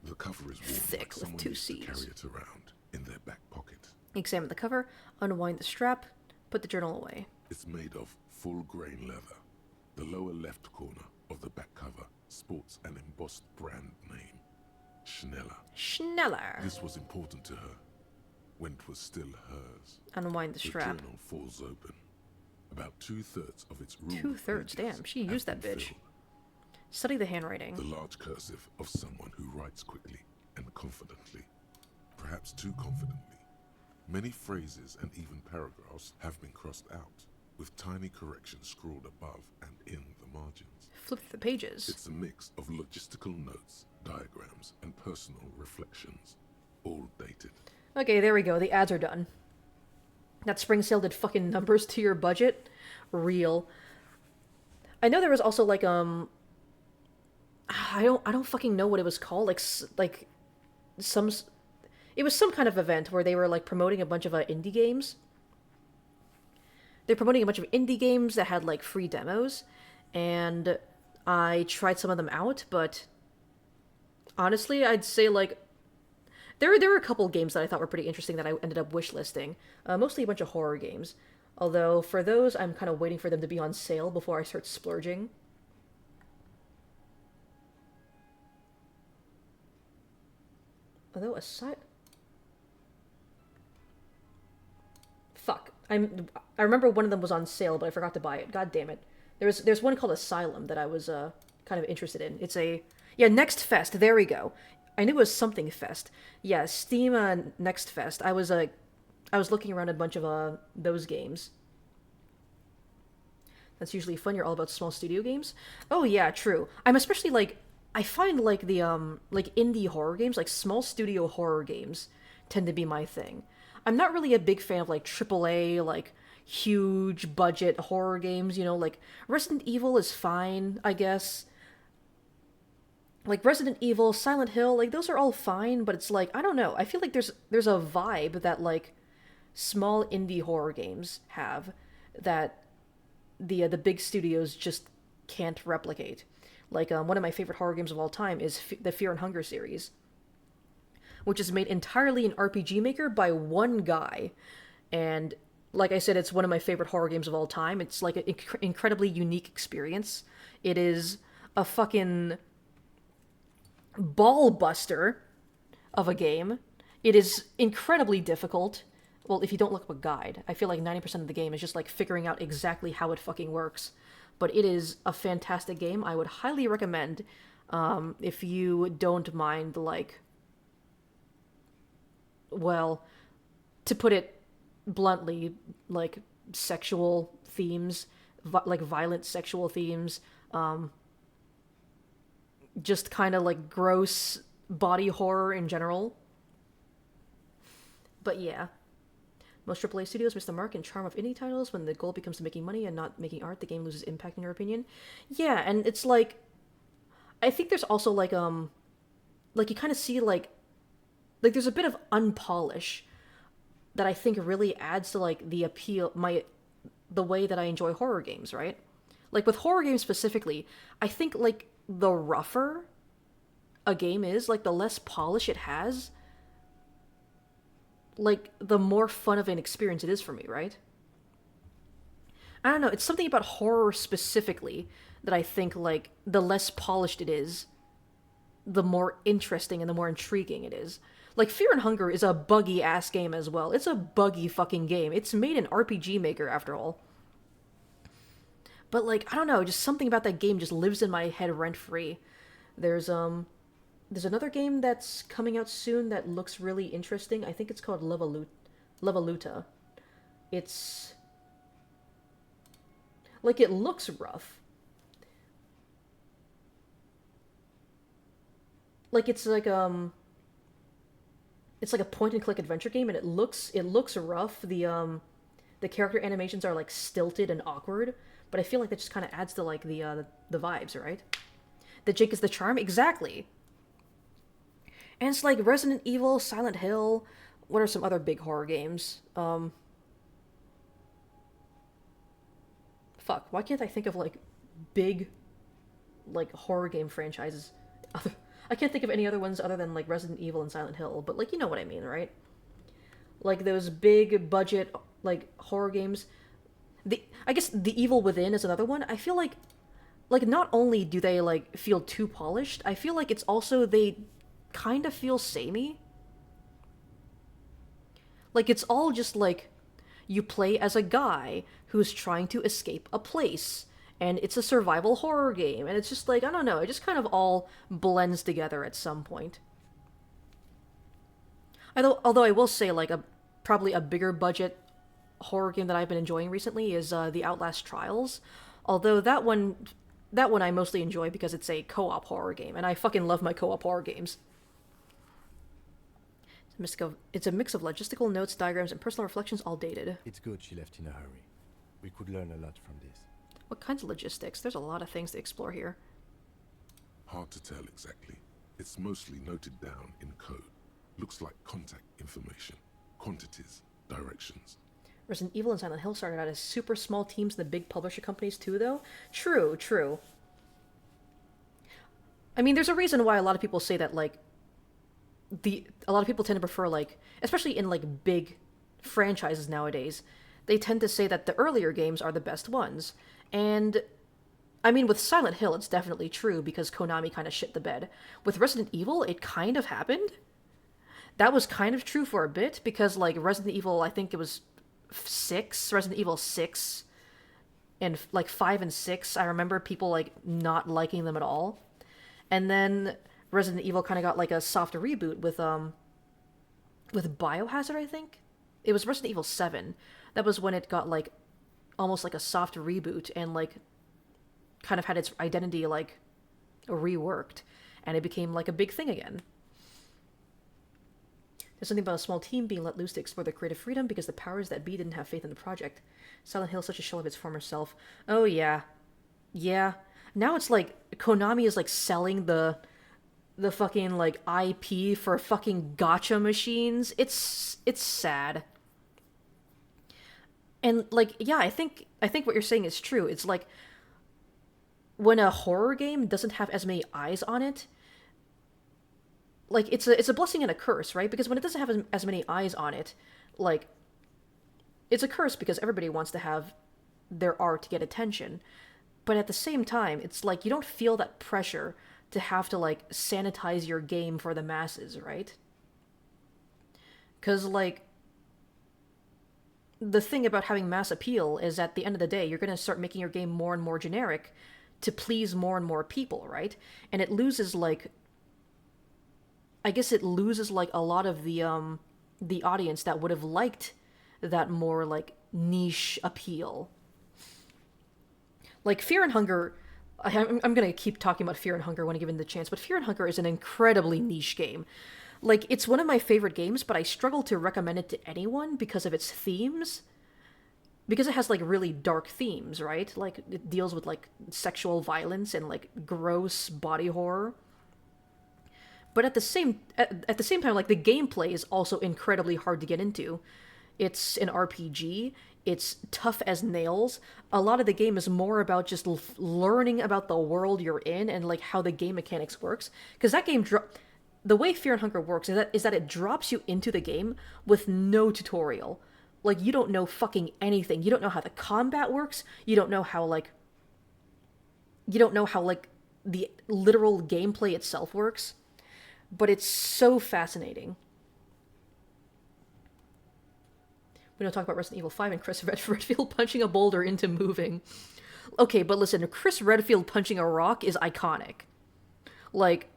The cover is worn Thick like with someone two used to C's. carry it around in their back pocket. Examine the cover, unwind the strap, put the journal away. It's made of full-grain leather. The lower left corner of the back cover sports an embossed brand name, Schneller. Schneller. This was important to her when it was still hers. Unwind the strap. The journal falls open. About 2/3 of its ruled 2/3, pages damn, she have used that been bitch. filled. Study the handwriting. The large cursive of someone who writes quickly and confidently. Perhaps too confidently. Many phrases and even paragraphs have been crossed out, with tiny corrections scrawled above and in the margins. Flip through the pages. It's a mix of logistical notes, diagrams, and personal reflections, all dated. Okay, there we go. The ads are done. That spring sale did fucking numbers to your budget. Real. I know there was also like I don't fucking know what it was called. Like some. It was some kind of event where they were like promoting a bunch of indie games. They're promoting a bunch of indie games that had like free demos, and I tried some of them out. But honestly, I'd say like there were a couple games that I thought were pretty interesting that I ended up wishlisting. Mostly a bunch of horror games. Although for those, I'm kind of waiting for them to be on sale before I start splurging. Although aside. Fuck. I remember one of them was on sale, but I forgot to buy it. God damn it. There's one called Asylum that I was kind of interested in. It's Next Fest. There we go. I knew it was something Fest. Yeah, Steam Next Fest. I was looking around a bunch of those games. That's usually fun. You're all about small studio games. Oh yeah, true. I'm especially like I find like the like indie horror games, like small studio horror games tend to be my thing. I'm not really a big fan of like AAA, like huge budget horror games, you know, like Resident Evil is fine, I guess. Like Resident Evil, Silent Hill, like those are all fine, but it's like, I don't know. I feel like there's a vibe that like small indie horror games have that the big studios just can't replicate. Like one of my favorite horror games of all time is the Fear and Hunger series, which is made entirely in RPG Maker by one guy. And like I said, it's one of my favorite horror games of all time. It's like an incredibly unique experience. It is a fucking ball buster of a game. It is incredibly difficult. well, if you don't look up a guide, I feel like 90% of the game is just like figuring out exactly how it fucking works. But it is a fantastic game. I would highly recommend, if you don't mind, like, well, to put it bluntly, like sexual themes, like violent sexual themes, just kind of like gross body horror in general. But yeah. Most AAA studios miss the mark and charm of indie titles when the goal becomes making money and not making art. The game loses impact, in your opinion. Yeah, and it's like, I think there's also like you kind of see like there's a bit of unpolish that I think really adds to like the appeal, the way that I enjoy horror games, right? Like with horror games specifically, I think like the rougher a game is, like the less polish it has, like the more fun of an experience it is for me, right? I don't know, it's something about horror specifically that I think like the less polished it is, the more interesting and the more intriguing it is. Like Fear and Hunger is a buggy ass game as well. It's a buggy fucking game. It's made in RPG Maker after all. But like, I don't know, just something about that game just lives in my head rent free. There's another game that's coming out soon that looks really interesting. I think it's called Levaluta. It's like, it looks rough. Like it's like a point and click adventure game, and it looks rough. The character animations are like stilted and awkward, but I feel like that just kind of adds to like the vibes, right? That Jake is the charm, exactly. And it's like Resident Evil, Silent Hill. What are some other big horror games? Fuck, why can't I think of like big like horror game franchises? I can't think of any other ones other than like Resident Evil and Silent Hill, but like, you know what I mean, right? Like those big budget like horror games. I guess The Evil Within is another one. I feel like not only do they like feel too polished, I feel like it's also they kind of feel samey. Like it's all just like you play as a guy who's trying to escape a place, and it's a survival horror game, and it's just like, I don't know, it just kind of all blends together at some point. Although I will say, like, probably a bigger budget horror game that I've been enjoying recently is the Outlast Trials. Although that one I mostly enjoy because it's a co-op horror game, and I fucking love my co-op horror games. It's a mix of logistical notes, diagrams, and personal reflections, all dated. It's good she left in a hurry. We could learn a lot from this. What kinds of logistics? There's a lot of things to explore here. Hard to tell exactly. It's mostly noted down in code. Looks like contact information, quantities, directions. Resident Evil and Silent Hill started out as super small teams in the big publisher companies too, though. True. I mean, there's a reason why a lot of people say that, like, a lot of people tend to prefer, like, especially in, like, big franchises nowadays, they tend to say that the earlier games are the best ones. And, I mean, with Silent Hill, it's definitely true because Konami kind of shit the bed. With Resident Evil, it kind of happened. That was kind of true for a bit because, like, Resident Evil, I think it was Resident Evil 6, and, like, 5 and 6, I remember people, like, not liking them at all. And then Resident Evil kind of got, like, a soft reboot with Biohazard, I think? It was Resident Evil 7. That was when it got, like, almost like a soft reboot and, like, kind of had its identity, like, reworked. And it became, like, a big thing again. There's something about a small team being let loose to explore their creative freedom because the powers that be didn't have faith in the project. Silent Hill is such a shell of its former self. Oh, yeah. Yeah. Now it's like, Konami is, like, selling the fucking, like, IP for fucking gacha machines. It's sad. And, like, yeah, I think what you're saying is true. It's like, when a horror game doesn't have as many eyes on it, like, it's a blessing and a curse, right? Because when it doesn't have as many eyes on it, like, it's a curse because everybody wants to have their art to get attention. But at the same time, it's like, you don't feel that pressure to have to, like, sanitize your game for the masses, right? Because, like, the thing about having mass appeal is at the end of the day, you're going to start making your game more and more generic to please more and more people, right? And it loses, like, I guess it loses, like, a lot of the audience that would have liked that more, like, niche appeal. Like, Fear and Hunger, I'm going to keep talking about Fear and Hunger when given the chance, but Fear and Hunger is an incredibly niche game. Like, it's one of my favorite games, but I struggle to recommend it to anyone because of its themes. Because it has, like, really dark themes, right? Like, it deals with, like, sexual violence and, like, gross body horror. But at the same time, like, the gameplay is also incredibly hard to get into. It's an RPG. It's tough as nails. A lot of the game is more about just learning about the world you're in and, like, how the game mechanics works. Because that game the way Fear and Hunger works is that it drops you into the game with no tutorial. Like, you don't know fucking anything. You don't know how the combat works. You don't know how, like, the literal gameplay itself works. But it's so fascinating. We don't talk about Resident Evil 5 and Chris Redfield punching a boulder into moving. Okay, but listen, Chris Redfield punching a rock is iconic. Like,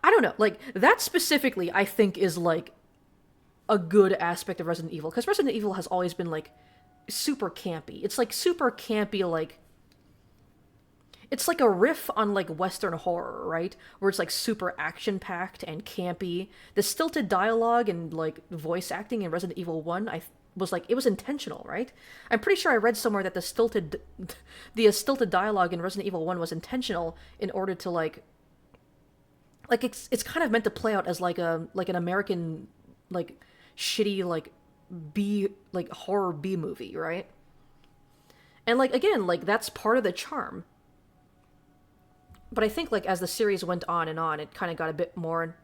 I don't know, like, that specifically, I think, is, like, a good aspect of Resident Evil, because Resident Evil has always been, like, super campy. It's, like, super campy, like, it's like a riff on, like, Western horror, right? Where it's, like, super action-packed and campy. The stilted dialogue and, like, voice acting in Resident Evil 1, it was intentional, right? I'm pretty sure I read somewhere that the stilted dialogue in Resident Evil 1 was intentional in order to, like, it's kind of meant to play out as, like, an American, like, shitty, like, horror B movie, right? And, like, again, like, that's part of the charm. But I think, like, as the series went on and on, it kind of got a bit more...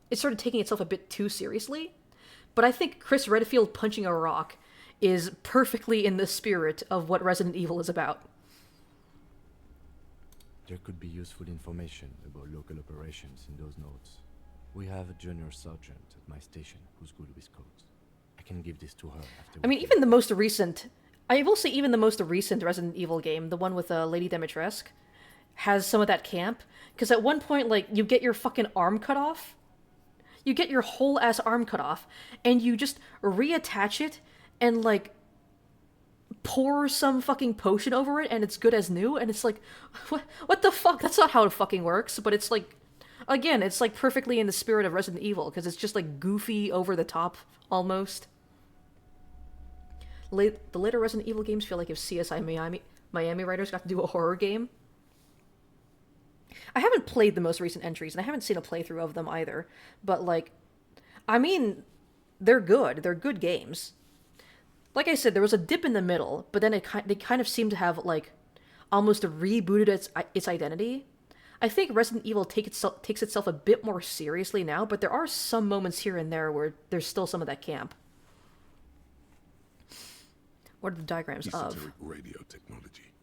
It started taking itself a bit too seriously. But I think Chris Redfield punching a rock is perfectly in the spirit of what Resident Evil is about. There could be useful information about local operations in those notes. We have a junior sergeant at my station who's good with codes. I can give this to her after. I mean, even the most recent Resident Evil game, the one with Lady Dimitrescu, has some of that camp. Because at one point, like, you get your fucking arm cut off. You get your whole ass arm cut off, and you just reattach it and, like, pour some fucking potion over it, and it's good as new. And it's like, what the fuck? That's not how it fucking works. But it's like, again, it's like perfectly in the spirit of Resident Evil, because it's just like goofy, over the top, almost. The later Resident Evil games feel like if CSI Miami writers got to do a horror game. I haven't played the most recent entries, and I haven't seen a playthrough of them either. But, like, I mean, they're good. They're good games. Like I said, there was a dip in the middle, but then they kind of seemed to have, like, almost rebooted its identity. I think Resident Evil takes itself a bit more seriously now, but there are some moments here and there where there's still some of that camp. What are the diagrams of? Esoteric radio technology.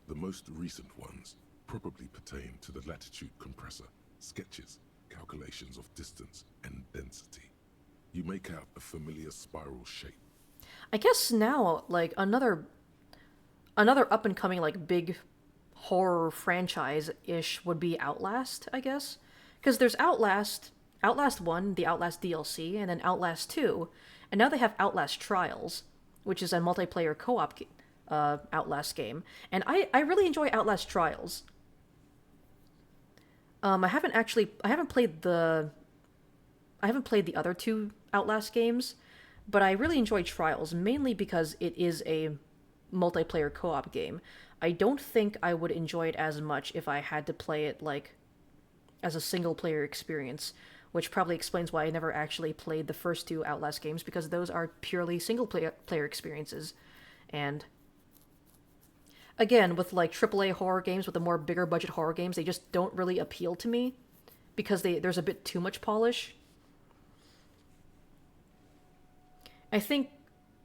The most recent ones probably pertain to the latitude compressor, sketches, calculations of distance and density. You make out a familiar spiral shape. I guess now, like, another up-and-coming, like, big horror franchise-ish would be Outlast, I guess. Because there's Outlast 1, the Outlast DLC, and then Outlast 2, and now they have Outlast Trials, which is a multiplayer co-op Outlast game. And I really enjoy Outlast Trials. I haven't played the other two Outlast games, but I really enjoy Trials, mainly because it is a multiplayer co-op game. I don't think I would enjoy it as much if I had to play it, like, as a single-player experience, which probably explains why I never actually played the first two Outlast games, because those are purely single-player experiences. And again, with, like, AAA horror games, with the more bigger budget horror games, they just don't really appeal to me, because there's a bit too much polish. I think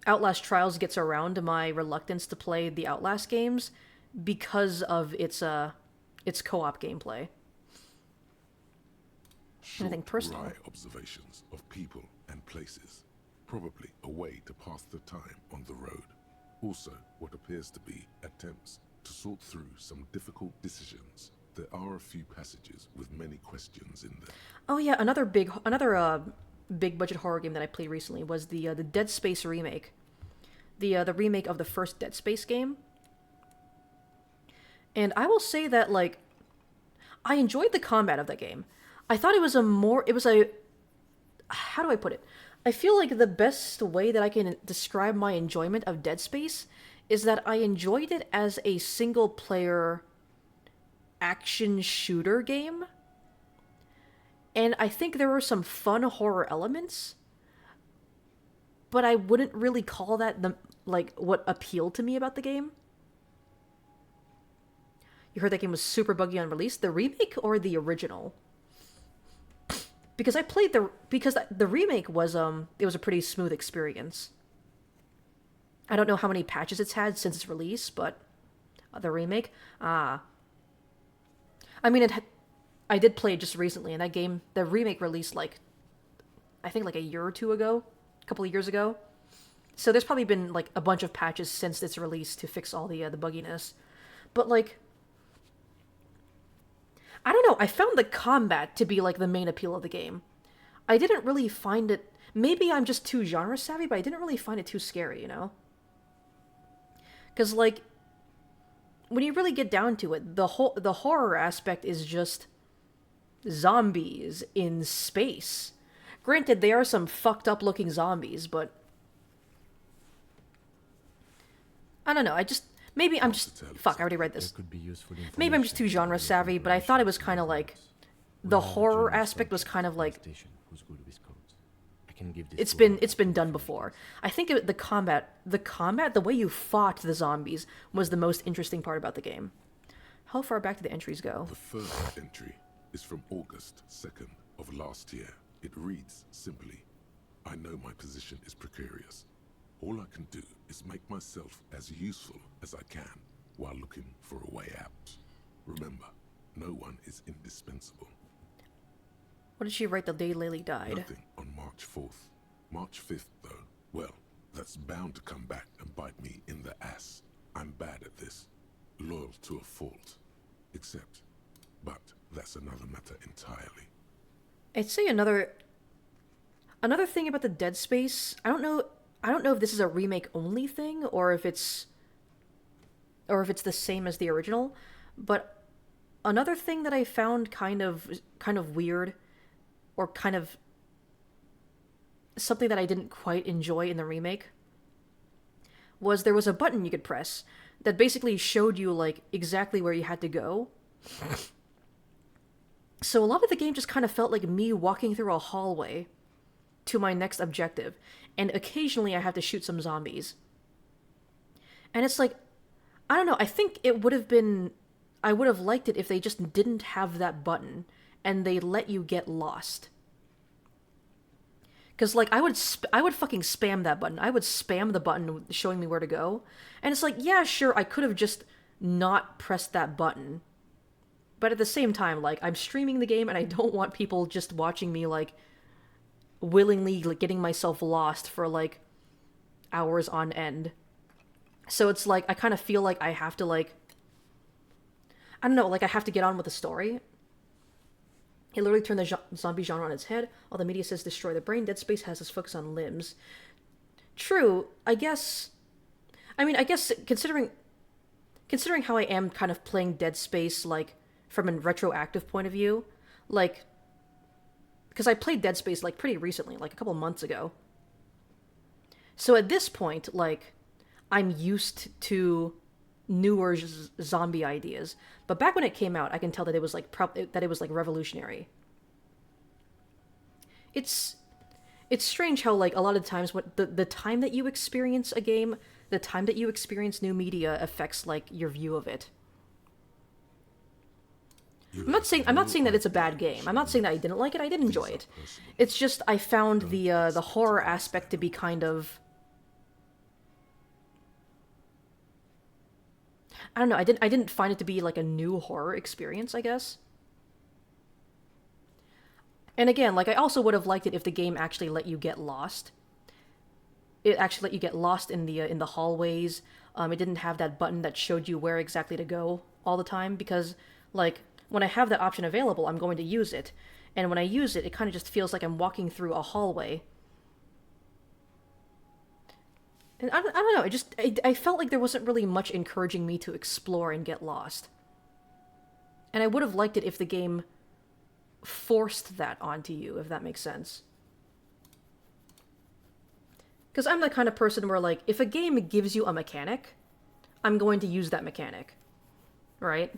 Outlast Trials gets around my reluctance to play the Outlast games because of its co-op gameplay. Short, Anything personal? dry observations of people and places, probably a way to pass the time on the road. Also, what appears to be attempts to sort through some difficult decisions. There are a few passages with many questions in them. Oh yeah, another big budget horror game that I played recently was the Dead Space remake. The remake of the first Dead Space game. And I will say that, like, I enjoyed the combat of that game. I thought it was how do I put it? I feel like the best way that I can describe my enjoyment of Dead Space is that I enjoyed it as a single-player action shooter game. And I think there were some fun horror elements, but I wouldn't really call that what appealed to me about the game. You heard that game was super buggy on release. The remake or the original? Because I played the remake was it was a pretty smooth experience. I don't know how many patches it's had since its release, but the remake, I mean, I did play it just recently, and that game, the remake released I think a year or two ago, a couple of years ago. So there's probably been like a bunch of patches since its release to fix all the bugginess, but like, I don't know, I found the combat to be like the main appeal of the game. I didn't really find it, maybe I'm just too genre savvy, but I didn't really find it too scary, you know? Because like, when you really get down to it, the horror aspect is just zombies in space. Granted, they are some fucked up looking zombies, but I don't know, maybe I'm just... Fuck, I already read this. Maybe I'm just too genre savvy, but I thought it was kind of like... The horror aspect was kind of like... It's been done before. I think the combat, the way you fought the zombies was the most interesting part about the game. How far back do the entries go? The first entry is from August 2nd of last year. It reads simply, I know my position is precarious. All I can do is make myself as useful as I can while looking for a way out. Remember, no one is indispensable. What did she write the day Lily died? Nothing on March 4th. March 5th, though, well, that's bound to come back and bite me in the ass. I'm bad at this. Loyal to a fault. But that's another matter entirely. I'd say another thing about the Dead Space, I don't know if this is a remake only thing or if it's the same as the original, but another thing that I found kind of weird, or kind of something that I didn't quite enjoy in the remake, was there was a button you could press that basically showed you like exactly where you had to go. So a lot of the game just kind of felt like me walking through a hallway to my next objective, and occasionally I have to shoot some zombies. And it's like, I don't know, I think I would have liked it if they just didn't have that button and they let you get lost. Because, like, I would fucking spam that button. I would spam the button showing me where to go. And it's like, yeah, sure, I could have just not pressed that button. But at the same time, like, I'm streaming the game and I don't want people just watching me, like, willingly like, getting myself lost for, like, hours on end. So it's like, I kind of feel like I have to, like... I don't know, like, I have to get on with the story. He literally turned the zombie genre on its head. All the media says destroy the brain. Dead Space has its focus on limbs. True, I guess... I mean, I guess considering how I am kind of playing Dead Space, like, from a retroactive point of view, like... Because I played Dead Space, like, pretty recently, like, a couple months ago. So at this point, like, I'm used to newer zombie ideas, but back when it came out, I can tell that it was like revolutionary. It's strange how like a lot of times what the time that you experience a game, the time that you experience new media affects like your view of it. I'm not saying that it's a bad game. I'm not saying that I didn't like it. I did enjoy it. It's just I found the horror aspect to be kind of, I don't know, I didn't find it to be like a new horror experience, I guess. And again, like, I also would have liked it if the game actually let you get lost. It actually let you get lost in the hallways. It didn't have that button that showed you where exactly to go all the time, because, like, when I have that option available, I'm going to use it. And when I use it, it kind of just feels like I'm walking through a hallway. And I don't know, I felt like there wasn't really much encouraging me to explore and get lost. And I would have liked it if the game forced that onto you, if that makes sense. Because I'm the kind of person where, like, if a game gives you a mechanic, I'm going to use that mechanic. Right?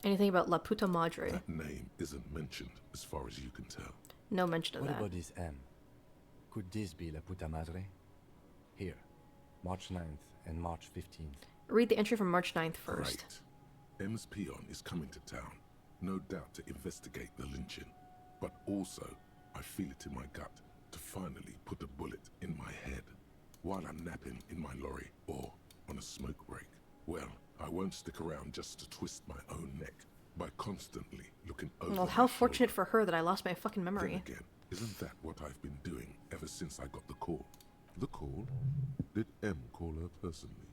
Anything about La Puta Madre? That name isn't mentioned as far as you can tell. No mention of that. What about this M? Could this be La Puta Madre? Here, March 9th and March 15th. Read the entry from March 9th first. Right. M's peon is coming to town, no doubt to investigate the lynching. But also, I feel it in my gut to finally put a bullet in my head while I'm napping in my lorry or on a smoke break. Well, I won't stick around just to twist my own neck by constantly looking over. Well, how fortunate for her that I lost my fucking memory. Then again, isn't that what I've been doing ever since I got the call? The call? Did M call her personally?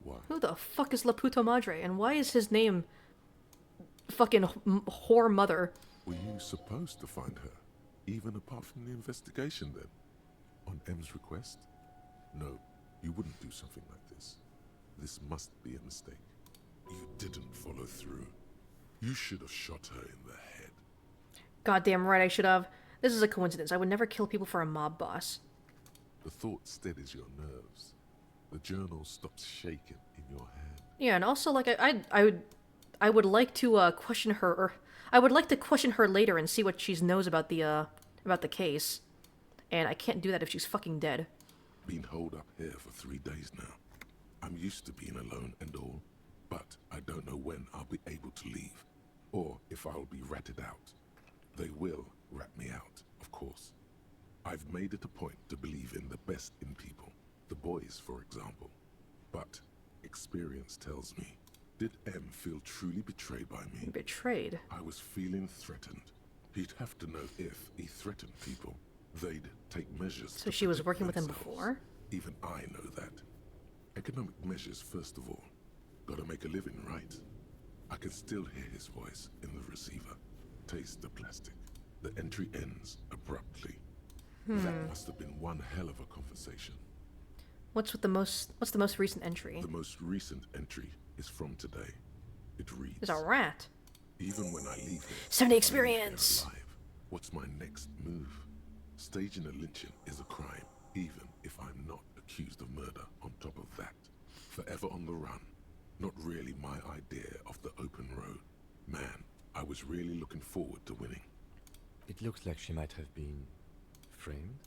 Why? Who the fuck is La Puta Madre, and why is his name fucking whore mother? Were you supposed to find her, even apart from the investigation then? On M's request? No, you wouldn't do something like this. This must be a mistake. You didn't follow through. You should have shot her in the head. Goddamn right I should have. This is a coincidence. I would never kill people for a mob boss. The thought steadies your nerves. The journal stops shaking in your hand. Yeah, and also, like, I would like to question her, or I would like to question her later and see what she knows about the case. And I can't do that if she's fucking dead. Been holed up here for 3 days now. I'm used to being alone and all, but I don't know when I'll be able to leave, or if I'll be ratted out. They will rat me out, of course. I've made it a point to believe in the best in people, the boys, for example. But experience tells me, did M feel truly betrayed by me? Betrayed? I was feeling threatened. He'd have to know if he threatened people, they'd take measures. So she was working with him before? Even I know that. Economic measures, first of all. Gotta make a living, right? I can still hear his voice in the receiver. Taste the plastic. The entry ends abruptly. That must have been one hell of a conversation. What's the most recent entry? The most recent entry is from today. It reads, There's a rat. Even when I leave here, 70 experience. Alive, what's my next move? Staging a lynching is a crime, even if I'm not accused of murder on top of that. Forever on the run. Not really my idea of the open road. Man, I was really looking forward to winning. It looks like she might have been framed.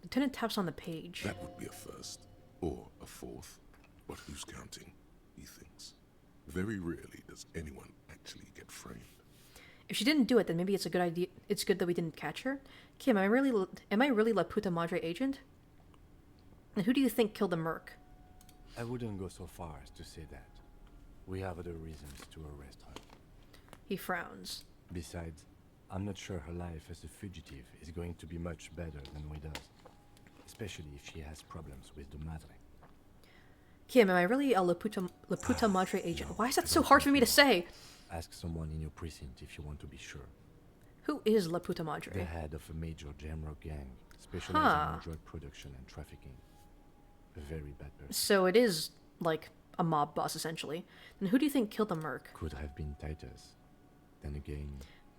Lieutenant taps on the page. That would be a first, or a fourth. But who's counting, he thinks. Very rarely does anyone actually get framed. If she didn't do it, then maybe it's a good idea. It's good that we didn't catch her. Kim, am I really La Puta Madre agent? And who do you think killed the merc? I wouldn't go so far as to say that. We have other reasons to arrest her. He frowns. Besides, I'm not sure her life as a fugitive is going to be much better than we does. Especially if she has problems with the Madre. Kim, am I really a La Puta Madre agent? Why is that so hard for me to say? Ask someone in your precinct if you want to be sure. Who is La Puta Madre? The head of a major Jamrock gang, specializing in drug production and trafficking. A very bad person. So it is, like, a mob boss, essentially. Then who do you think killed the merc? Could have been Titus. Then again...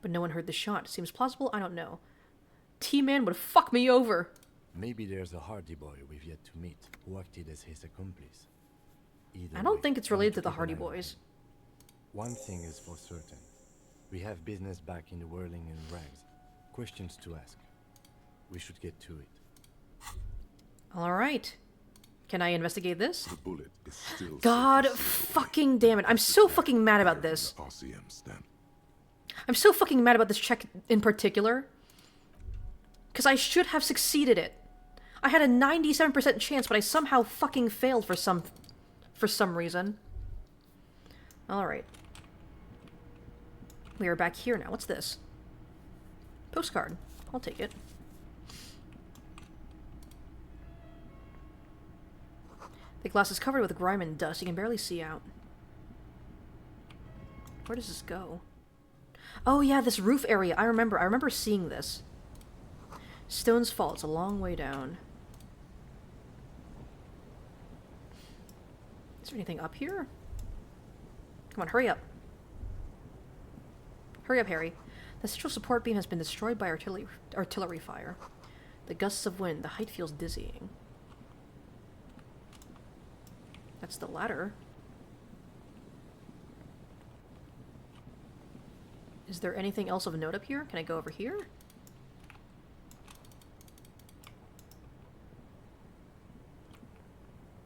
But no one heard the shot. Seems plausible? I don't know. T-Man would fuck me over! Maybe there's a Hardy boy we've yet to meet, who acted as his accomplice. I don't think it's related to the Hardy Boys. One thing is for certain. We have business back in the whirling and rags. Questions to ask. We should get to it. Alright. Can I investigate this? The bullet is still God fucking damn it. I'm so fucking mad about this. RCM stamp. I'm so fucking mad about this check in particular. Because I should have succeeded it. I had a 97% chance, but I somehow fucking failed for some reason. Alright. We are back here now. What's this? Postcard. I'll take it. The glass is covered with grime and dust. You can barely see out. Where does this go? Oh yeah, this roof area. I remember seeing this. Stone's Fall. It's a long way down. Is there anything up here? Come on, hurry up. Hurry up, Harry. The central support beam has been destroyed by artillery fire. The gusts of wind. The height feels dizzying. That's the ladder. Is there anything else of note up here? Can I go over here?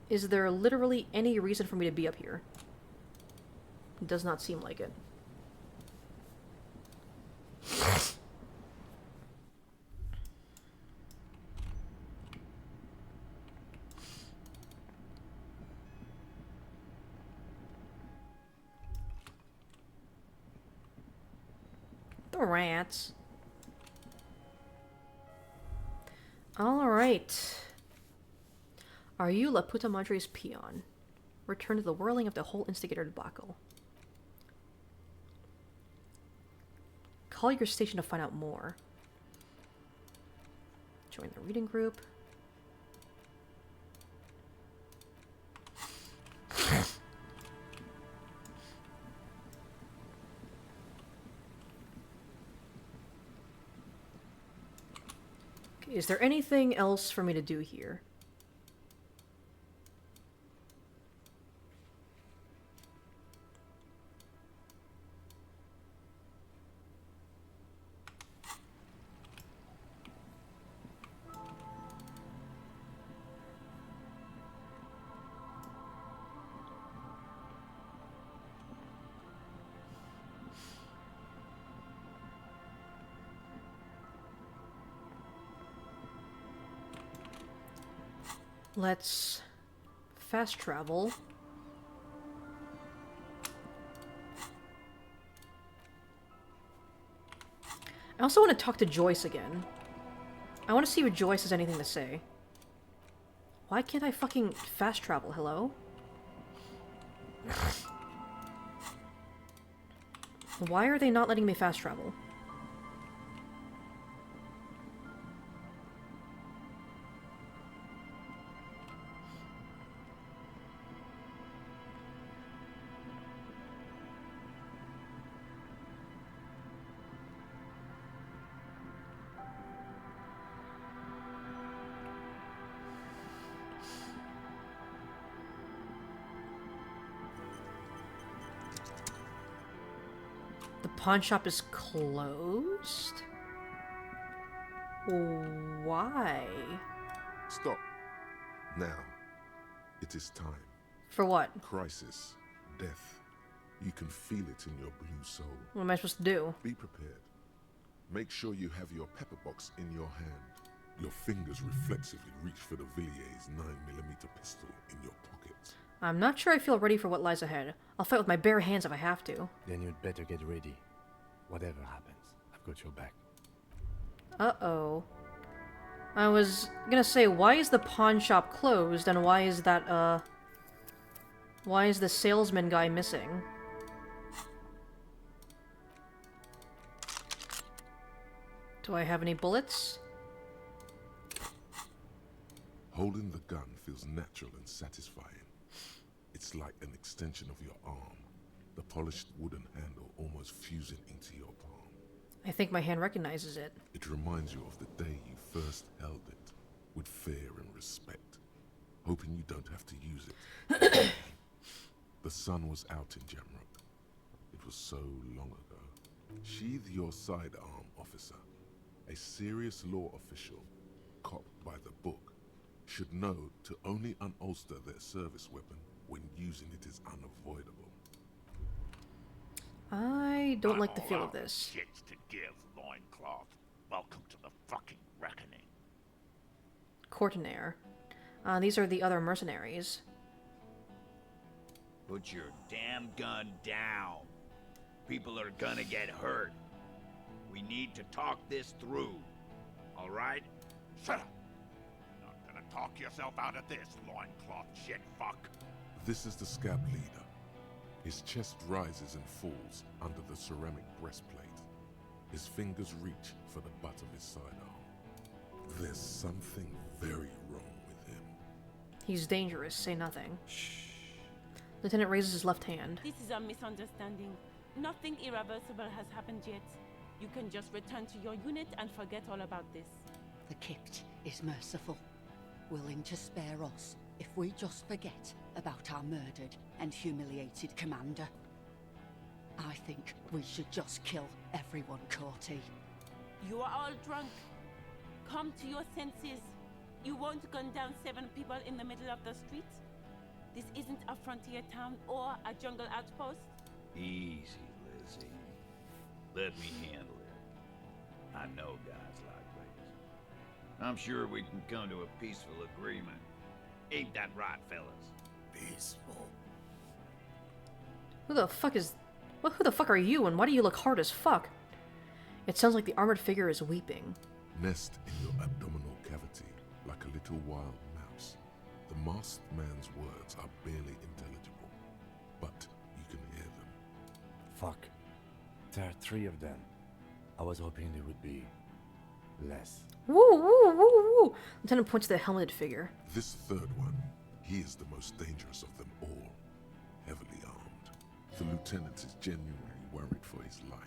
Is there literally any reason for me to be up here? It does not seem like it. The rats. Alright. Are you La Puta Madre's peon? Return to the whirling of the whole instigator debacle. Call your station to find out more. Join the reading group. Okay, is there anything else for me to do here? Let's fast travel. I also want to talk to Joyce again. I want to see if Joyce has anything to say. Why can't I fucking fast travel? Hello? Why are they not letting me fast travel? The pawn shop is closed? Why? Stop. Now. It is time. For what? Crisis. Death. You can feel it in your blue soul. What am I supposed to do? Be prepared. Make sure you have your pepper box in your hand. Your fingers reflexively reach for the Villiers 9mm pistol in your pocket. I'm not sure I feel ready for what lies ahead. I'll fight with my bare hands if I have to. Then you'd better get ready. Whatever happens, I've got your back. Uh-oh. I was gonna say, why is the pawn shop closed, and why is that, why is the salesman guy missing? Do I have any bullets? Holding the gun feels natural and satisfying. It's like an extension of your arm, the polished wooden handle almost fusing into your palm. I think my hand recognizes it. It reminds you of the day you first held it, with fear and respect, hoping you don't have to use it. The sun was out in Jamrock. It was so long ago. Sheathe your sidearm, officer. A serious law official, cop by the book, should know to only unholster their service weapon when using it is unavoidable. I don't like the feel of this. Shits to give, loincloth. Welcome to the fucking reckoning. Courtenaire. These are the other mercenaries. Put your damn gun down. people are gonna get hurt. We need to talk this through. All right? Shut up! Not gonna talk yourself out of this, loincloth shit fuck. This is the scab leader. His chest rises and falls under the ceramic breastplate. His fingers reach for the butt of his sidearm. There's something very wrong with him. He's dangerous. Say nothing. Shh. Lieutenant raises his left hand. This is a misunderstanding. Nothing irreversible has happened yet. You can just return to your unit and forget all about this. The Kipt is merciful, willing to spare us if we just forget about our murdered and humiliated commander. I think we should just kill everyone, Corty. You are all drunk. Come to your senses. You won't gun down 7 people in the middle of the street. This isn't a frontier town or a jungle outpost. Easy, Lizzie. Let me handle it. I know guys like this. I'm sure we can come to a peaceful agreement. Ain't that right, fellas? Peaceful. Who the fuck is... Well, who the fuck are you, and why do you look hard as fuck? It sounds like the armored figure is weeping. Nest in your abdominal cavity, like a little wild mouse. The masked man's words are barely intelligible, but you can hear them. Fuck. There are 3 of them. I was hoping there would be less. Woo, woo, woo, woo! Lieutenant points to the helmeted figure. This 3rd one, he is the most dangerous of them all. Heavily armed. The lieutenant is genuinely worried for his life.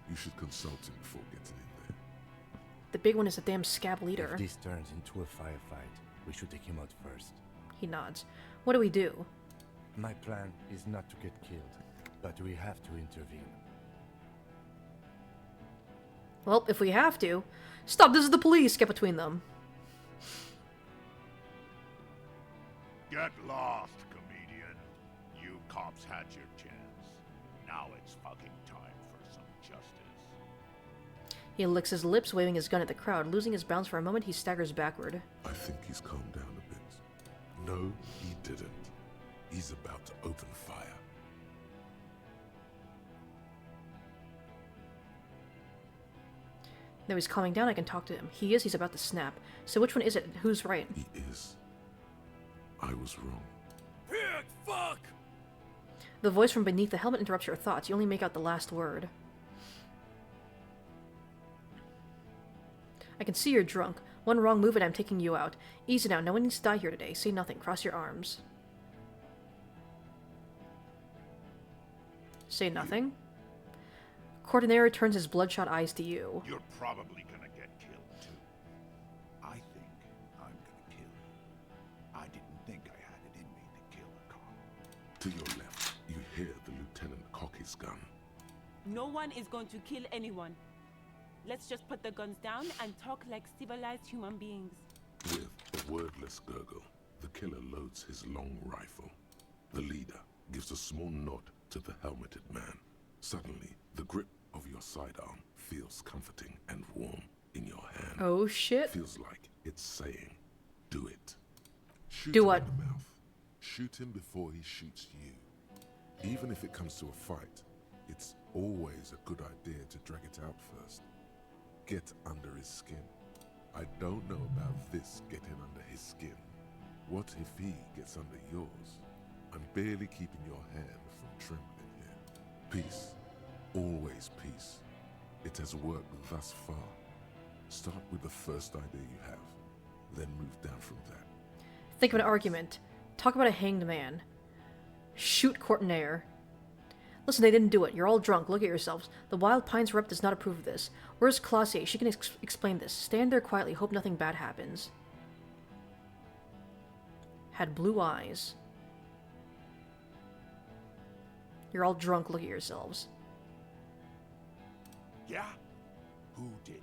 You should consult him before getting in there. The big one is the damn scab leader. If this turns into a firefight, we should take him out first. He nods. What do we do? My plan is not to get killed, but we have to intervene. Well, if we have to... Stop, this is the police! Get between them. Get lost, comedian. You cops had your chance. Now it's fucking time for some justice. He licks his lips, waving his gun at the crowd. Losing his balance for a moment, he staggers backward. I think he's calmed down a bit. No, he didn't. He's about to open fire. Now he's calming down, I can talk to him. He's about to snap. So which one is it? Who's right? He is. I was wrong. Pig, fuck! The voice from beneath the helmet interrupts your thoughts. You only make out the last word. I can see you're drunk. One wrong move and I'm taking you out. Easy now, no one needs to die here today. Say nothing, cross your arms. Say nothing? Coordinator turns his bloodshot eyes to you. You're probably gonna get killed, too. I think I'm gonna kill you. I didn't think I had it in me to kill a cop. To your left, you hear the lieutenant cock his gun. No one is going to kill anyone. Let's just put the guns down and talk like civilized human beings. With a wordless gurgle, the killer loads his long rifle. The leader gives a small nod to the helmeted man. Suddenly, the grip of your sidearm feels comforting and warm in your hand. Oh shit. Feels like it's saying, do it. Shoot Do him what? in the mouth. Shoot him before he shoots you. Even if it comes to a fight, it's always a good idea to drag it out first. Get under his skin. I don't know about this getting under his skin. What if he gets under yours? I'm barely keeping your hand from trembling here. Peace. Always peace. It has worked thus far. Start with the first idea you have, then move down from that. Think of an argument. Talk about a hanged man. Shoot Courtenaire. Listen, they didn't do it. You're all drunk. Look at yourselves. The Wild Pines rep does not approve of this. Where's Classier? She can explain this. Stand there quietly. Hope nothing bad happens. Had blue eyes. You're all drunk. Look at yourselves. Yeah? Who did that?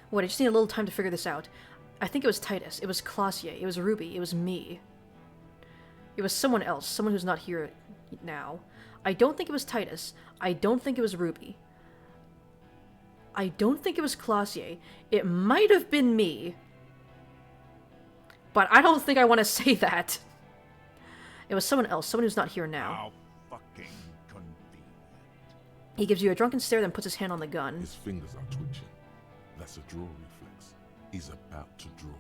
What, I just need a little time to figure this out. I think it was Titus. It was Classier. It was Ruby. It was me. It was someone else. Someone who's not here now. I don't think it was Titus. I don't think it was Ruby. I don't think it was Classier. It might have been me. But I don't think I want to say that. It was someone else. Someone who's not here now. How fucking fucking convenient. He gives you a drunken stare, then puts his hand on the gun. His fingers are twitching. That's a draw reflex. He's about to draw.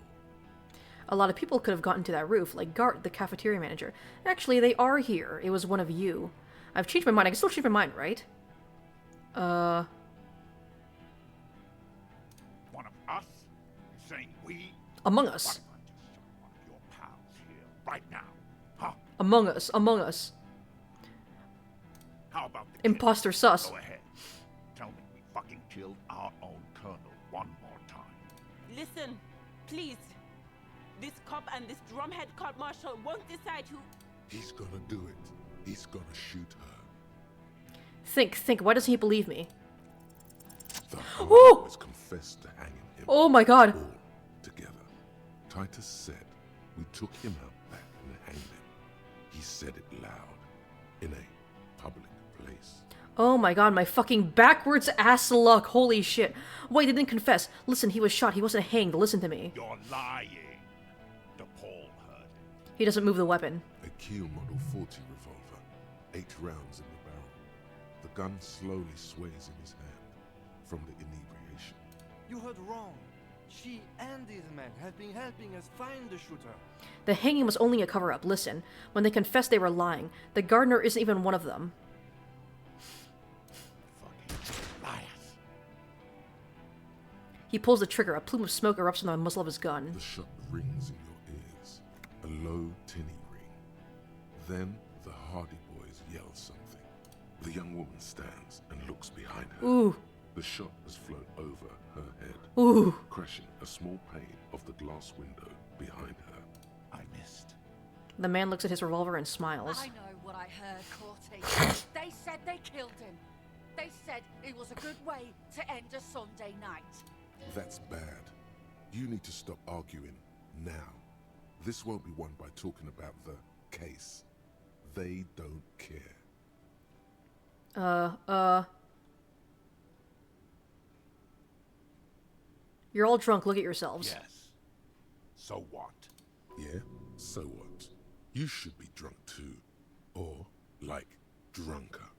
A lot of people could have gotten to that roof, like Gart, the cafeteria manager. Actually, they are here. It was one of you. I've changed my mind. I can still change my mind, right? One of us? You saying we? Among Us. What if I just shot one of your pals here right now? Huh? Among Us. Among Us. How about the Imposter sus. Go ahead. Tell me we fucking killed our own colonel one more time. Listen, please. This cop and this drumhead cop marshal won't decide who... He's gonna do it. He's gonna shoot her. Think. Why doesn't he believe me? The whole was confessed to hanging him. Oh my god. All together. Titus said we took him out back and hanged him. He said it loud. In a public place. Oh my god, my fucking backwards ass luck. Holy shit. Wait, they didn't confess. Listen, he was shot. He wasn't hanged. Listen to me. You're lying. DePaul heard it. He doesn't move the weapon. A Kiel Model 40 revolver. 8 rounds in the barrel. The gun slowly sways in his hand from the inebriation. You heard wrong. She and these men have been helping us find the shooter. The hanging was only a cover-up. Listen, when they confessed they were lying. The gardener isn't even one of them. Liars. He pulls the trigger. A plume of smoke erupts from the muzzle of his gun. The shot rings in your ears. A low, tinny ring. Then the Hardy boys yell something. The young woman stands and looks behind her. Ooh. The shot has flown over her head, Ooh. crashing a small pane of the glass window behind her. I missed. The man looks at his revolver and smiles. I know what I heard, Corty. They said they killed him. They said it was a good way to end a Sunday night. That's bad. You need to stop arguing now. This won't be won by talking about the case. They don't care. You're all drunk. Look at yourselves. Yes. So what? Yeah? So what? You should be drunk too. Or, like, drunker.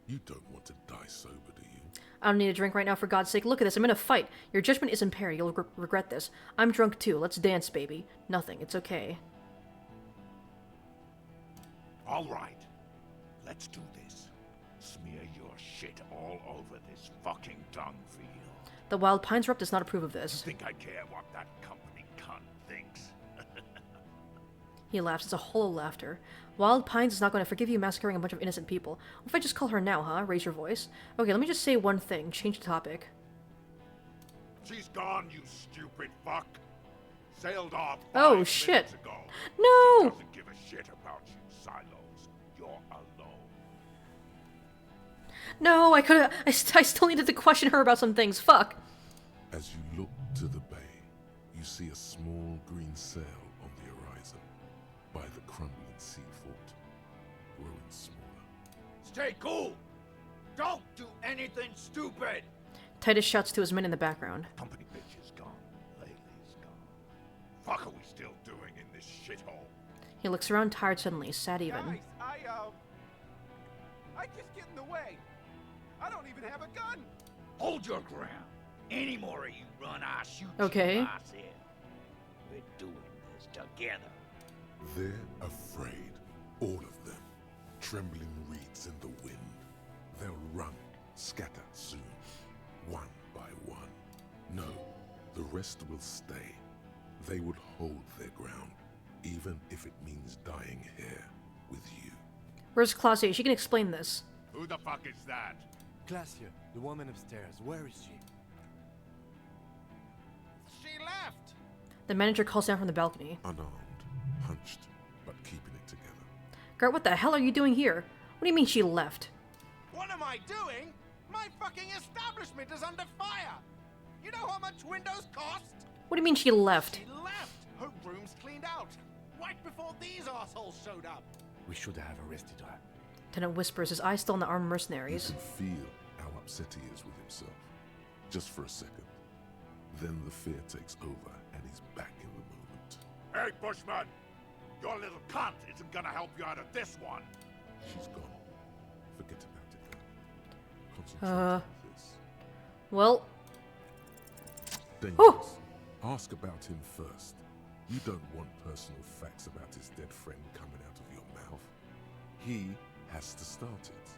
You don't want to die sober, do you? I don't need a drink right now, for God's sake. Look at this. I'm in a fight. Your judgment is impaired. You'll regret this. I'm drunk too. Let's dance, baby. Nothing. It's okay. All right. Let's do this. Smear your shit all over this fucking dung field. The Wild Pines Rep does not approve of this. You think I care what that company cunt thinks? He laughs. It's a hollow laughter. Wild Pines is not going to forgive you massacring a bunch of innocent people. What if I just call her now, huh? Raise your voice. Okay, let me just say one thing. Change the topic. She's gone, you stupid fuck. Sailed off 5 Oh, minutes shit. ago. No! She doesn't give a shit about you, Silos. You're alone. No, I still needed to question her about some things. Fuck. As you look to the bay, you see a small green sail on the horizon by the crumbling sea fort, growing smaller. Stay cool! Don't do anything stupid! Titus shouts to his men in the background. Company bitch is gone. Laylee's gone. Fuck are we still doing in this shithole? He looks around tired suddenly, sad even. Guys, I just get in the way. I don't even have a gun. Hold your ground. Any more of you run, I'll shoot Okay. you myself. We're doing this together. They're afraid, all of them, trembling reeds in the wind. They'll run, scatter soon, one by one. No, the rest will stay. They would hold their ground, even if it means dying here with you. Where's Claudia? She can explain this. Who the fuck is that? Glacia, the woman upstairs. Where is she? She left. The manager calls down from the balcony. Unarmed, hunched, but keeping it together. Gart, what the hell are you doing here? What do you mean she left? What am I doing? My fucking establishment is under fire. You know how much windows cost? What do you mean she left? She left. Her room's cleaned out. Right before these assholes showed up. We should have arrested her. Lieutenant whispers, his eyes still on the armed mercenaries. You can feel how upset he is with himself. Just for a second. Then the fear takes over and he's back in the moment. Hey, Bushman! Your little cunt isn't gonna help you out of this one. She's gone. Well. Dangerous. Ask about him first. You don't want personal facts about his dead friend coming out of your mouth. He has to start it.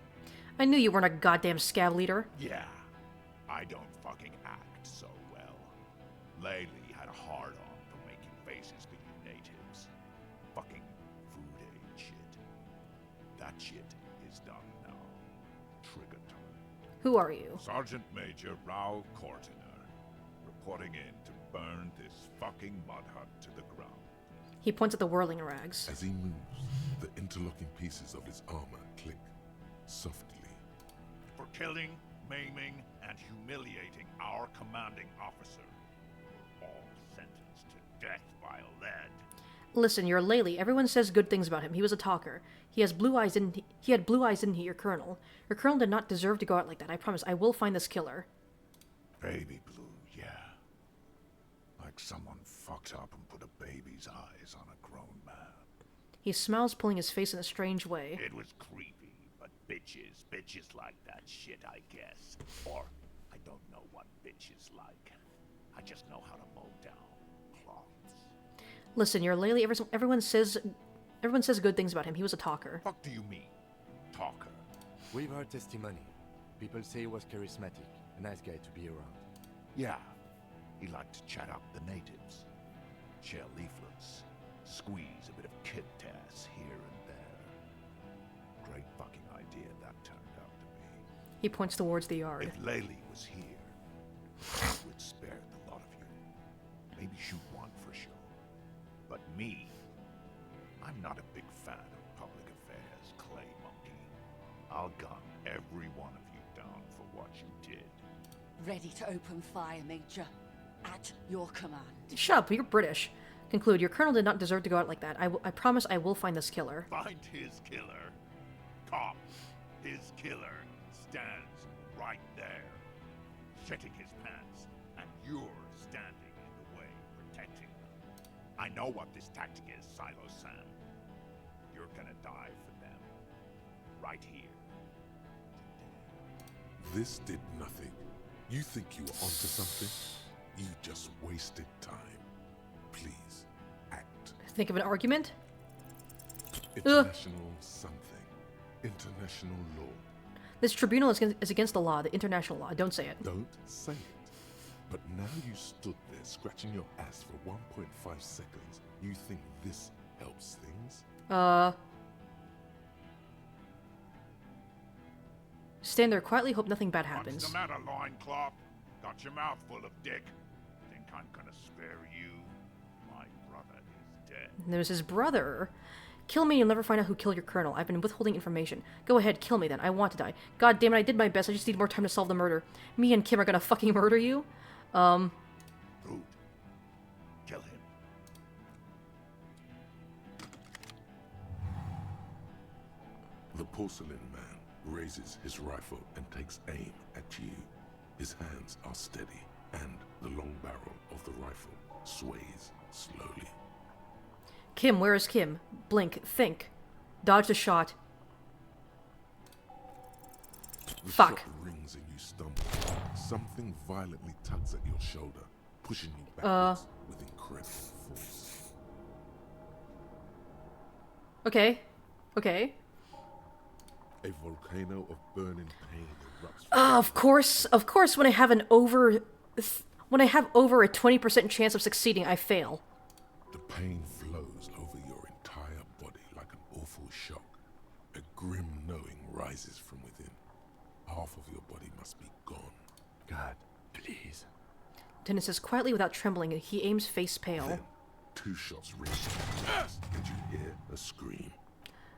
I knew you weren't a goddamn scab leader. Yeah, I don't fucking act so well. Laylee had a hard-on for making faces for you natives. Fucking food aid shit. That shit is done now. Trigger time. Who are you? Sergeant Major Rao Cortiner, reporting in to burn this fucking mud hut to the ground. He points at the whirling rags. As he moves, the interlocking pieces of his armor click softly. For killing, maiming, and humiliating our commanding officer. All sentenced to death by lead. Listen, you're Laylee. Everyone says good things about him. He was a talker. He has blue eyes, didn't he? He had blue eyes, didn't he, your colonel? Your colonel did not deserve to go out like that. I promise. I will find this killer. Baby blue, yeah. Like someone fucked up and put a baby's eyes on a grown man. He smiles, pulling his face in a strange way. It was creepy, but bitches like that shit, I guess. Or, I don't know what bitches like. I just know how to mow down cloths. Listen, you're Laylee. Everyone says good things about him. He was a talker. What do you mean, talker? We've heard testimony. People say he was charismatic, a nice guy to be around. Yeah, he liked to chat up the natives. Share leaflets. Squeeze a bit of kid tass here and there. Great fucking idea that turned out to be. He points towards the yard. If Laylee was here, she would spare the lot of you. Maybe shoot one for sure. But me, I'm not a big fan of public affairs, Clay Monkey. I'll gun every one of you down for what you did. Ready to open fire, Major. At your command. Shut up, you're British. Conclude, your colonel did not deserve to go out like that. I promise I will find this killer. Find his killer. Cop, his killer stands right there, shitting his pants, and you're standing in the way, protecting them. I know what this tactic is, Silo Sam. You're gonna die for them. Right here. This did nothing. You think you were onto something? You just wasted time. Please, act. Think of an argument? International something. International law. This tribunal is against the law, the international law. Don't say it. Don't say it. But now you stood there scratching your ass for 1.5 seconds. You think this helps things? Stand there quietly, hope nothing bad happens. What's the matter, loincloth? Got your mouth full of dick. Think I'm gonna spare you? My brother is dead. There's his brother. Kill me and you'll never find out who killed your colonel. I've been withholding information. Go ahead, kill me then. I want to die. God damn it, I did my best. I just need more time to solve the murder. Me and Kim are gonna fucking murder you? Rude. Kill him. The porcelain man raises his rifle and takes aim at you. His hands are steady, and the long barrel of the rifle sways slowly. Kim, where is Kim? Blink, think. Dodge the shot. The Fuck. shot rings and you stumble. Something violently tugs at your shoulder, pushing you backwards with incredible force. Okay. Okay. A volcano of burning pain erupts. Of course, when I have over a 20% chance of succeeding, I fail. The pain flows over your entire body like an awful shock. A grim knowing rises from within. Half of your body must be gone. God, please. Dennis says quietly without trembling, he aims face pale. Then, 2 shots ring and you hear a scream.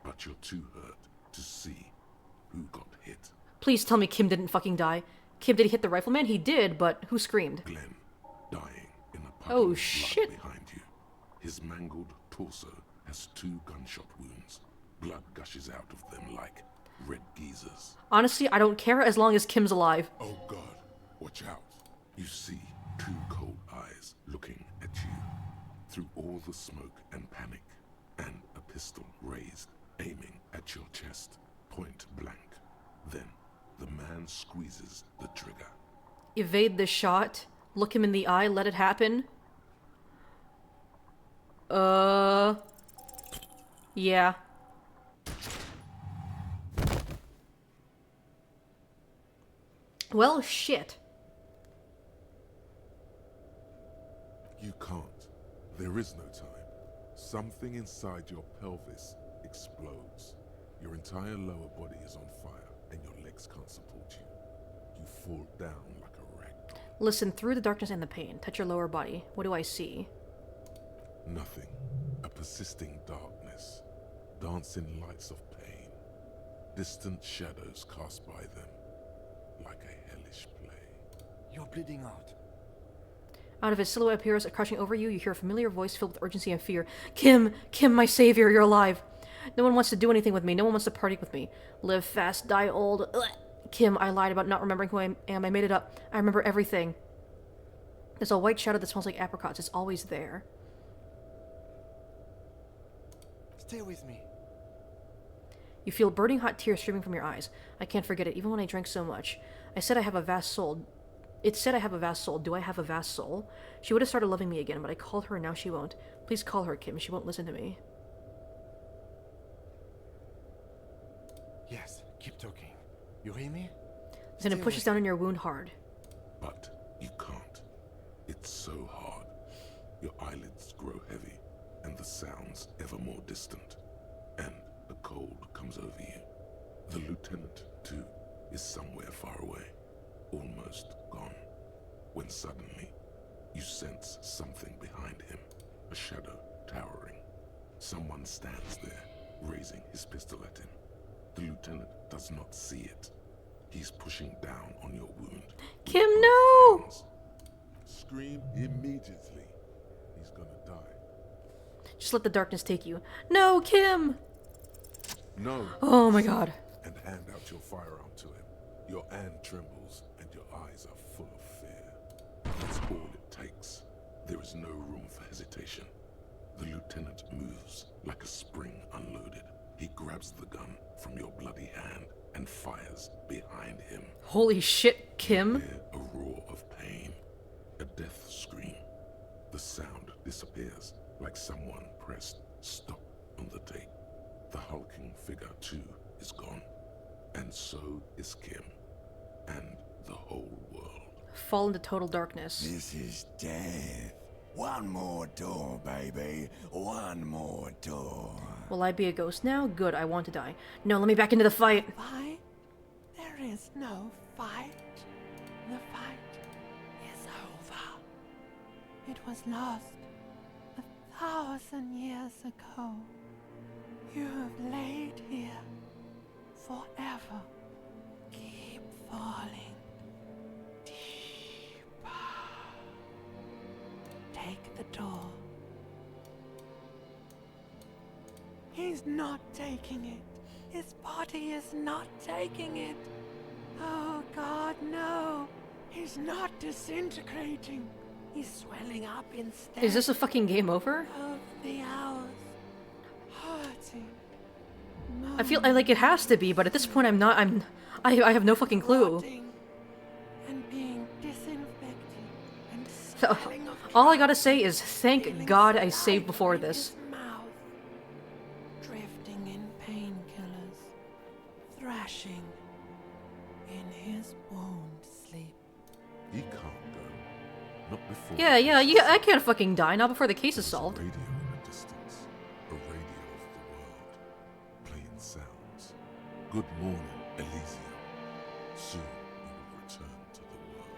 But you're too hurt to see who got hit. Please tell me Kim didn't fucking die. Kim, did he hit the rifleman? He did, but who screamed? Glenn, dying in a puddle of blood shit. behind you. His mangled torso has 2 gunshot wounds. Blood gushes out of them like red geysers. Honestly, I don't care as long as Kim's alive. Oh God, watch out. You see 2 cold eyes looking at you through all the smoke and panic, and a pistol raised, aiming at your chest, point blank. Then the man squeezes evade the shot, look him in the eye, let it happen. Yeah. Well, shit. You can't. There is no time. Something inside your pelvis explodes. Your entire lower body is on fire, and your legs can't support you. You fall down like a rag. Listen, through the darkness and the pain, touch your lower body. What do I see? Nothing. A persisting darkness. Dancing lights of pain. Distant shadows cast by them. Like a hellish play. You're bleeding out. Out of his silhouette appears, crushing over you. You hear a familiar voice filled with urgency and fear. Kim! Kim, my savior, you're alive! No one wants to do anything with me. No one wants to party with me. Live fast, die old. Ugh. Kim, I lied about not remembering who I am. I made it up. I remember everything. There's a white shadow that smells like apricots. It's always there. Stay with me. You feel burning hot tears streaming from your eyes. I can't forget it, even when I drank so much. I said I have a vast soul. It said I have a vast soul. Do I have a vast soul? She would have started loving me again, but I called her and now she won't. Please call her, Kim. She won't listen to me. Yes, keep talking. You hear me? Then it pushes down in your wound hard. But you can't. It's so hard. Your eyelids grow heavy, and the sounds ever more distant. And the cold comes over you. The lieutenant, too, is somewhere far away. Almost gone. When suddenly, you sense something behind him. A shadow towering. Someone stands there, raising his pistol at him. The lieutenant does not see it. He's pushing down on your wound. Kim, no! Hands. Scream immediately. He's gonna die. Just let the darkness take you. No, Kim! No. Oh my god. And hand out your firearm to him. Your hand trembles, and your eyes are full of fear. That's all it takes. There is no room for hesitation. The lieutenant moves like a spring unloaded. He grabs the gun from your bloody hand and fires behind him. Holy shit, Kim. You hear a roar of pain, a death scream. The sound disappears like someone pressed stop on the tape. The hulking figure, too, is gone. And so is Kim. And the whole world. Fall into total darkness. This is death. One more door, baby. One more door. Will I be a ghost now? Good, I want to die. No, let me back into the fight. Fight? There is no fight. The fight is over. It was lost 1,000 years ago. You have laid here forever. Keep falling deeper. Take the door. He's not taking it. His body is not taking it. Oh God, no. He's not disintegrating. He's swelling up instead. Is this a fucking game over? Of the hours. Hurting. I feel like it has to be, but at this point I have no fucking clue. And being disinfected and So, all I gotta say is thank God I saved before this. mouth. Drifting in painkillers. Thrashing in his wound sleep. He can't go. Not before. Yeah, I can't fucking die, not before the case is solved. Radio in the distance. A radio of the world. Playing sounds. Good morning, Elysium. Soon you will return to the world.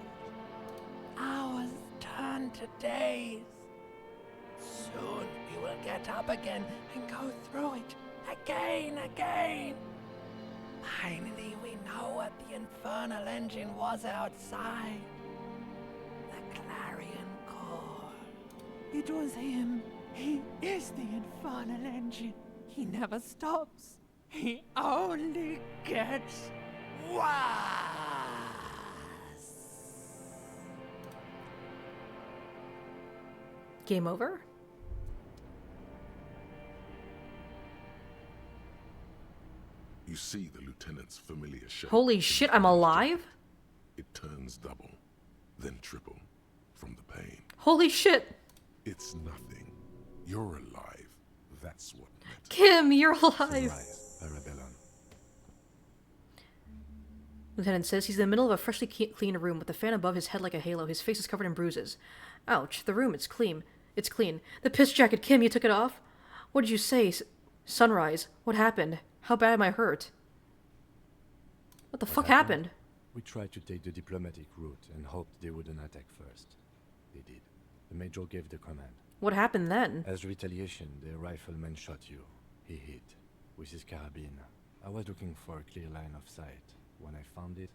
Hours turn to days. Soon we will get up again and go through it again. Finally, we know what the infernal engine was outside. The clarion call. It was him. He is the infernal engine. He never stops. He only gets worse. Game over? You see the lieutenant's familiar shape. Holy shit, I'm alive? It turns double. then triple from the pain. Holy shit! It's nothing. You're alive. That's what matters. Kim, you're alive! Lieutenant says he's in the middle of a freshly cleaned room with the fan above his head like a halo. His face is covered in bruises. Ouch, the room, it's clean. It's clean. The piss jacket, Kim, you took it off? What did you say? Sunrise. What happened? How bad am I hurt? What the fuck happened? We tried to take the diplomatic route and hoped they wouldn't attack first. They did. The Major gave the command. What happened then? As retaliation, the rifleman shot you. He hit with his carabine. I was looking for a clear line of sight. When I found it...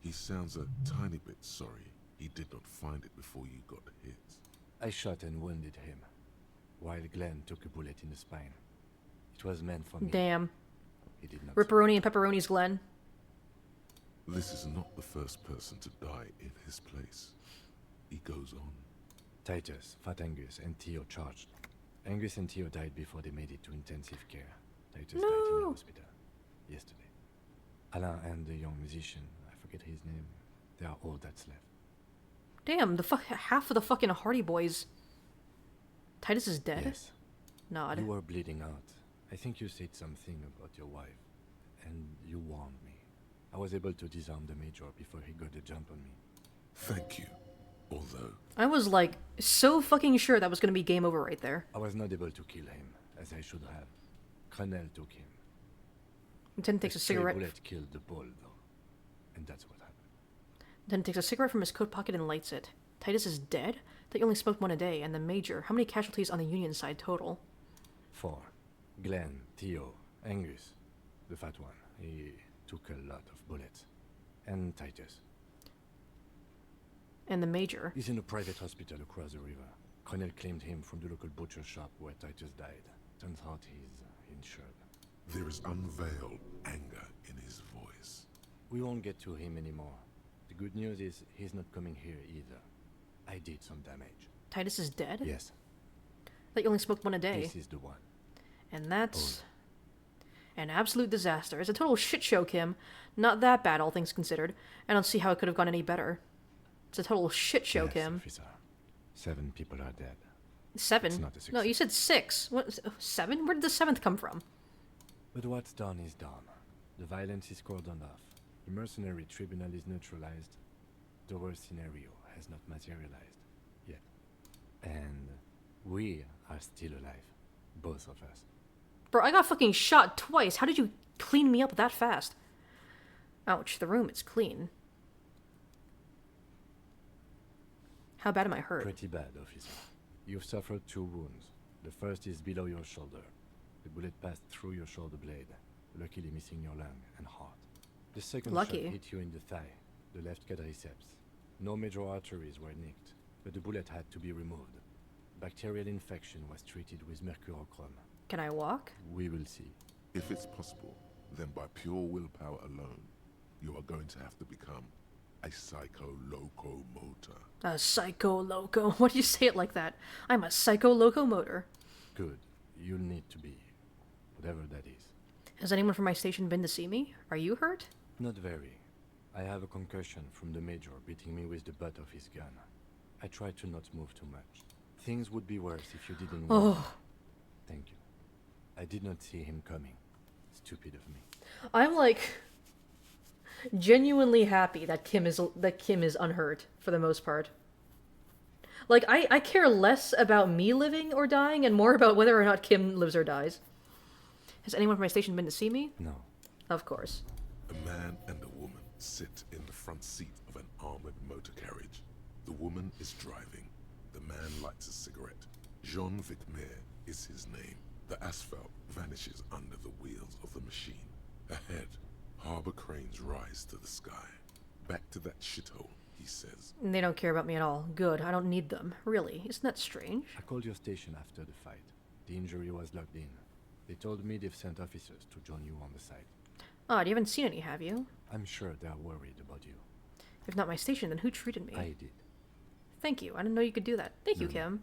He sounds a tiny bit sorry he did not find it before you got hit. I shot and wounded him, while Glenn took a bullet in the spine. It was meant for me. Damn. He did not. Ripperoni and pepperonis, Glenn. This is not the first person to die in his place. He goes on. Titus, Fat Angus, and Theo charged. Angus and Theo died before they made it to intensive care. Titus died in the hospital yesterday. Alain and the young musician, I forget his name, they are all that's left. Damn, half of the fucking Hardy Boys. Titus is dead? Yes. Nod. You were bleeding out. I think you said something about your wife, and you warned me. I was able to disarm the Major before he got the jump on me. Thank you. Although... I was like, so fucking sure that was gonna be game over right there. I was not able to kill him, as I should have. Crenel took him. Lieutenant takes a cigarette. Bullet killed the bull, though. And that's what happened. Lieutenant takes a cigarette from his coat pocket and lights it. Titus is dead? They only smoked one a day, and the Major. How many casualties on the Union side total? 4. Glenn, Theo, Angus. The fat one. He took a lot of bullets. And Titus. And the Major? He's in a private hospital across the river. Crenel claimed him from the local butcher shop where Titus died. Turns out he's insured. There is unveiled anger in his voice. We won't get to him anymore. The good news is he's not coming here either. I did some damage. Titus is dead? Yes. They only smoked one a day. This is the one. And that's... an absolute disaster. It's a total shit show, Kim. Not that bad, all things considered. I don't see how it could have gone any better. It's a total shit show, Yes, Kim. Officer. 7 people are dead. 7? It's not a success. No, you said 6. What? 7? Where did the 7th come from? But what's done is done. The violence is cordoned off. The mercenary tribunal is neutralized. The worst scenario has not materialized yet. And we are still alive. Both of us. Bro, I got fucking shot twice. How did you clean me up that fast? Ouch, the room is clean. How bad am I hurt? Pretty bad, officer. You've suffered 2 wounds. The first is below your shoulder. The bullet passed through your shoulder blade, luckily missing your lung and heart. The second shot hit you in the thigh, the left quadriceps. No major arteries were nicked, but the bullet had to be removed. Bacterial infection was treated with mercurochrome. Can I walk? We will see. If it's possible, then by pure willpower alone, you are going to have to become a psycho-locomotor. A psycho-loco? Why do you say it like that? I'm a psycho-locomotor. Good. You'll need to be. Whatever that is. Has anyone from my station been to see me? Are you hurt? Not very. I have a concussion from the Major beating me with the butt of his gun. I tried to not move too much. Things would be worse if you didn't Oh. Thank you. I did not see him coming. Stupid of me. I'm like genuinely happy that Kim is unhurt for the most part. Like I care less about me living or dying and more about whether or not Kim lives or dies. Has anyone from my station been to see me? No. Of course. A man and a woman sit in the front seat of an armored motor carriage. The woman is driving. The man lights a cigarette. Jean Vitmer is his name. The asphalt vanishes under the wheels of the machine. Ahead, harbor cranes rise to the sky. Back to that shithole, he says. They don't care about me at all. Good, I don't need them. Really, isn't that strange? I called your station after the fight. The injury was locked in. They told me they've sent officers to join you on the site. Odd, you haven't seen any, have you? I'm sure they're worried about you. If not my station, then who treated me? I did. Thank you. I didn't know you could do that. Thank you, Kim.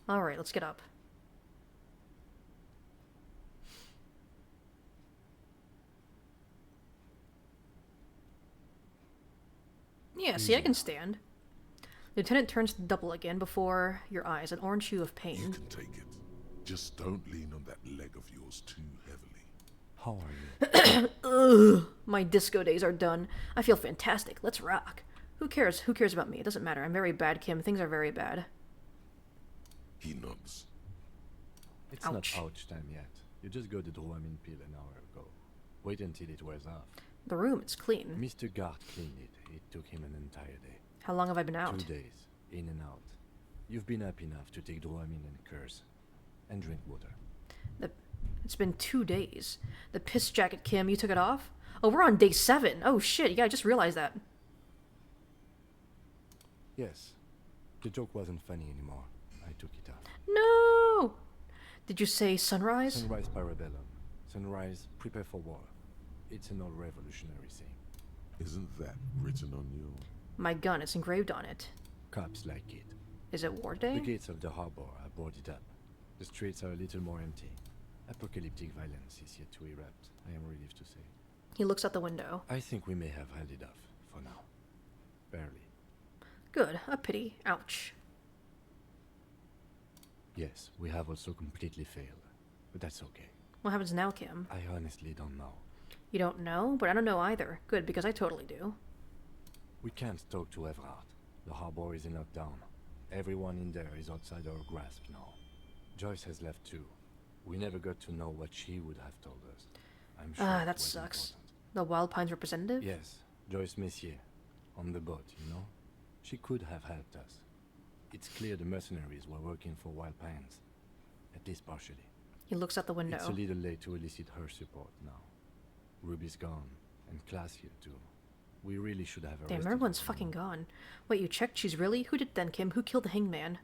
Alright, let's get up. Yeah, see, I can stand. Lieutenant turns double again before your eyes, an orange hue of You pain. can take it. Just don't lean on that leg of yours too heavily. How are you? Ugh, my disco days are done. I feel fantastic. Let's rock. Who cares? Who cares about me? It doesn't matter. I'm very bad, Kim. Things are very bad. He nods. It's Ouch. not ouch time yet. You just got the Dramamine pill an hour ago. Wait until it wears off. The room, it's clean. Mr. Gart cleaned it. It took him an entire day. How long have I been out? 2 days, in and out. You've been up enough to take Dramamine and curse. And drink water. It's been 2 days. The piss jacket, Kim, you took it off? Oh, we're on day 7. Oh shit, yeah, I just realized that. Yes. The joke wasn't funny anymore. I took it out. No! Did you say sunrise? Sunrise parabellum. Sunrise, prepare for war. It's an old revolutionary saying. Isn't that written on your... My gun, it's engraved on it. Cops like it. Is it war day? The gates of the harbor are boarded up. The streets are a little more empty. Apocalyptic violence is yet to erupt, I am relieved to say. He looks out the window. I think we may have held it off, for now. Barely. Good, a pity. Ouch. Yes, we have also completely failed. But that's okay. What happens now, Kim? I honestly don't know. You don't know? But I don't know either. Good, because I totally do. We can't talk to Everard. The harbor is in lockdown. Everyone in there is outside our grasp now. Joyce has left too. We never got to know what she would have told us. I'm sure it That was sucks. important. The Wild Pines representative? Yes, Joyce Messier. On the boat, you know? She could have helped us. It's clear the mercenaries were working for Wild Pines. At least partially. He looks out the window. It's a little late to elicit her support now. Ruby's gone, and Class here too. We really should have arrested Damn, everyone's her, fucking gone. Wait, you checked she's really? Who did then, Kim? Who killed the hangman?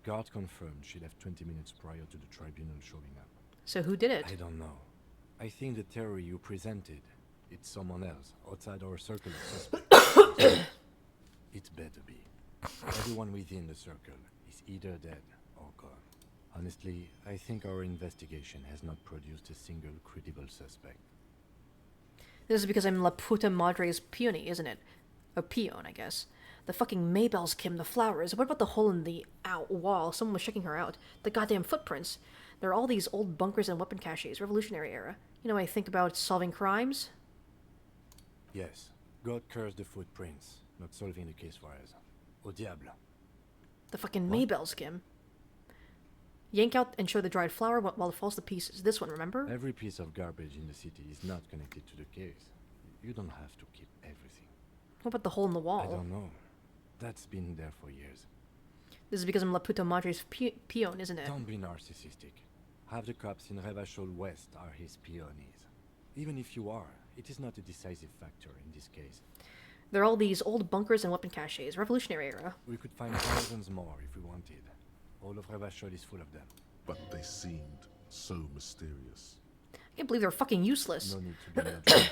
Guard confirmed she left 20 minutes prior to the tribunal showing up. So who did it? I don't know. I think the theory you presented, it's someone else, outside our circle of suspects. It's better be. Everyone within the circle is either dead or gone. Honestly, I think our investigation has not produced a single credible suspect. This is because I'm La Puta Madre's peony, isn't it? A peon, I guess. The fucking Maybells, Kim, the flowers. What about the hole in the wall? Someone was checking her out. The goddamn footprints. There are all these old bunkers and weapon caches, Revolutionary era. You know, I think about solving crimes. Yes, God cursed the footprints, not solving the case for us. Au diable. The fucking What? Maybells, Kim. Yank out and show the dried flower while it falls to pieces. This one, remember? Every piece of garbage in the city is not connected to the case. You don't have to keep everything. What about the hole in the wall? I don't know. That's been there for years. This is because I'm La Puta Madre's peon, isn't it? Don't be narcissistic. Half the cops in Revachol West are his peonies. Even if you are, it is not a decisive factor in this case. There are all these old bunkers and weapon caches, Revolutionary era. We could find thousands more if we wanted. All of Revachol is full of them. But they seemed so mysterious. I can't believe they're fucking useless. No need to be melodramatic.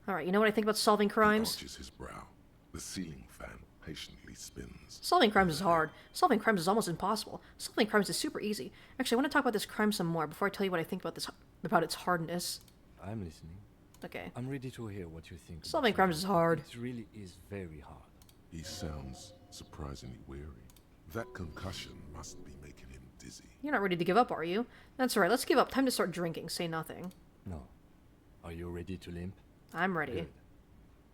Alright, you know what I think about solving crimes? He arches his brow. The ceiling fan patiently spins. Solving crimes is hard. Solving crimes is almost impossible. Solving crimes is super easy. Actually, I want to talk about this crime some more before I tell you what I think about its hardness. I'm listening. Okay. I'm ready to hear what you think. Solving crimes is hard. It really is very hard. He sounds surprisingly weary. That concussion must be making him dizzy. You're not ready to give up, are you? That's alright, let's give up. Time to start drinking. Say nothing. No. Are you ready to limp? I'm ready. Good.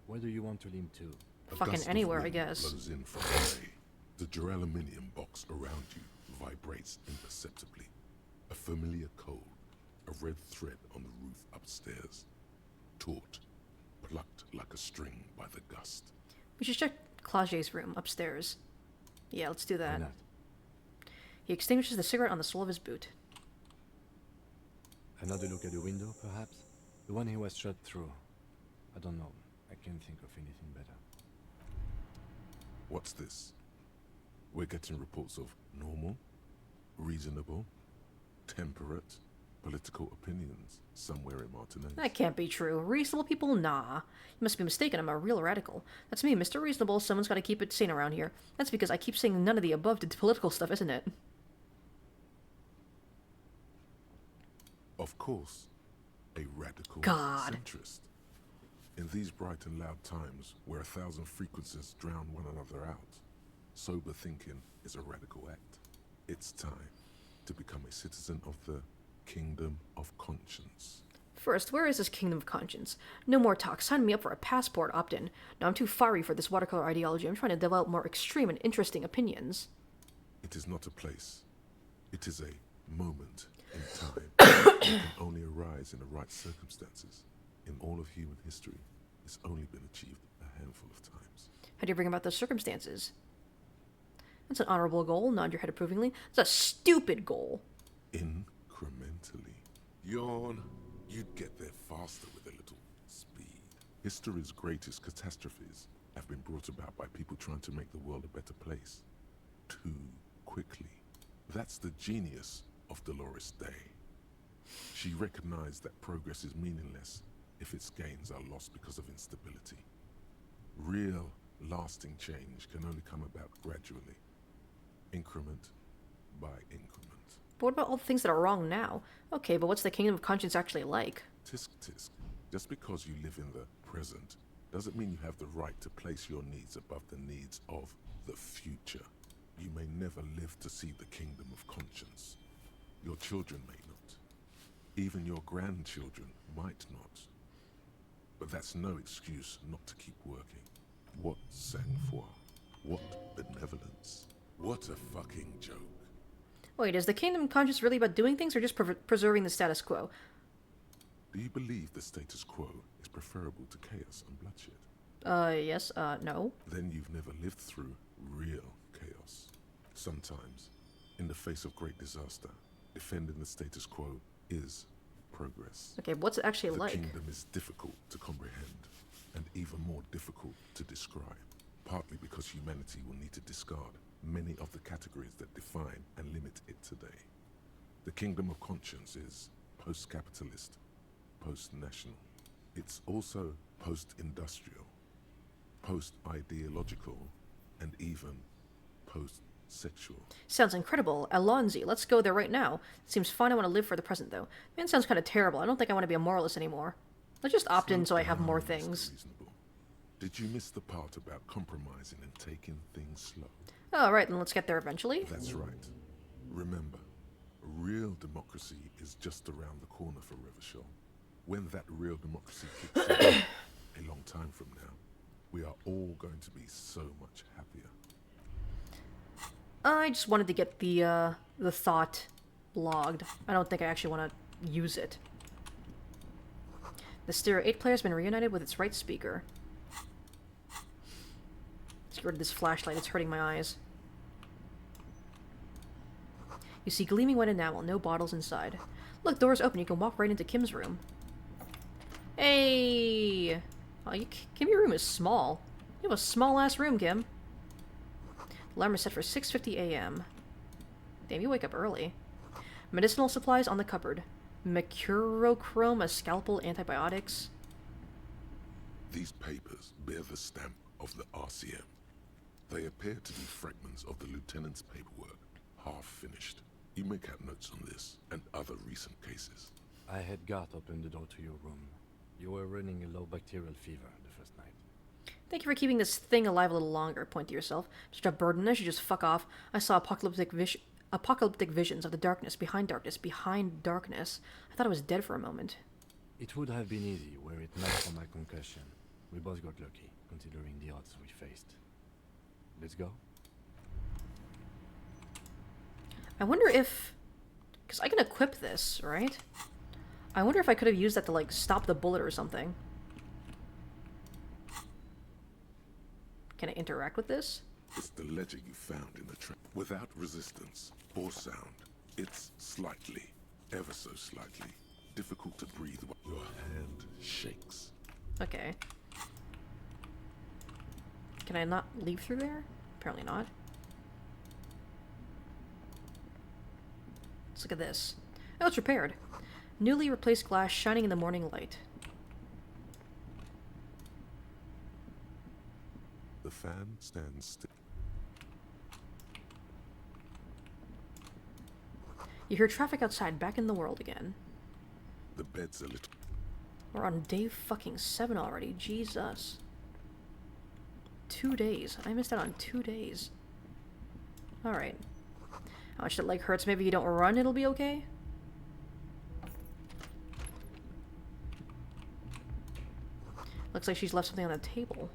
Where do you want to limp to? A Fucking gust of anywhere, I wind guess. blows in from away. The duraluminum box around you vibrates imperceptibly. A familiar code, a red thread on the roof upstairs. Taut, plucked like a string by the gust. We should check Claget's room upstairs. Yeah, let's do that. Why not? He extinguishes the cigarette on the sole of his boot. Another look at the window, perhaps? The one he was shot through. I don't know. I can't think of anything better. What's this? We're getting reports of normal, reasonable, temperate, political opinions somewhere in Martinez. That can't be true. Reasonable people? Nah. You must be mistaken. I'm a real radical. That's me, Mr. Reasonable. Someone's got to keep it sane around here. That's because I keep saying none of the above to political stuff, isn't it? Of course, a radical God. centrist. In these bright and loud times, where 1,000 frequencies drown one another out, sober thinking is a radical act. It's time to become a citizen of the Kingdom of Conscience. First, where is this Kingdom of Conscience? No more talk. Sign me up for a passport opt-in. No, I'm too fiery for this watercolor ideology. I'm trying to develop more extreme and interesting opinions. It is not a place. It is a moment in time. It can only arise in the right circumstances. In all of human history, it's only been achieved a handful of times. How do you bring about those circumstances? That's an honorable goal. Nod your head approvingly. That's a stupid goal. Incrementally. Yawn. You'd get there faster with a little speed. History's greatest catastrophes have been brought about by people trying to make the world a better place. Too quickly. That's the genius of Dolores Day. She recognized that progress is meaningless if its gains are lost because of instability. Real, lasting change can only come about gradually, increment by increment. But what about all the things that are wrong now? Okay, but what's the Kingdom of Conscience actually like? Tisk tisk. Just because you live in the present doesn't mean you have the right to place your needs above the needs of the future. You may never live to see the Kingdom of Conscience. Your children may not. Even your grandchildren might not. But that's no excuse not to keep working. What sang-froid? What benevolence? What a fucking joke. Wait, is the Kingdom of Conscience really about doing things or just preserving the status quo? Do you believe the status quo is preferable to chaos and bloodshed? Yes, no. Then you've never lived through real chaos. Sometimes, in the face of great disaster, defending the status quo is progress. Okay, what's it actually like? The kingdom is difficult to comprehend, and even more difficult to describe, partly because humanity will need to discard many of the categories that define and limit it today. The Kingdom of Conscience is post-capitalist, post-national. It's also post-industrial, post-ideological, and even post-sexual. Sounds incredible. Alonzi, let's go there right now. Seems fun. I want to live for the present, though. Man, sounds kind of terrible. I don't think I want to be a moralist anymore. Let's just opt in so I have more things. Did you miss the part about compromising and taking things slow? Oh, right, then let's get there eventually. That's right. Remember, real democracy is just around the corner for Revachol. When that real democracy kicks in, a long time from now, we are all going to be so much happier. I just wanted to get the thought logged. I don't think I actually want to use it. The Stereo 8 player has been reunited with its right speaker. Let's get rid of this flashlight, it's hurting my eyes. You see gleaming white enamel, no bottles inside. Look, door's open, you can walk right into Kim's room. Hey! Oh, Kim, your room is small. You have a small-ass room, Kim. Alarm is set for 6:50 a.m. Damn, you wake up early. Medicinal supplies on the cupboard. Mercurochrome, a scalpel, antibiotics. These papers bear the stamp of the RCM. They appear to be fragments of the lieutenant's paperwork, half finished. You make out notes on this and other recent cases. I had Garth open the door to your room. You were running a low bacterial fever the first night. Thank you for keeping this thing alive a little longer, point to yourself. Just a burden, I should just fuck off. I saw apocalyptic visions of the darkness, behind darkness, behind darkness. I thought I was dead for a moment. It would have been easy were it not for my concussion. We both got lucky, considering the odds we faced. Let's go. I wonder if... because I can equip this, right? I wonder if I could have used that to, like, stop the bullet or something. Can I interact with this? It's the ledger you found in the trap. Without resistance or sound, it's slightly, ever so slightly, difficult to breathe while your hand shakes. Okay. Can I not leave through there? Apparently not. Let's look at this. Oh, it's repaired. Newly replaced glass shining in the morning light. The fan stands still. You hear traffic outside, back in the world again. The bed's a little... We're on day fucking 7 already. Jesus. 2 days. I missed out on 2 days. Alright. How much that leg hurts. Maybe you don't run, it'll be okay? Looks like she's left something on the table.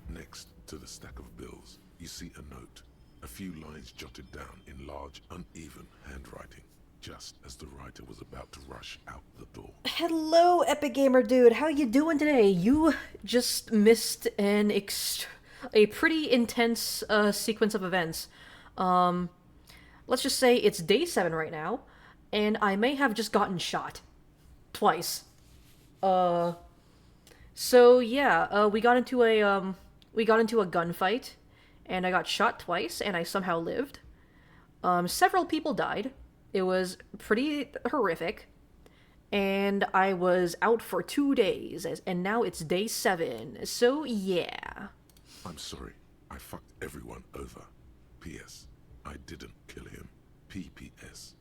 Next to the stack of bills, you see a note. A few lines jotted down in large, uneven handwriting, just as the writer was about to rush out the door. Hello, Epic Gamer dude. How you doing today? You just missed a pretty intense sequence of events. Let's just say it's day 7 right now, and I may have just gotten shot. Twice. So yeah, we got into a gunfight, and I got shot twice, and I somehow lived. Several people died. It was pretty horrific. And I was out for 2 days, and now it's day 7, so yeah. I'm sorry, I fucked everyone over. P.S. I didn't kill him. P.P.S.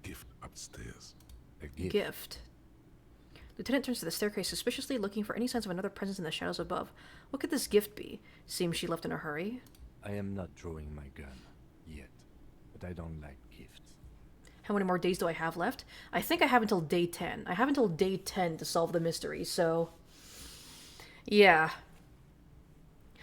Gift upstairs. A gift? Gift. Lieutenant turns to the staircase suspiciously, looking for any signs of another presence in the shadows above. What could this gift be? Seems she left in a hurry. I am not drawing my gun. Yet. But I don't like gifts. How many more days do I have left? I think I have until day 10. I have until day 10 to solve the mystery, so... yeah.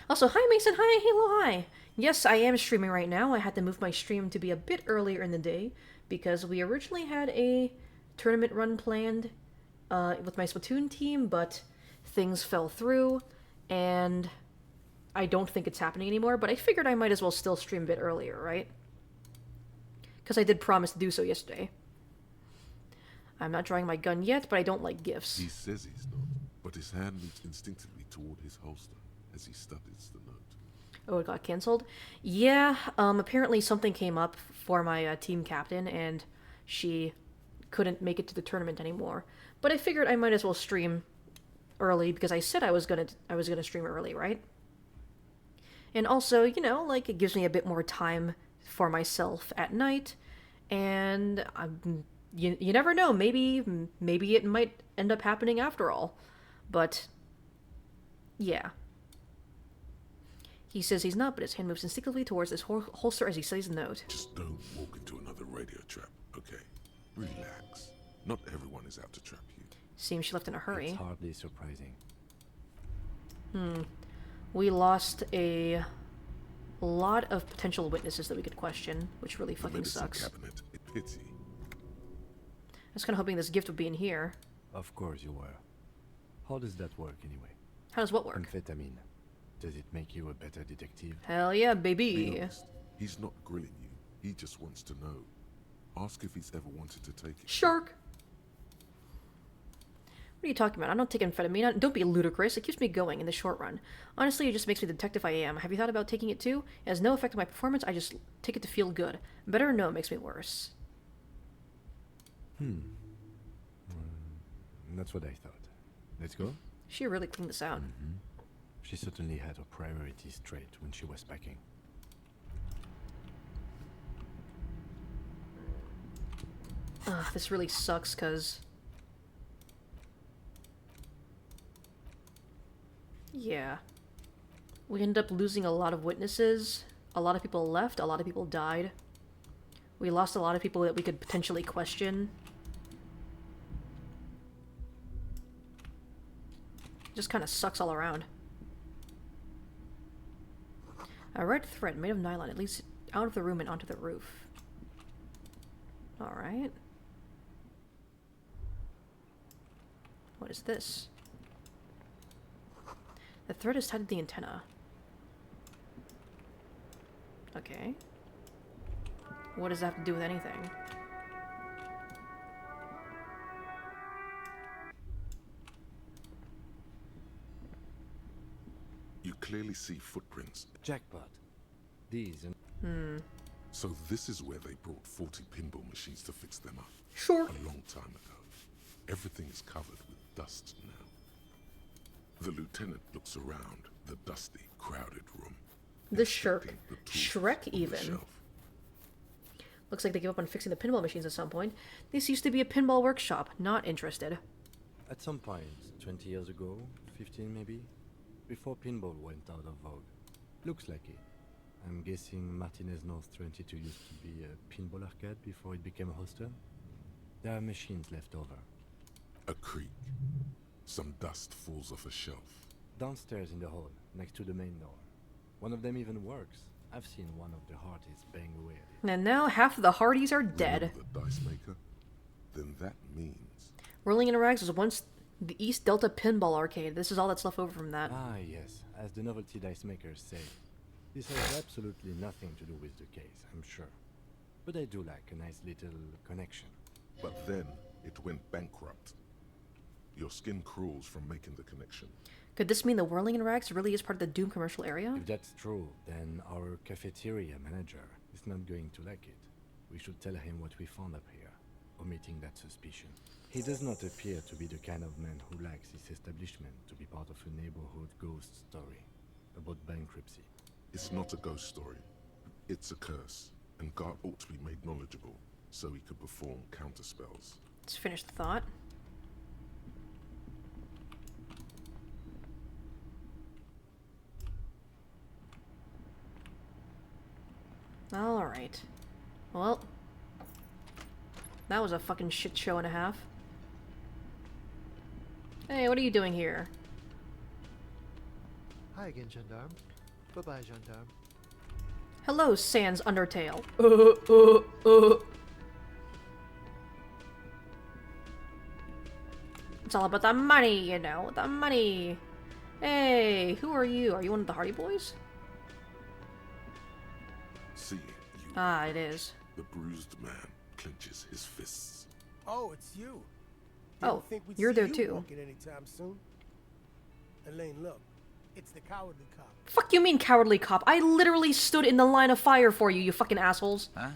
Also, hi Mason, hi, Halo, hi! Yes, I am streaming right now. I had to move my stream to be a bit earlier in the day, because we originally had a tournament run planned with my Splatoon team, but things fell through, and I don't think it's happening anymore, but I figured I might as well still stream a bit earlier, right? Because I did promise to do so yesterday. I'm not drawing my gun yet, but I don't like gifts. He says he's not, but his hand moves instinctively toward his holster as he studies the note. Oh, it got cancelled? Yeah, apparently something came up for my team captain, and she couldn't make it to the tournament anymore. But I figured I might as well stream early, because I said I was gonna stream early, right? And also, you know, like, it gives me a bit more time for myself at night, and you never know, maybe it might end up happening after all. But yeah. He says he's not, but his hand moves instinctively towards this holster as he studies the note. Just don't walk into another radio trap, okay? Relax. Not everyone is out to trap you. Seems she left in a hurry. It's hardly surprising. We lost a lot of potential witnesses that we could question, which really fucking sucks. Cabinet, a pity. I was kind of hoping this gift would be in here. Of course you were. How does that work anyway? How does what work? Amphetamine. Does it make you a better detective? Hell yeah, baby. Be honest, he's not grilling you. He just wants to know. Ask if he's ever wanted to take it. Shark. What are you talking about? I don't take amphetamine. Don't be ludicrous. It keeps me going in the short run. Honestly, it just makes me the detective I am. Have you thought about taking it too? It has no effect on my performance. I just take it to feel good. Better or no, it makes me worse. That's what I thought. Let's go? She really cleaned this out. She certainly had her priorities straight when she was packing. This really sucks, cause... yeah. We ended up losing a lot of witnesses. A lot of people left, a lot of people died. We lost a lot of people that we could potentially question. Just kind of sucks all around. A red thread made of nylon. It leads out of the room and onto the roof. Alright. What is this? The thread is tied to the antenna. Okay. What does that have to do with anything? You clearly see footprints. Jackpot. These and... So this is where they brought 40 pinball machines to fix them up. Sure. A long time ago. Everything is covered with dust now. The lieutenant looks around the dusty, crowded room. The Shrek even. Looks like they gave up on fixing the pinball machines at some point. This used to be a pinball workshop. Not interested. At some point, 20 years ago, 15 maybe, before pinball went out of vogue. Looks like it. I'm guessing Martinez North 22 used to be a pinball arcade before it became a hostel. There are machines left over. A creak. Some dust falls off a shelf. Downstairs in the hall, next to the main door. One of them even works. I've seen one of the Hardys bang away at it. And now half of the Hardys are dead. Remember the dice maker? Then that means... Rolling in Rags was once the East Delta Pinball Arcade. This is all that's left over from that. Ah, yes. As the novelty dice makers say. This has absolutely nothing to do with the case, I'm sure. But I do like a nice little connection. But then it went bankrupt. Your skin crawls from making the connection. Could this mean the Whirling in Rags really is part of the Doom commercial area? If that's true, then our cafeteria manager is not going to like it. We should tell him what we found up here, omitting that suspicion. He does not appear to be the kind of man who likes his establishment to be part of a neighborhood ghost story about bankruptcy. It's not a ghost story. It's a curse, and God ought to be made knowledgeable so he could perform counterspells. Let's finish the thought. Alright. Well, that was a fucking shit show and a half. Hey, what are you doing here? Hi again, Gendarme. Bye-bye, Gendarme. Hello, Sans Undertale. It's all about the money, you know, the money. Hey, who are you? Are you one of the Hardy Boys? See, you... Ah, it is. The bruised man clenches his fists. Oh, it's you. Oh, think we'd you're see there you too. walking anytime soon. Elaine, look. It's the cowardly cop. Fuck you mean, cowardly cop? I literally stood in the line of fire for you, you fucking assholes. Huh?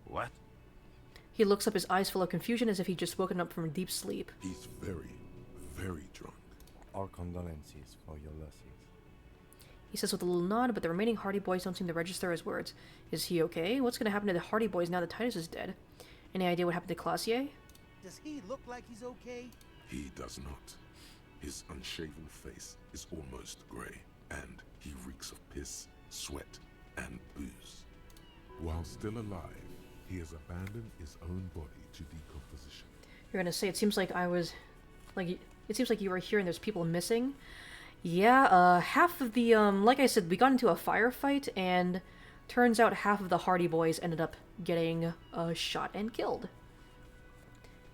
What? He looks up, his eyes full of confusion as if he'd just woken up from a deep sleep. He's very, very drunk. Our condolences for your losses. He says with a little nod, but the remaining Hardy Boys don't seem to register his words. Is he okay? What's gonna happen to the Hardy Boys now that Titus is dead? Any idea what happened to Classier? Does he look like he's okay? He does not. His unshaven face is almost grey, and he reeks of piss, sweat, and booze. While still alive, he has abandoned his own body to decomposition. You're gonna say it seems like I was... Like, it seems like you were here and there's people missing. Yeah, half of the, like I said, we got into a firefight, and turns out half of the Hardy Boys ended up getting shot and killed.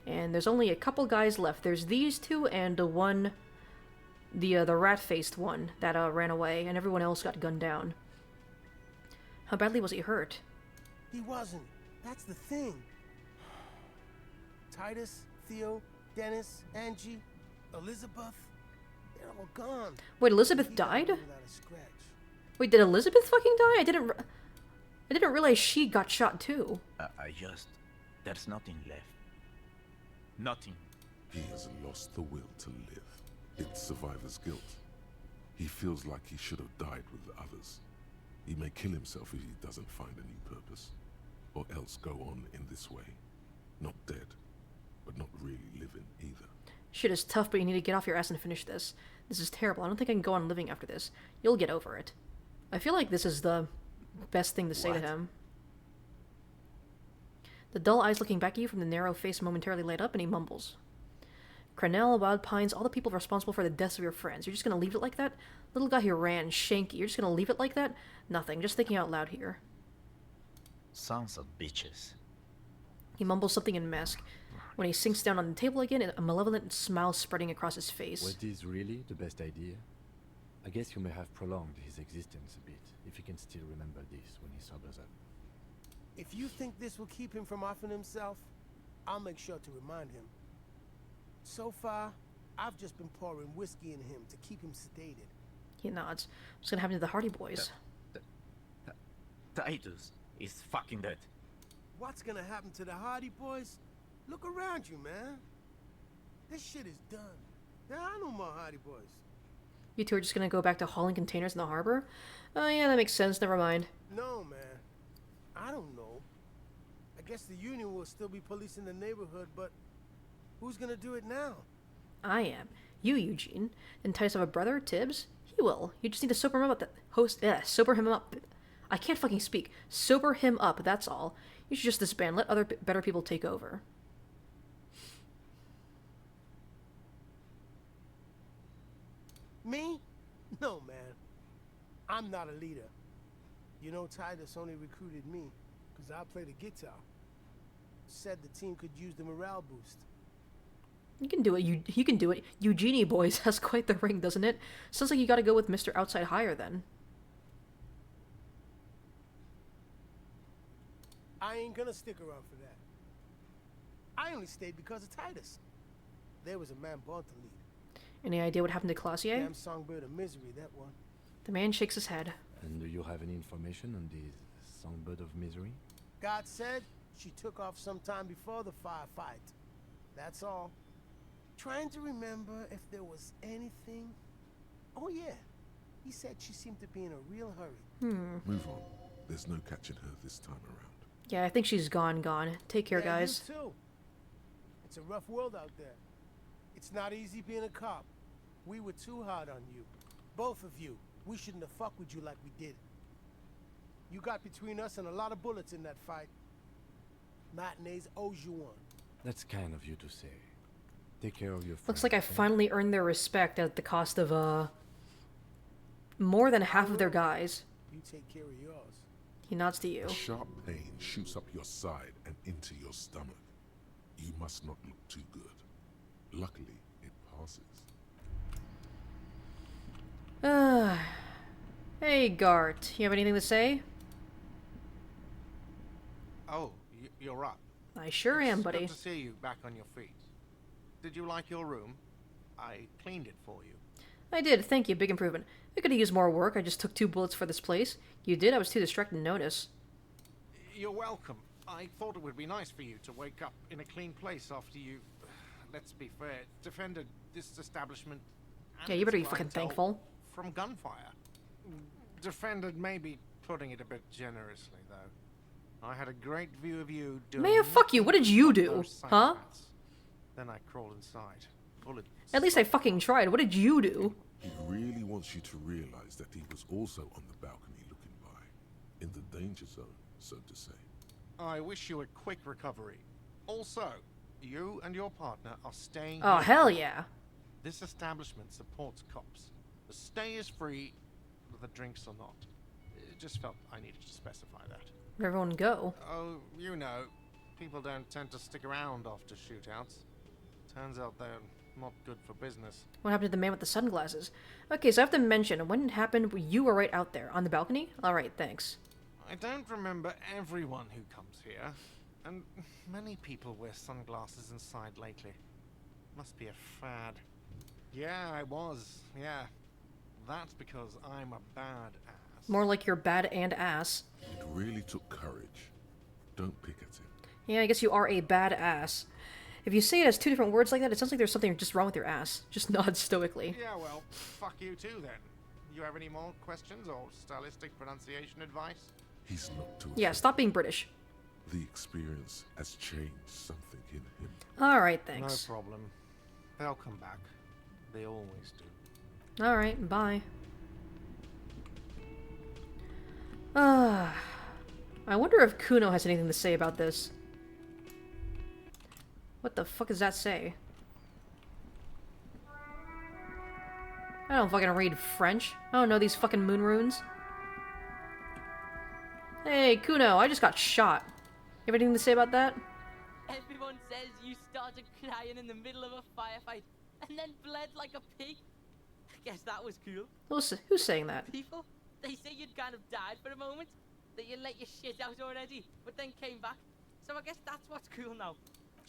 And there's only a couple guys left. There's these two and the one, the rat-faced one that ran away, and everyone else got gunned down. How badly was he hurt? He wasn't. That's the thing. Titus, Theo, Dennis, Angie, Elizabeth, they're all gone. Wait, Elizabeth died? Without a scratch. Wait, did Elizabeth fucking die? I didn't realize she got shot too. There's nothing left. Nothing. He has lost the will to live. It's survivor's guilt. He feels like he should have died with the others. He may kill himself if he doesn't find a new purpose. Or else go on in this way. Not dead, but not really living either. Shit is tough, but you need to get off your ass and finish this. This is terrible. I don't think I can go on living after this. You'll get over it. I feel like this is the best thing to say to him. The dull eyes looking back at you from the narrow face momentarily light up, and he mumbles. Crenell, Wild Pines, all the people responsible for the deaths of your friends. You're just gonna leave it like that? Little guy who ran, Shanky, you're just gonna leave it like that? Nothing, just thinking out loud here. Sons of bitches. He mumbles something in mask. When he sinks down on the table again, a malevolent smile spreading across his face. Was this really the best idea? I guess you may have prolonged his existence a bit, if he can still remember this when he sobers up. If you think this will keep him from offing himself, I'll make sure to remind him. So far, I've just been pouring whiskey in him to keep him sedated. He nods. What's gonna happen to the Hardy Boys? Titus is fucking dead. What's gonna happen to the Hardy Boys? Look around you, man. This shit is done. There are no more Hardy Boys. You two are just gonna go back to hauling containers in the harbor? Oh yeah, that makes sense. Never mind. No, man. I don't know. guess the Union will still be policing the neighborhood, but who's gonna do it now? I am. You, Eugene. Didn't Titus have a brother, Tibbs? He will. You just need to sober him up. Sober him up. I can't fucking speak. Sober him up, that's all. You should just disband. Let other better people take over. Me? No, man. I'm not a leader. You know, Titus only recruited me because I play the guitar. Said the team could use the morale boost. You can do it. You can do it. Eugenie Boys has quite the ring, doesn't it? Sounds like you gotta go with Mr. Outside Hire then. I ain't gonna stick around for that. I only stayed because of Titus. There was a man born to lead. Any idea what happened to Clausier? Damn songbird of misery, that one. The man shakes his head. And do you have any information on this songbird of misery? God said she took off sometime before the firefight. That's all. Trying to remember if there was anything. Oh yeah, he said she seemed to be in a real hurry. Move on. There's no catching her this time around. Yeah, I think she's gone. Take care, Yeah, guys. You too. It's a rough world out there. It's not easy being a cop. We were too hard on you. Both of you. We shouldn't have fucked with you like we did. You got between us and a lot of bullets in that fight. Matinees owes you one. That's kind of you to say. Take care of your friend. Looks like I finally earned their respect at the cost of, more than half of their guys. You take care of yours. He nods to you. A sharp pain shoots up your side and into your stomach. You must not look too good. Luckily, it passes. Hey, Gart. You have anything to say? Oh, you're up. I sure am, buddy. Good to see you back on your feet. Did you like your room? I cleaned it for you. I did, thank you. Big improvement. I could use more work. I just took 2 bullets for this place. You did? I was too distracted to notice. You're welcome. I thought it would be nice for you to wake up in a clean place after you, let's be fair, defended this establishment. Yeah, you better be fucking thankful. From gunfire. Defended maybe putting it a bit generously, though. I had a great view of you doing... Man, fuck you. What did you do? Huh? Then I crawled inside. Bullet. At least I fucking tried. What did you do? He really wants you to realize that he was also on the balcony looking by. In the danger zone, so to say. I wish you a quick recovery. Also, you and your partner are staying Oh, here. hell yeah. This establishment supports cops. The stay is free, the drinks are not. It just felt I needed to specify that. Where'd everyone go? Oh, you know, people don't tend to stick around after shootouts. Turns out they're not good for business. What happened to the man with the sunglasses? Okay, so I have to mention, when it happened, you were right out there, on the balcony? Alright, thanks. I don't remember everyone who comes here, and many people wear sunglasses inside lately. Must be a fad. Yeah, I was, yeah. That's because I'm a bad ass. More like you're bad and ass. It really took courage. Don't pick at him. Yeah, I guess you are a bad ass. If you say it as 2 different words like that, it sounds like there's something just wrong with your ass. Just nod stoically. Yeah, well, fuck you too then. You have any more questions or stylistic pronunciation advice? He's not too Yeah, stop being British. The experience has changed something in him. Alright, thanks. No problem. They'll come back. They always do. Alright, bye. I wonder if Kuno has anything to say about this. What the fuck does that say? I don't fucking read French. I don't know these fucking moon runes. Hey, Kuno, I just got shot. You have anything to say about that? Everyone says you started crying in the middle of a firefight and then bled like a pig. I guess that was cool. Who's saying that? People, they say you'd kind of died for a moment, that you let your shit out already, but then came back. So I guess that's what's cool now.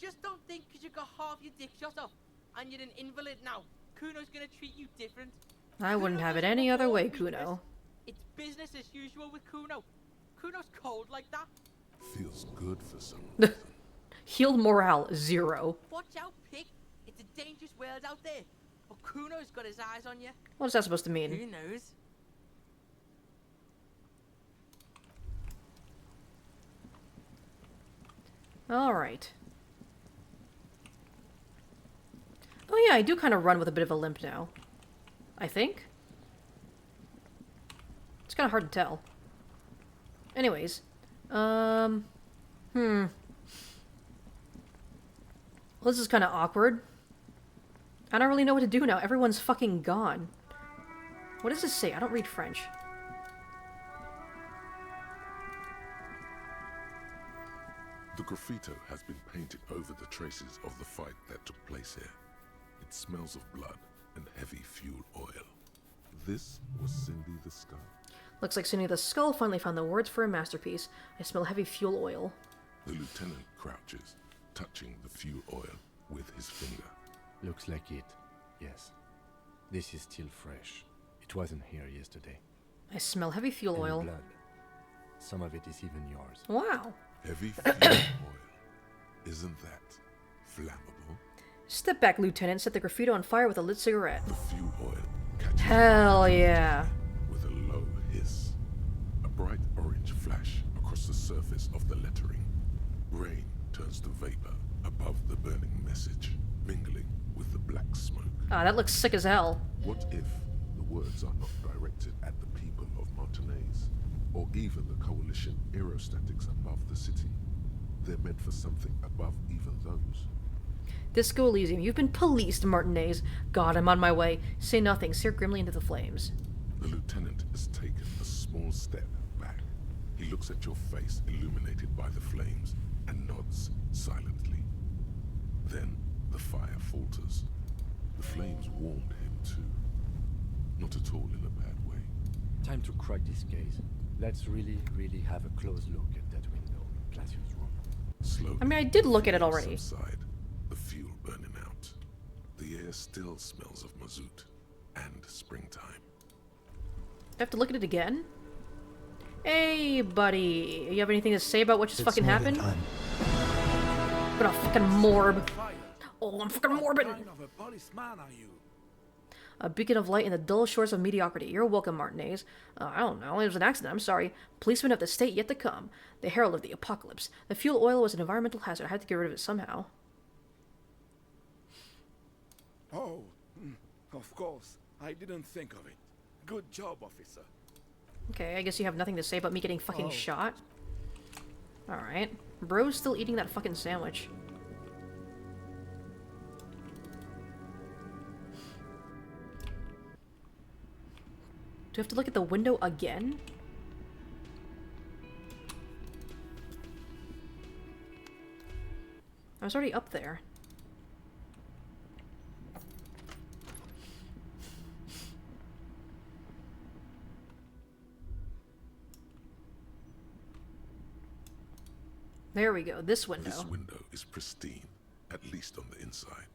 Just don't think because you got half your dick shot off and you're an invalid now, Kuno's gonna treat you different. I wouldn't have it any other way, Kuno. It's business as usual with Kuno. Kuno's cold like that. Feels good for some reason. Healed morale, 0. Watch out, pig. It's a dangerous world out there. But Kuno's got his eyes on you. What is that supposed to mean? Who knows? Alright. Oh yeah, I do kind of run with a bit of a limp now. I think? It's kind of hard to tell. Anyways. Well, this is kind of awkward. I don't really know what to do now. Everyone's fucking gone. What does this say? I don't read French. The graffito has been painted over the traces of the fight that took place here. It smells of blood and heavy fuel oil. This was Cindy the Skull. Looks like Cindy the Skull finally found the words for a masterpiece. I smell heavy fuel oil. The lieutenant crouches, touching the fuel oil with his finger. Looks like it. Yes. This is still fresh. It wasn't here yesterday. I smell heavy fuel And oil. blood. Some of it is even yours. Wow. Heavy fuel oil. Isn't that flammable? Step back, Lieutenant. Set the graffito on fire with a lit cigarette. The fuel oil catches Hell yeah. with a low hiss. A bright orange flash across the surface of the lettering. Rain turns to vapor above the burning message, mingling with the black smoke. Ah, that looks sick as hell. What if the words are not directed at the people of Martinez, or even the coalition aerostatics above the city? They're meant for something above even those. Disco Elysium, you've been policed, Martinez. God, I'm on my way. Say nothing. Stare grimly into the flames. The lieutenant has taken a small step back. He looks at your face illuminated by the flames and nods silently. Then the fire falters. The flames warmed him too. Not at all in a bad way. Time to crack this case. Let's really have a close look at that window in Glacius' room. Slowly, I mean, I did look at it already. Subside, the fuel burning out. The air still smells of mazout and springtime. I have to look at it again? Hey, buddy. You have anything to say about what just fucking happened? I'm gonna fucking morb. Oh, I'm fucking morbid. What kind of a policeman are you? A beacon of light in the dull shores of mediocrity. You're welcome, Martinez. I don't know. It was an accident. I'm sorry. Policemen of the state yet to come. The herald of the apocalypse. The fuel oil was an environmental hazard. I had to get rid of it somehow. Oh, of course. I didn't think of it. Good job, officer. Okay, I guess you have nothing to say about me getting fucking Oh. shot. Alright. Bro's still eating that fucking sandwich. Do we have to look at the window again? I was already up there. There we go, this window. This window is pristine, at least on the inside.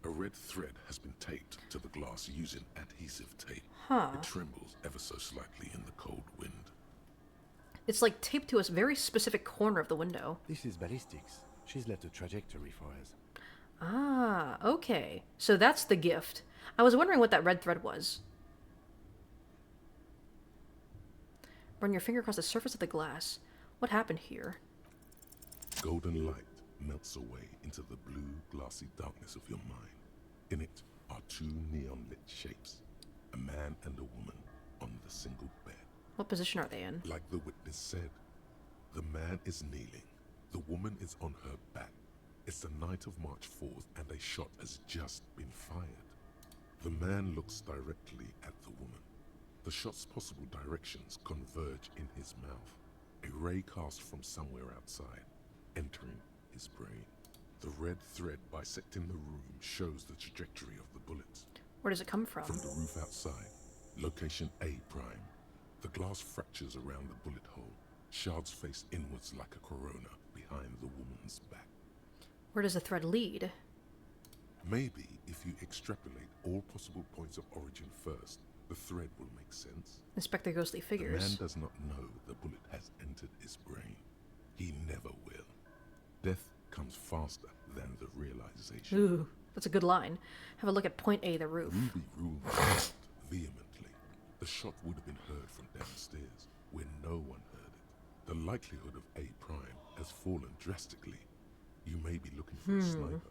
A red thread has been taped to the glass using adhesive tape. Huh. It trembles ever so slightly in the cold wind. It's like taped to a very specific corner of the window. This is ballistics. She's left a trajectory for us. Ah, okay. So that's the gift. I was wondering what that red thread was. Run your finger across the surface of the glass. What happened here? Golden light melts away into the blue, glassy darkness of your mind. In it are two neon-lit shapes, a man and a woman on the single bed. What position are they in? Like the witness said, the man is kneeling, the woman is on her back. It's the night of March 4th and a shot has just been fired. The man looks directly at the woman. The shot's possible directions converge in his mouth, a ray cast from somewhere outside, entering his brain. The red thread bisecting the room shows the trajectory of the bullets. Where does it come from? From the roof outside, location A prime. The glass fractures around the bullet hole. Shards face inwards like a corona behind the woman's back. Where does the thread lead? Maybe if you extrapolate all possible points of origin first, the thread will make sense. Inspector Ghostly The figures. man does not know the bullet has entered his brain. He never will. Death comes faster than the realization. Ooh, that's a good line. Have a look at point A, the roof. Ruby ruled out vehemently. The shot would have been heard from downstairs, where no one heard it. The likelihood of A prime has fallen drastically. You may be looking for a sniper.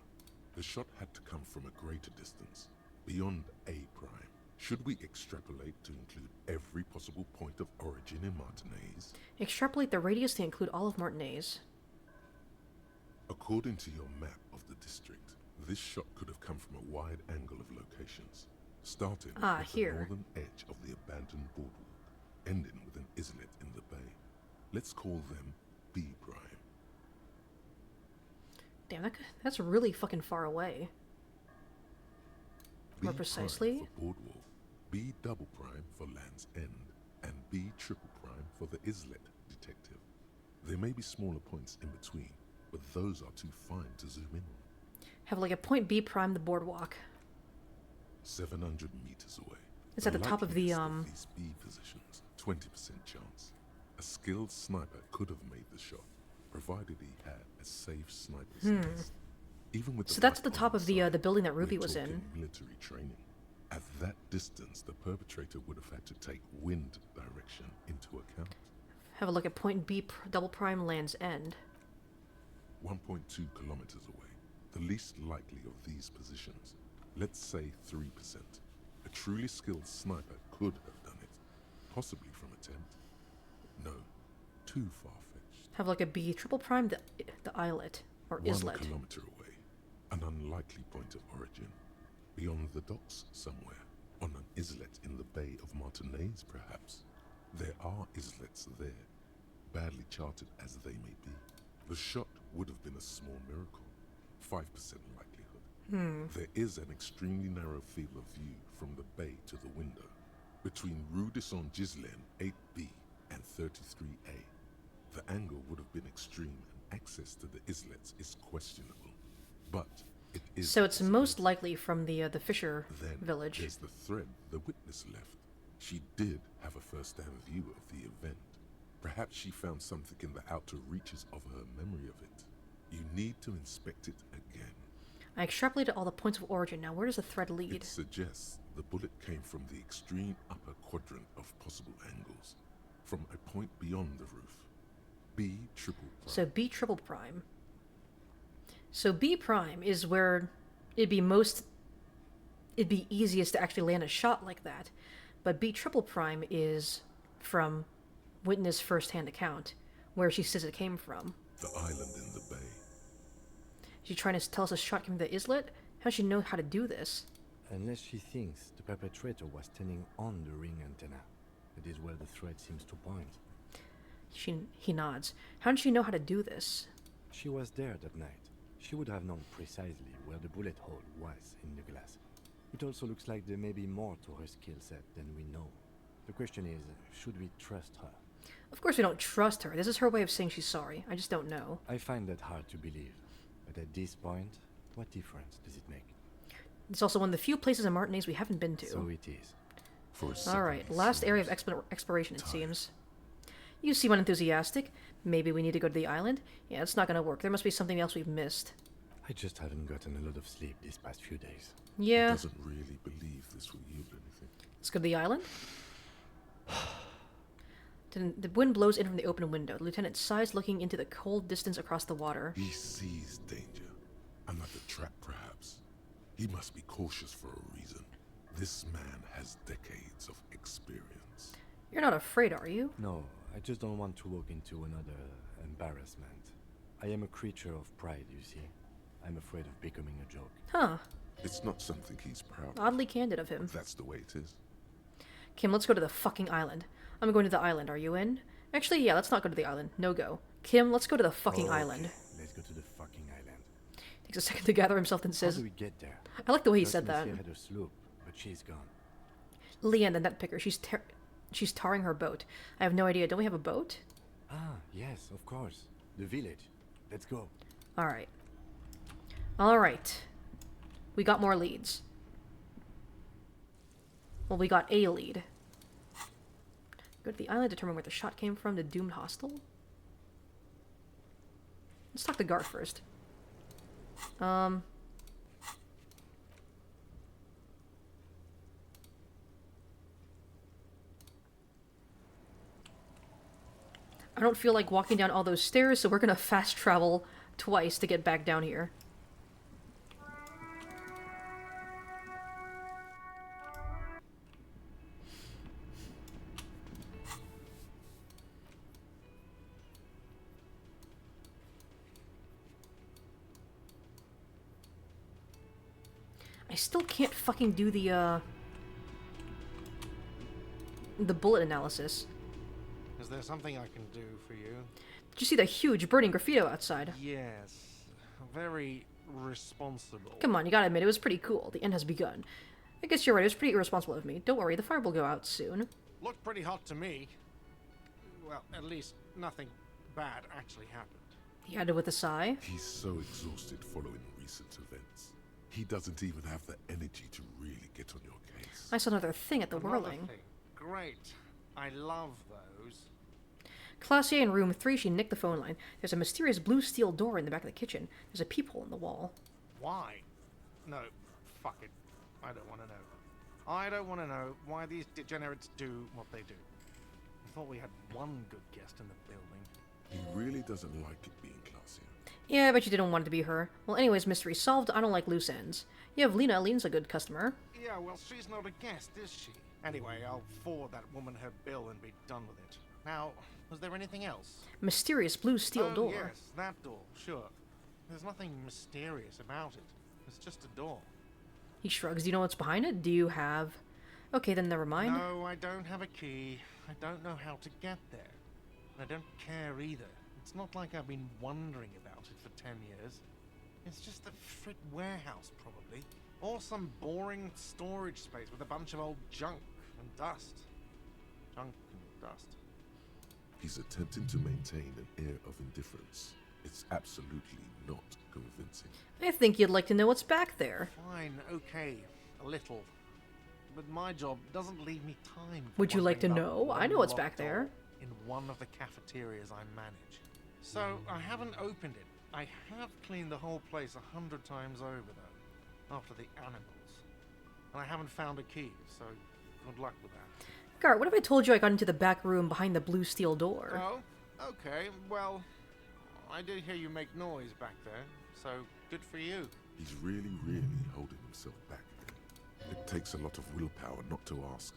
The shot had to come from a greater distance, beyond A prime. Should we extrapolate to include every possible point of origin in Martinez? Extrapolate the radius to include all of Martinez. According to your map of the district, this shot could have come from a wide angle of locations, starting with here. the northern edge of the abandoned boardwalk, ending with an islet in the bay. Let's call them B prime. Damn, that's really fucking far away. B More precisely? prime for boardwalk, B double prime for Land's End, and B triple prime for the islet, detective. There may be smaller points in between, but those are too fine to zoom in on. Have like a point B prime the boardwalk. 700 meters away. It's at the top of the These B positions, 20% chance. A skilled sniper could have made the shot, provided he had a safe sniper's vest. Even with So that's at the top of the building that Ruby was in. Military training. At that distance, the perpetrator would have had to take wind direction into account. Have a look at point B double prime Land's End. 1.2 kilometers away. The least likely of these positions. Let's say 3%. A truly skilled sniper could have done it. Possibly from a tent. No. Too far-fetched. Have like a B triple prime the islet or islet. 1 kilometer away. An unlikely point of origin. Beyond the docks somewhere. On an islet in the Bay of Martinez, perhaps. There are islets there. Badly charted as they may be. The shot would have been a small miracle. 5% likelihood. There is an extremely narrow field of view from the bay to the window. Between Rue de Saint-Ghislain 8B and 33A. The angle would have been extreme and access to the islets is questionable. But it is... So it's most likely from the Fisher then village. There's the thread the witness left. She did have a first-hand view of the event. Perhaps she found something in the outer reaches of her memory of it. You need to inspect it again. I extrapolated all the points of origin. Now, where does the thread lead? It suggests the bullet came from the extreme upper quadrant of possible angles, from a point beyond the roof. B triple prime. So B triple prime. So B prime is where it'd be easiest to actually land a shot like that. But B triple prime is from witness first-hand account, where she says it came from. The island in the bay. She's trying to tell us a shot came from the islet? How does she know how to do this? Unless she thinks the perpetrator was standing on the ring antenna. It is where the thread seems to point. He nods. How did she know how to do this? She was there that night. She would have known precisely where the bullet hole was in the glass. It also looks like there may be more to her skill set than we know. The question is, should we trust her? Of course we don't trust her. This is her way of saying she's sorry. I just don't know. I find that hard to believe. But at this point, what difference does it make? It's also one of the few places in Martinez we haven't been to. So it is. Alright, last area of exploration, it seems. You seem unenthusiastic. Maybe we need to go to the island? Yeah, it's not gonna work. There must be something else we've missed. I just haven't gotten a lot of sleep these past few days. Yeah. He doesn't really believe this will yield anything. Let's go to the island. The wind blows in from the open window. The lieutenant sighs, looking into the cold distance across the water. He sees danger. Another trap, perhaps. He must be cautious for a reason. This man has decades of experience. You're not afraid, are you? No, I just don't want to walk into another embarrassment. I am a creature of pride, you see. I'm afraid of becoming a joke. Huh. It's not something he's proud of. Oddly candid of him. But that's the way it is. Kim, let's go to the fucking island. I'm going to the island. Are you in? Actually, yeah, let's not go to the island. No go. Kim, let's go to the fucking island. Let's go to the fucking island. Takes a second to gather himself, then says... How do we get there? I like the way he said that. Had a sloop, but she's gone. Leanne, the net picker. She's tarring her boat. I have no idea. Don't we have a boat? Ah, yes, of course. The village. Let's go. Alright. Alright. We got more leads. Well, we got a lead. Go to the island, determine where the shot came from, the doomed hostel. Let's talk to Garth first. I don't feel like walking down all those stairs, so we're gonna fast travel twice to get back down here. I still can't fucking do the bullet analysis. Is there something I can do for you? Did you see the huge burning graffito outside? Yes. Very responsible. Come on, you gotta admit, it was pretty cool. The end has begun. I guess you're right, it was pretty irresponsible of me. Don't worry, the fire will go out soon. Looked pretty hot to me. Well, at least nothing bad actually happened. He added with a sigh. He's so exhausted following recent events. He doesn't even have the energy to really get on your case. I saw another thing at the Another whirling. thing. Great. I love those. Classier in room 3, she nicked the phone line. There's a mysterious blue steel door in the back of the kitchen. There's a peephole in the wall. Why? No, fuck it. I don't want to know. I don't want to know why these degenerates do what they do. I thought we had one good guest in the building. He really doesn't like it being classier. Yeah, I bet you didn't want it to be her. Well, anyways, mystery solved. I don't like loose ends. You have Lena. Lena's a good customer. Yeah, well, she's not a guest, is she? Anyway, I'll forward that woman her bill and be done with it. Now, was there anything else? Mysterious blue steel door. Yes, that door, sure. There's nothing mysterious about it. It's just a door. He shrugs. Do you know what's behind it? Do you have... Okay, then never mind. No, I don't have a key. I don't know how to get there. And I don't care either. It's not like I've been wondering about it for 10 years. It's just a frit warehouse, probably. Or some boring storage space with a bunch of old junk and dust. Junk and dust. He's attempting to maintain an air of indifference. It's absolutely not convincing. I think you'd like to know what's back there. Fine, okay, a little. But my job doesn't leave me time for Would you like to wondering about know? I one know what's locked back there. door in one of the cafeterias I manage. So I haven't opened it. I have cleaned the whole place 100 times over, though, after the animals. And I haven't found a key, so good luck with that. Gart, what if I told you I got into the back room behind the blue steel door? Oh, okay, well, I did hear you make noise back there, so good for you. He's really, really holding himself back again. It takes a lot of willpower not to ask.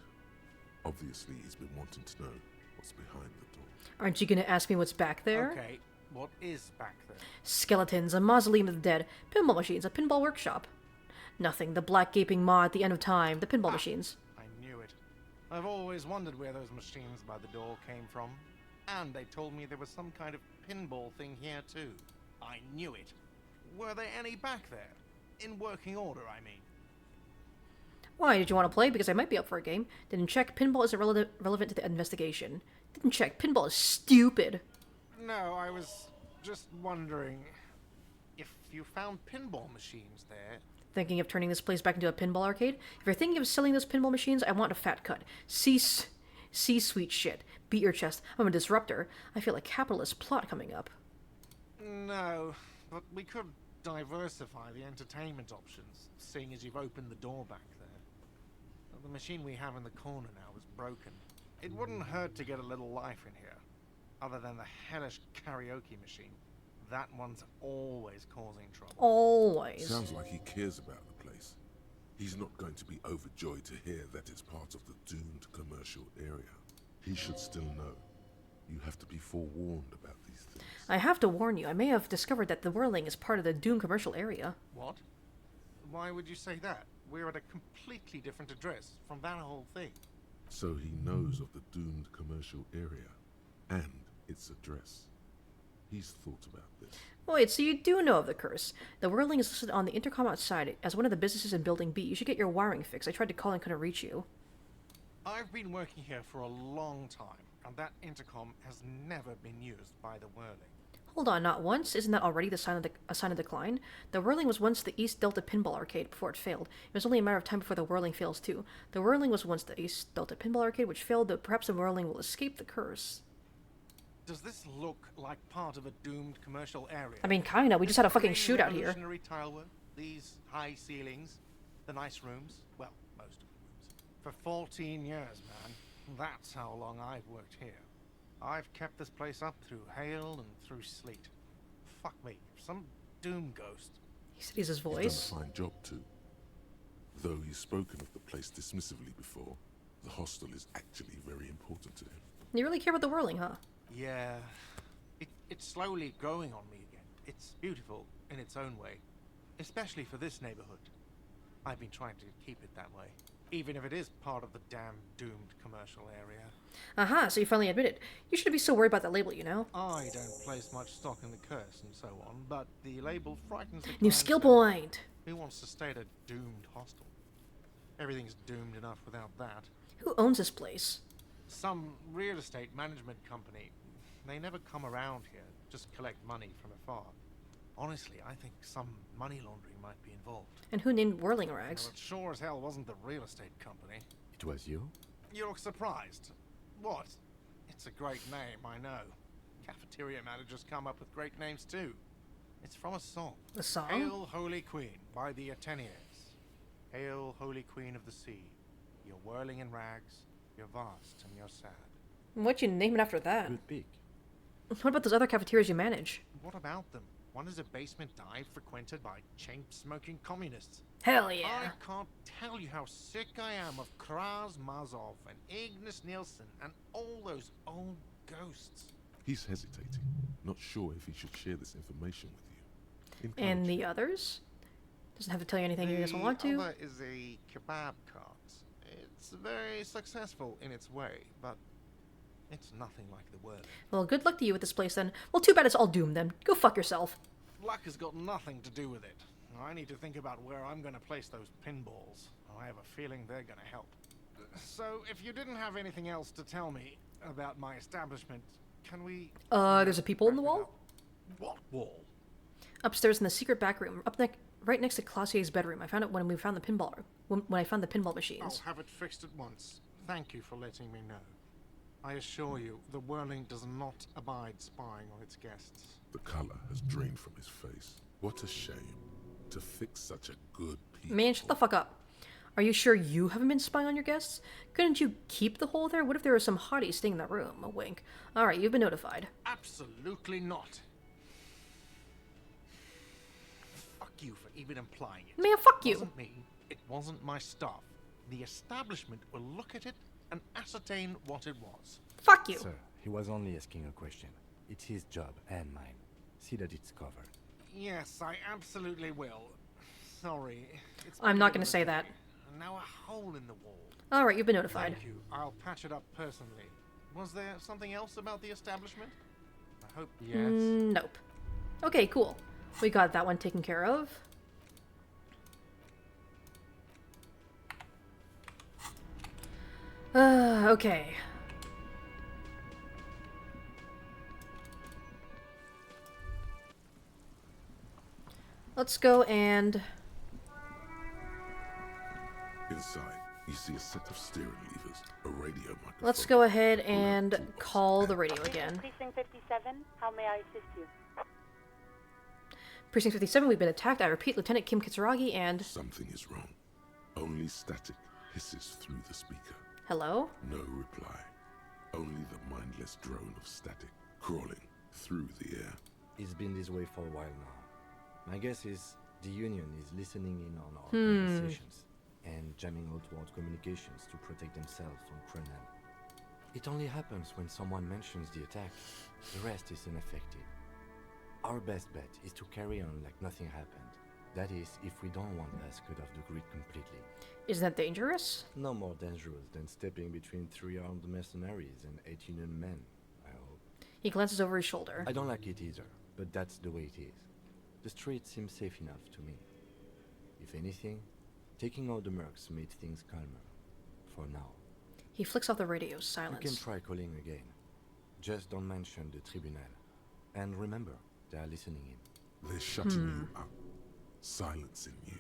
Obviously, he's been wanting to know what's behind the door. Aren't you gonna ask me what's back there? Okay, what is back there? Skeletons, a mausoleum of the dead, pinball machines, a pinball workshop. Nothing. The black gaping maw at the end of time, the pinball machines. I knew it. I've always wondered where those machines by the door came from. And they told me there was some kind of pinball thing here too. I knew it. Were there any back there? In working order, I mean. Why, did you want to play? Because I might be up for a game. Didn't check. Pinball isn't relevant to the investigation. Didn't check. Pinball is stupid. No, I was just wondering if you found pinball machines there. Thinking of turning this place back into a pinball arcade? If you're thinking of selling those pinball machines, I want a fat cut. See sweet shit. Beat your chest. I'm a disruptor. I feel a capitalist plot coming up. No, but we could diversify the entertainment options, seeing as you've opened the door back there. The machine we have in the corner now is broken. It wouldn't hurt to get a little life in here, other than the hellish karaoke machine. That one's always causing trouble. Always. Sounds like he cares about the place. He's not going to be overjoyed to hear that it's part of the doomed commercial area. He should still know. You have to be forewarned about these things. I have to warn you, I may have discovered that the whirling is part of the Doom commercial area. What? Why would you say that? We're at a completely different address from that whole thing. So he knows of the doomed commercial area and its address. He's thought about this. Wait, so you do know of the curse. The whirling is listed on the intercom outside as one of the businesses in Building B. You should get your wiring fixed. I tried to call and couldn't reach you. I've been working here for a long time, and that intercom has never been used by the whirling. Hold on, not once? Isn't that already a sign of decline? The whirling was once the East Delta Pinball Arcade before it failed. It was only a matter of time before the whirling fails too. The whirling was once the East Delta Pinball Arcade, which failed, though perhaps the whirling will escape the curse. Does this look like part of a doomed commercial area? I mean, kinda. We just had a fucking shootout here. Revolutionary tilework, these high ceilings, the nice rooms. Well, most of the rooms. For 14 years, man. That's how long I've worked here. I've kept this place up through hail and through sleet. fuck me. Some doom ghost. He said he's his He's done voice. a fine job too. Though he's spoken of the place dismissively before, the hostel is actually very important to him. You really care about the whirling, huh? Yeah. It's slowly growing on me again. It's beautiful in its own way. Especially for this neighborhood. I've been trying to keep it that way. Even if it is part of the damn doomed commercial area. Aha, so you finally admit it. You shouldn't be so worried about that label, you know? I don't place much stock in the curse and so on, but the label frightens the New clients skill out. point! Who wants to stay at a doomed hostel? Everything's doomed enough without that. Who owns this place? Some real estate management company. They never come around here, just collect money from afar. Honestly, I think some money laundering might be involved. And who named Whirling Rags? Well, it sure as hell wasn't the real estate company. It was you? You look surprised. What? It's a great name, I know. Cafeteria managers come up with great names too. It's from a song. A song? Hail, Holy Queen, by the Athenians. Hail, Holy Queen of the Sea. You're whirling in rags, you're vast, and you're sad. Why'd you name it after that? Good pick. What about those other cafeterias you manage? What about them? One is a basement dive frequented by chain-smoking communists. Hell yeah. I can't tell you how sick I am of Kraz Mazov and Ignis Nielsen and all those old ghosts. He's hesitating, not sure if he should share this information with you. And the others? Doesn't have to tell you anything he doesn't want The to. other is a kebab cart. It's very successful in its way, but it's nothing like the word. Well, good luck to you with this place then. Well, too bad it's all doomed then. Go fuck yourself. Luck has got nothing to do with it. I need to think about where I'm going to place those pinballs. I have a feeling they're going to help. So, if you didn't have anything else to tell me about my establishment, can we... There's a peephole in the wall? What wall? Upstairs in the secret back room, right next to Classier's bedroom. I found it when we found the pinball, when I found the pinball machines. I'll have it fixed at once. Thank you for letting me know. I assure you, the whirling does not abide spying on its guests. The color has drained from his face. What a shame. To fix such a good piece. Man, shut the fuck up. Are you sure you haven't been spying on your guests? Couldn't you keep the hole there? What if there was some hottie staying in that room? A wink. Alright, you've been notified. Absolutely not. Fuck you for even implying it. Man, fuck you. It wasn't me. It wasn't my staff. The establishment will look at it and ascertain what it was. Fuck you. Sir, he was only asking a question. It's his job and mine. See that it's covered. Yes, I absolutely will. Sorry. I'm not going to say that. Now a hole in the wall. Alright, you've been notified. Thank you. I'll patch it up personally. Was there something else about the establishment? I hope yes. Nope. Okay, cool. We got that one taken care of. Okay. Let's go and... Inside, you see a set of steering levers, a radio microphone. Let's go ahead and call the radio again. Precinct 57, how may I assist you? Precinct 57, we've been attacked. I repeat, Lieutenant Kim Kitsuragi and... Something is wrong. Only static hisses through the speaker. Hello? No reply. Only the mindless drone of static crawling through the air. It's been this way for a while now. My guess is the Union is listening in on our conversations and jamming outward communications to protect themselves from Cronan. It only happens when someone mentions the attack. The rest is unaffected. Our best bet is to carry on like nothing happened. That is, if we don't want us cut off the grid completely. Is that dangerous? No more dangerous than stepping between 3 armed mercenaries and 8 Union men, I hope. He glances over his shoulder. I don't like it either, but that's the way it is. The street seems safe enough to me. If anything, taking out the mercs made things calmer. For now. He flicks off the radio. Silence. You can try calling again. Just don't mention the tribunal. And remember, they are listening in. They're shutting you up. Silencing you.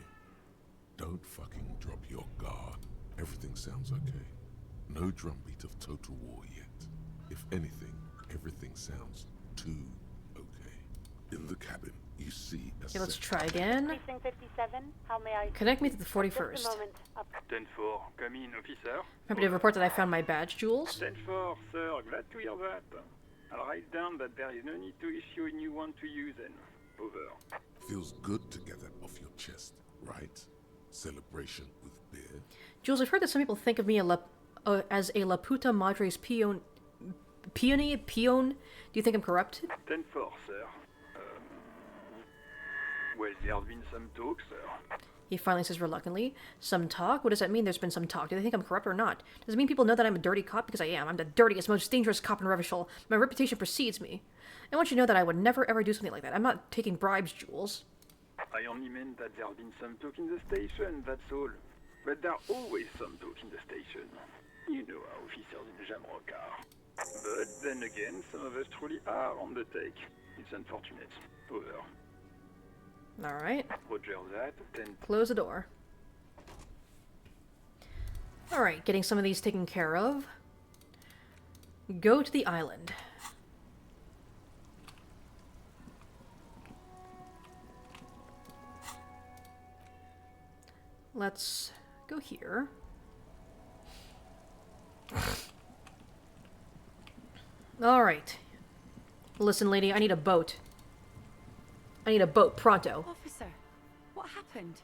Don't fucking drop your guard. Everything sounds okay. No drumbeat of total war yet. If anything, everything sounds too okay. In the cabin, you see a Okay, let's try again. Precinct 57, how may I... Connect me to the 41st. Just a moment. Up. 10-4, come in, officer. Happy to report that I found my badge, Jules. 10-4, sir, glad to hear that. I'll write down that there is no need to issue a new one to you then. Over. Feels good to get that off your chest, right? Celebration with beer. Jules, I've heard that some people think of me as a La Puta Madre's peon. Peon? Do you think I'm corrupt? 10-4, sir. Well, there's been some talk, sir. He finally says reluctantly. Some talk? What does that mean there's been some talk? Do they think I'm corrupt or not? Does it mean people know that I'm a dirty cop? Because I am. I'm the dirtiest, most dangerous cop in Revachol. My reputation precedes me. I want you to know that I would never ever do something like that. I'm not taking bribes, Jules. I only meant that there's been some talk in the station, that's all. But there's always some talk in the station. You know how officers in Jamrock are. But then again, some of us truly are on the take. It's unfortunate. Over. Alright. Roger that. 10. Close the door. Alright, getting some of these taken care of. Go to the island. Let's go here. Alright. Listen, lady, I need a boat. I need a boat, pronto. Officer, what happened?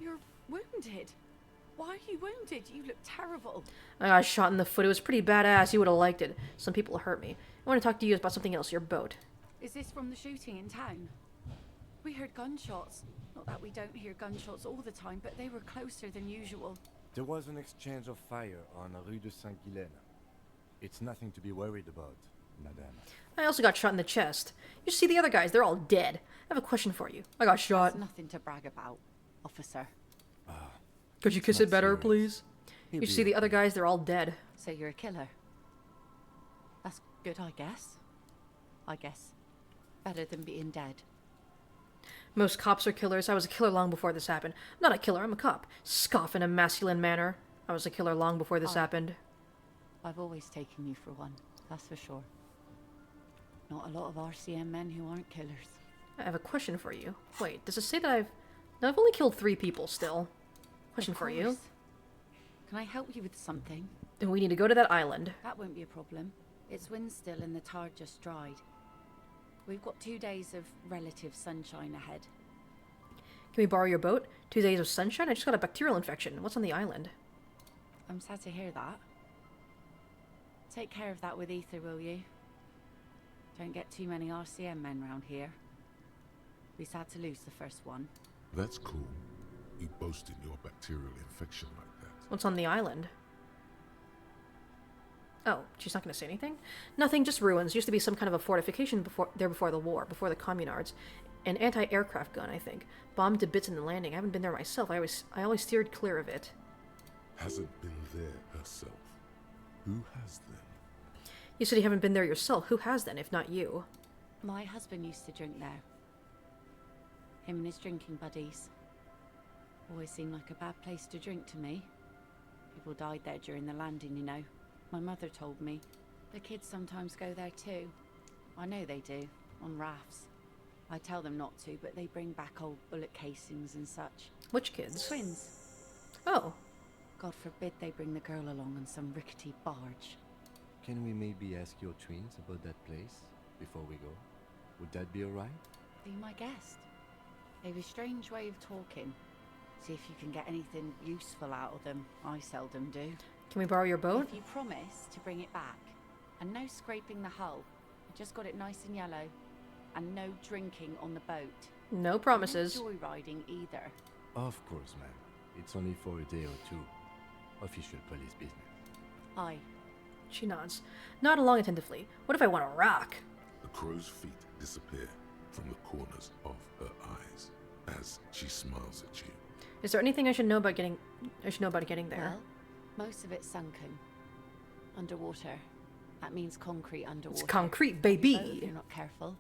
You're wounded. Why are you wounded? You look terrible. I got shot in the foot. It was pretty badass. You would have liked it. Some people hurt me. I want to talk to you about something else, your boat. Is this from the shooting in town? We heard gunshots. Not that we don't hear gunshots all the time, but they were closer than usual. There was an exchange of fire on Rue de Saint-Guylaine. It's nothing to be worried about, madame. I also got shot in the chest. You see the other guys, they're all dead. I have a question for you. I got shot. That's nothing to brag about, officer. Could you kiss it better, please? He'll You be see the other guys, they're all dead. So you're a killer. That's good, I guess. I guess. Better than being dead. Most cops are killers. I was a killer long before this happened. I'm not a killer, I'm a cop. Scoff in a masculine manner. I was a killer long before this happened. I've always taken you for one, that's for sure. Not a lot of RCM men who aren't killers. I have a question for you. Wait, does it say that I've only killed 3 people still. Question for you. Can I help you with something? Then we need to go to that island. That won't be a problem. It's wind still and the tar just dried. We've got 2 days of relative sunshine ahead. Can we borrow your boat? 2 days of sunshine? I just got a bacterial infection. What's on the island? I'm sad to hear that. Take care of that with Ether, will you? Don't get too many RCM men round here. Be sad to lose the first one. That's cool. You boasting your bacterial infection like that. What's on the island? Oh, she's not going to say anything? Nothing, just ruins. Used to be some kind of a fortification before the war, before the communards. An anti-aircraft gun, I think. Bombed to bits in the landing. I haven't been there myself. I always steered clear of it. Hasn't been there herself. Who has then? You said you haven't been there yourself. Who has then, if not you? My husband used to drink there. Him and his drinking buddies. Always seemed like a bad place to drink to me. People died there during the landing, you know. My mother told me. The kids sometimes go there too. I know they do, on rafts. I tell them not to, but they bring back old bullet casings and such. Which kids? Twins. Oh. God forbid they bring the girl along on some rickety barge. Can we maybe ask your twins about that place before we go? Would that be alright? Be my guest. They've a strange way of talking. See if you can get anything useful out of them. I seldom do. Can we borrow your boat? If you promise to bring it back. And no scraping the hull. I just got it nice and yellow. And no drinking on the boat. No promises. No joyriding either. Of course, ma'am. It's only for a day or two. Official police business. Aye. She nods. Nod along attentively. What if I want to rock? The crow's feet disappear from the corners of her eyes as she smiles at you. Is there anything I should know about getting there? Well, most of it's sunken. Underwater. That means concrete underwater. It's concrete, baby! If you're not careful.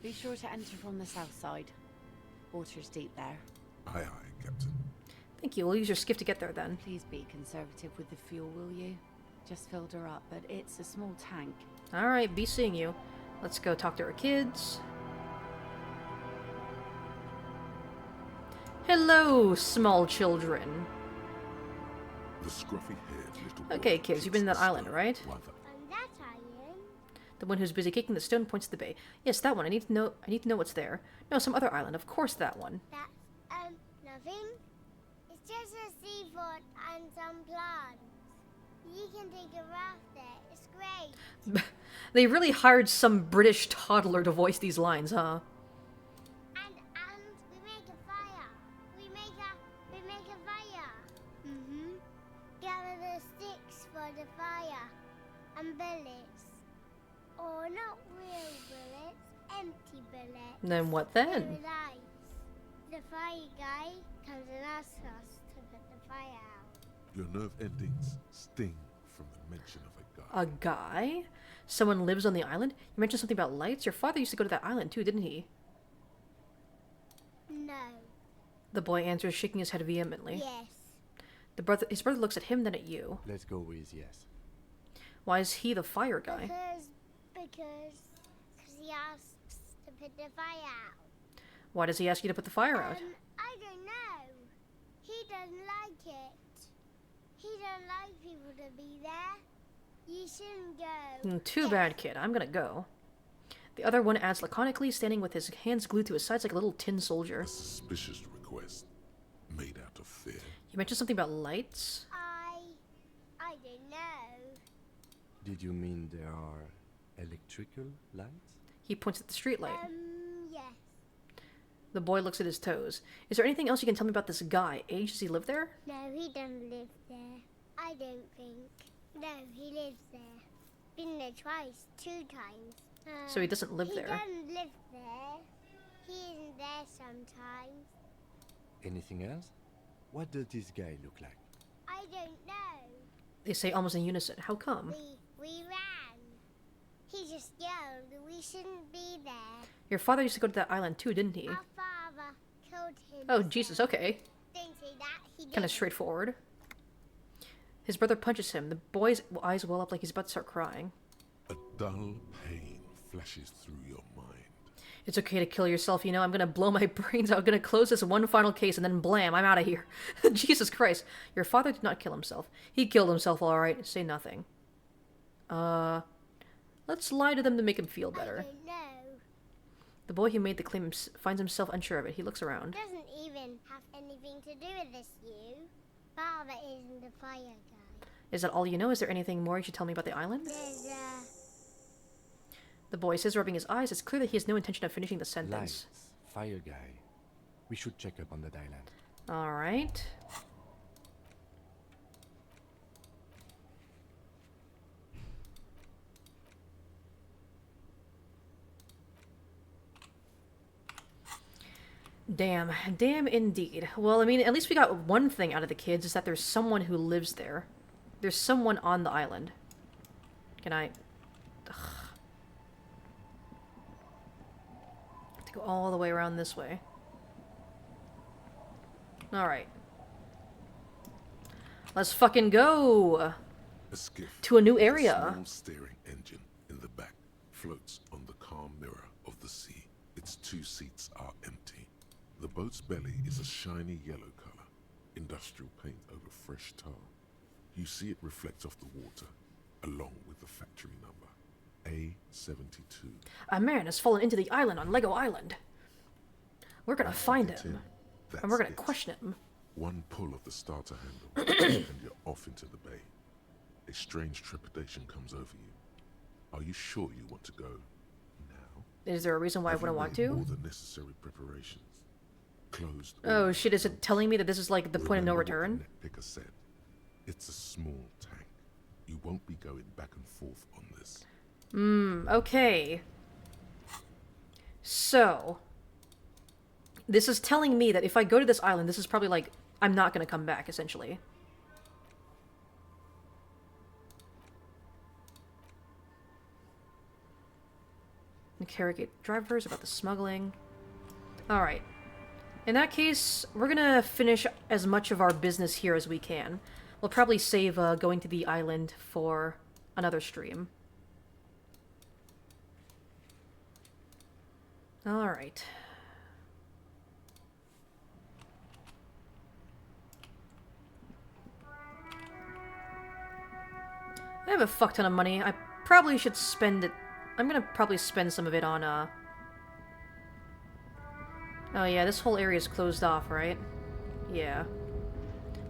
Be sure to enter from the south side. Water's deep there. Aye, aye, Captain. Thank you. We'll use your skiff to get there then. Please be conservative with the fuel, will you? Just filled her up, but it's a small tank. Alright, be seeing you. Let's go talk to our kids. Hello, small children. The scruffy-haired little Okay, kids, you've been to that island, right? On that island? The one who's busy kicking the stone points to the bay. Yes, that one. I need to know what's there. No, some other island. Of course, that one. That's, nothing? It's just a seafort and some plants. You can take a raft there. It's great. They really hired some British toddler to voice these lines, huh? And we make a fire. We make a fire. Mm-hmm. Gather the sticks for the fire. And bullets. Or not real bullets, empty bullets. Then what then? No lights. The fire guy comes and asks us to put the fire out. Your nerve endings sting from the mention of a guy. A guy? Someone lives on the island? You mentioned something about lights? Your father used to go to that island too, didn't he? No. The boy answers, shaking his head vehemently. Yes. His brother looks at him, then at you. Let's go with yes. Why is he the fire guy? Because he asks to put the fire out. Why does he ask you to put the fire out? I don't know. He doesn't like it. He don't like people to be there. You shouldn't go. Too bad, kid. I'm gonna go. The other one adds laconically, standing with his hands glued to his sides like a little tin soldier. A suspicious request, made out of fear. You mentioned something about lights? I don't know. Did you mean there are electrical lights? He points at the street light. Yes. The boy looks at his toes. Is there anything else you can tell me about this guy? Age, does he live there? No, he doesn't live there. I don't think. No, he lives there. Been there twice, 2 times. So he doesn't live there? He doesn't live there. He isn't there sometimes. Anything else? What does this guy look like? I don't know. They say almost in unison. How come? We ran. He just yelled. We shouldn't be there. Your father used to go to that island too, didn't he? Our father killed him. Oh, Jesus, okay. Don't say that. He Kind of straightforward. His brother punches him. The boy's eyes well up like he's about to start crying. A dull pain flashes through your mind. It's okay to kill yourself, you know. I'm gonna blow my brains out. I'm gonna close this one final case and then blam, I'm out of here. Jesus Christ. Your father did not kill himself. He killed himself, alright. Say nothing. Let's lie to them to make him feel better. I don't know. The boy who made the claim finds himself unsure of it. He looks around. Doesn't even have anything to do with this, you. Father isn't the fire guy. Is that all you know? Is there anything more you should tell me about the island? There's The boy says, rubbing his eyes. It's clear that he has no intention of finishing the sentence. Lights. Fire guy. We should check up on that island. Alright. Damn. Damn indeed. Well, I mean, at least we got one thing out of the kids, is that there's someone who lives there. There's someone on the island. Can I... Ugh. Have to go all the way around this way. Alright. Let's fucking go! A skiff to a new with area. A small steering engine in the back floats on the calm mirror of the sea. Its 2 seats are empty. The boat's belly is a shiny yellow color, industrial paint over fresh tar. You see it reflect off the water, along with the factory number, A72. A man has fallen into the island on Lego Island. We're gonna find him, and we're gonna question him. One pull of the starter handle, and you're off into the bay. A strange trepidation comes over you. Are you sure you want to go now? Is there a reason why I wouldn't want to? All the necessary preparations. Closed. Oh shit, is it telling me that this is like the point of no return? What the picker said. It's a small tank. You won't be going back and forth on this. Okay. So, this is telling me that if I go to this island, this is probably like, I'm not gonna come back, essentially. Interrogate drivers about the smuggling. Alright. In that case, we're gonna finish as much of our business here as we can. We'll probably save going to the island for another stream. Alright. I have a fuck ton of money. I probably should spend it I'm gonna probably spend some of it on, Oh yeah, this whole area is closed off, right? Yeah.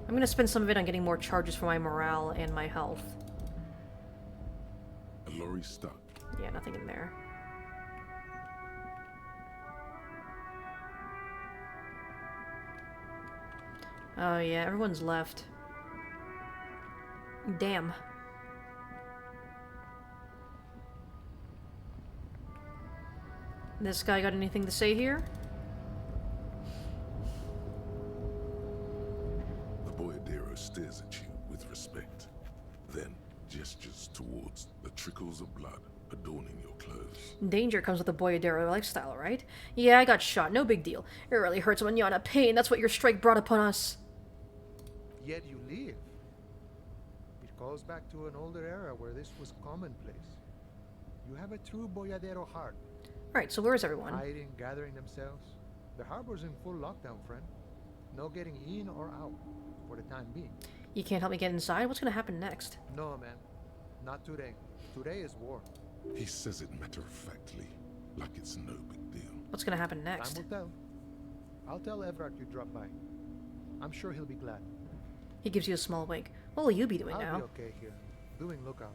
I'm gonna spend some of it on getting more charges for my morale and my health. A lorry stuck. Yeah, nothing in there. Oh yeah, everyone's left. Damn. This guy got anything to say here? The boyadero stares at you with respect, then gestures towards the trickles of blood adorning your clothes. Danger comes with the boyadero lifestyle, right? Yeah, I got shot, no big deal. It really hurts when you're in pain, that's what your strike brought upon us. Yet you live. It goes back to an older era where this was commonplace. You have a true boyadero heart. Alright, so where's everyone? Hiding, gathering themselves. The harbor's in full lockdown, friend. No getting in or out, for the time being. You can't help me get inside? What's gonna happen next? No, man. Not today. Today is war. He says it matter-of-factly, like it's no big deal. What's gonna happen next? Time will tell. I'll tell Everard you dropped by. I'm sure he'll be glad. He gives you a small wink. What will you be doing now? I'll be okay here, doing lookout.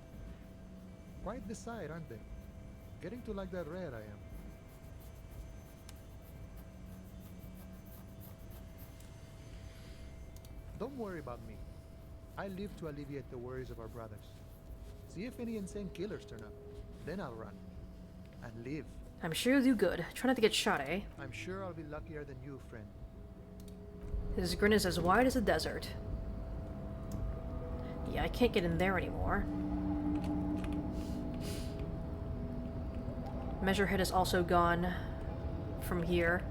Quite the sight, aren't they? Getting to like that red I am. Don't worry about me. I live to alleviate the worries of our brothers. See if any insane killers turn up. Then I'll run. And live. I'm sure you'll do good. Try not to get shot, eh? I'm sure I'll be luckier than you, friend. His grin is as wide as a desert. Yeah, I can't get in there anymore. Measurehead is also gone from here.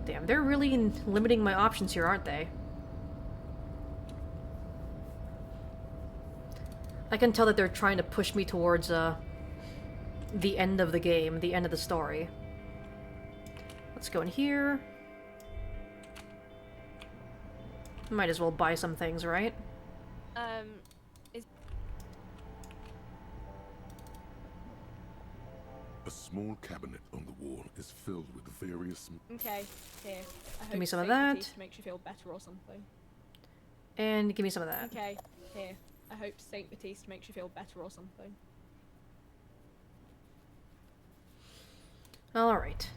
Damn, they're really limiting my options here, aren't they? I can tell that they're trying to push me towards, the end of the game, the end of the story. Let's go in here. Might as well buy some things, right? Is... A small cabinet on the wall is filled with various... Okay, here. I Give me hope some of Saint that. Baptiste makes you feel better or something. And give me some of that. Okay, here. I hope Saint Baptiste makes you feel better or something. Alright.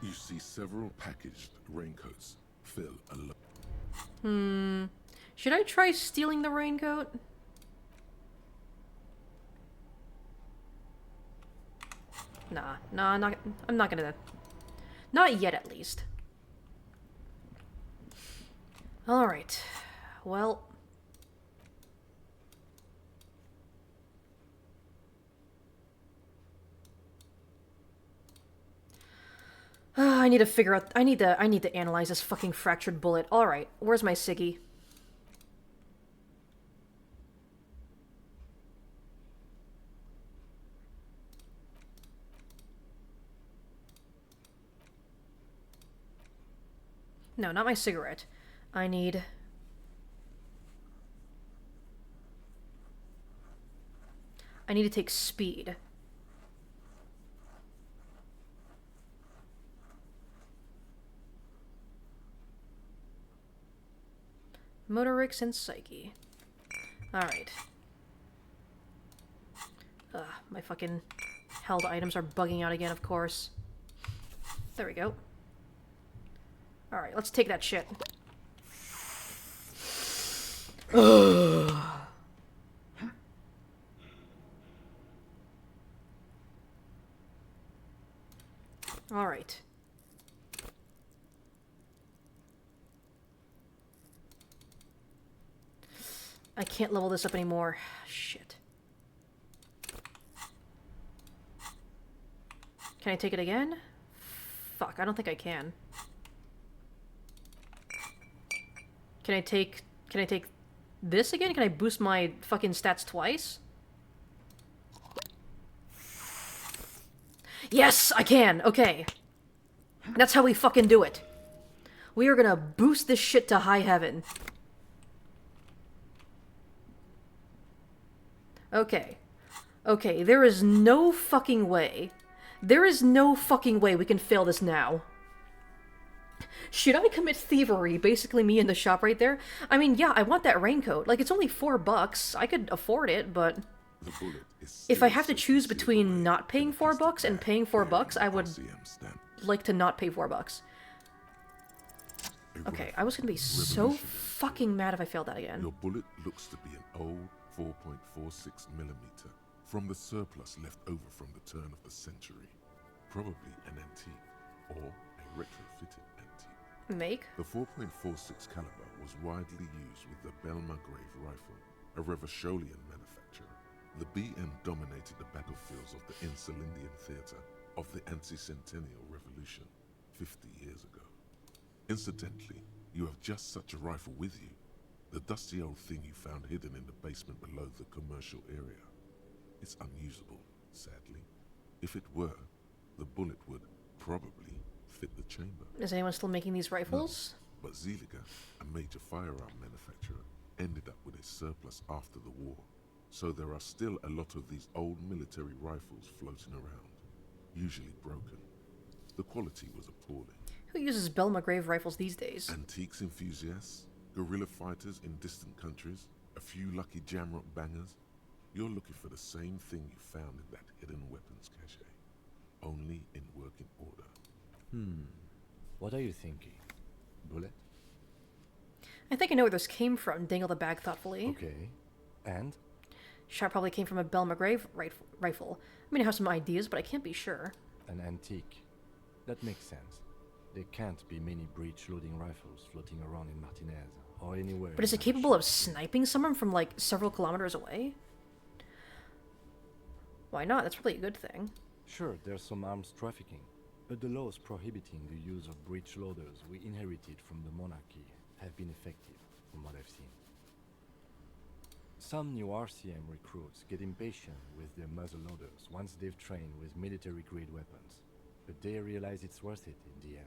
You see several packaged raincoats fill a Should I try stealing the raincoat? Nah, I'm not gonna... Not yet, at least. Alright. Well... I need to figure out... I need to analyze this fucking fractured bullet. Alright, where's my Siggy? No, not my cigarette. I need... to take speed. Motorix and Psyche. Alright. My fucking held items are bugging out again, of course. There we go. Alright, let's take that shit. Alright. I can't level this up anymore. Shit. Can I take it again? Fuck, I don't think I can. Can I take this again? Can I boost my fucking stats twice? Yes, I can! Okay. That's how we fucking do it. We are gonna boost this shit to high heaven. Okay. Okay, there is no fucking way. There is no fucking way we can fail this now. Should I commit thievery? Basically me in the shop right there? I mean, yeah, I want that raincoat. Like, it's only $4. I could afford it, but... If I have to choose between not paying $4 and paying $4, I would like to not pay $4. Okay, I was gonna be so fucking mad if I failed that again. Your bullet looks to be an old 4.46mm from the surplus left over from the turn of the century. Probably an antique or a retrofitted antique. Make? The 4.46 caliber was widely used with the Belmagrave rifle, a Revacholian manufacturer. The BM dominated the battlefields of the Insulindian theater of the anti-centennial revolution 50 years ago. Incidentally, you have just such a rifle with you. The dusty old thing you found hidden in the basement below the commercial area. It's unusable, sadly. If it were, the bullet would probably fit the chamber. Is anyone still making these rifles? No, but Zeliger, a major firearm manufacturer, ended up with a surplus after the war. So there are still a lot of these old military rifles floating around, usually broken. The quality was appalling. Who uses Belmagrave rifles these days? Antiques enthusiasts, guerrilla fighters in distant countries, a few lucky jamrock bangers. You're looking for the same thing you found in that hidden weapons cache, only in working order. What are you thinking? Bullet? I think I know where this came from, Dangle the bag thoughtfully. Okay. And? Shot probably came from a Belmagrave rifle. I mean, I have some ideas, but I can't be sure. An antique. That makes sense. There can't be many breech-loading rifles floating around in Martinez, or anywhere. But is it capable of sniping someone from, like, several kilometers away? Why not? That's really a good thing. Sure, there's some arms trafficking, but the laws prohibiting the use of breech loaders we inherited from the monarchy have been effective, from what I've seen. Some new RCM recruits get impatient with their muzzle loaders once they've trained with military-grade weapons, but they realize it's worth it in the end.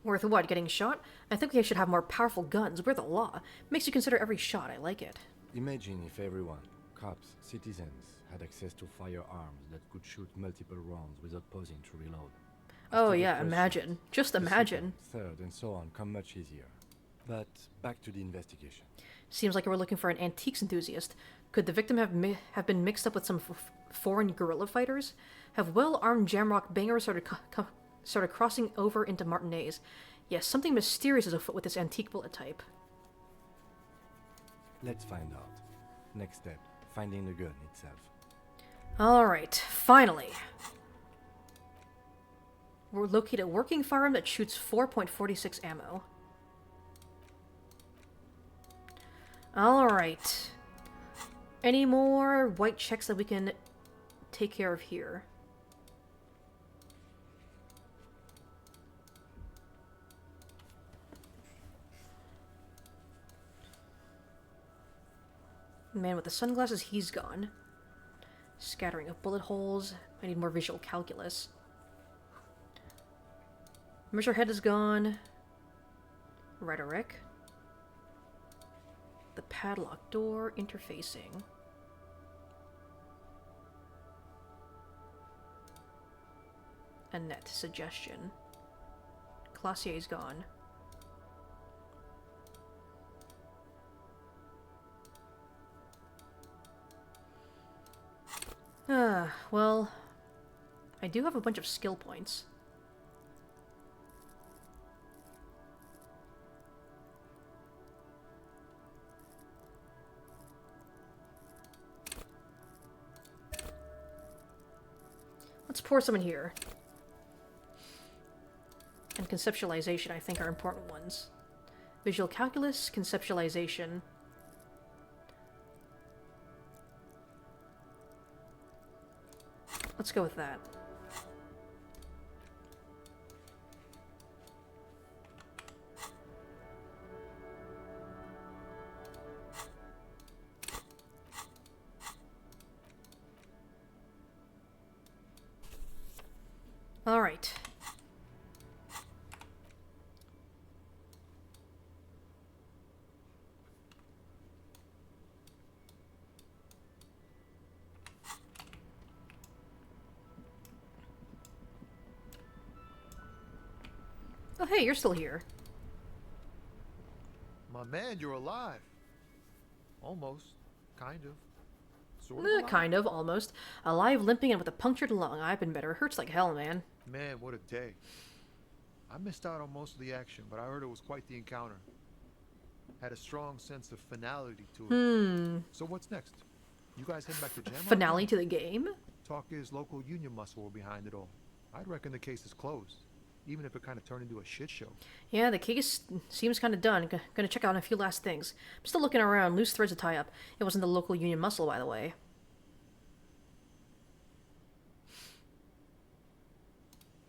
Worth what? Getting shot? I think we should have more powerful guns. We're the law. Makes you consider every shot. I like it. Imagine if everyone, cops, citizens, had access to firearms that could shoot multiple rounds without pausing to reload. Oh yeah, imagine. Just imagine. Third, and so on, come much easier. But back to the investigation. Seems like we're looking for an antiques enthusiast. Could the victim have been mixed up with some foreign guerrilla fighters? Have well-armed jamrock bangers started crossing over into Martinez? Yes, something mysterious is afoot with this antique bullet type. Let's find out. Next step, finding the gun itself. Alright, finally. We're located a working firearm that shoots 4.46 ammo. Alright. Any more white checks that we can take care of here? Man with the sunglasses, he's gone. Scattering of bullet holes. I need more visual calculus. Measure head is gone. Rhetoric. The padlock door interfacing. Annette suggestion. Classier's gone. Well, I do have a bunch of skill points. Let's pour some in here. And conceptualization, I think, are important ones. Visual calculus, conceptualization. Let's go with that. All right. Oh, hey, you're still here. My man, you're alive. Almost. Kind of. Sort of alive. Kind of, almost. Alive, limping, and with a punctured lung. I've been better. Hurts like hell, man. Man, what a day. I missed out on most of the action, but I heard it was quite the encounter. Had a strong sense of finality to it. So what's next? You guys heading back to Jam? Finale to the game? Talk is local union muscle were behind it all. I'd reckon the case is closed, even if it kind of turned into a shit show. Yeah, the case seems kind of done. Gonna check out a few last things. I'm still looking around. Loose threads to tie up. It wasn't the local union muscle, by the way.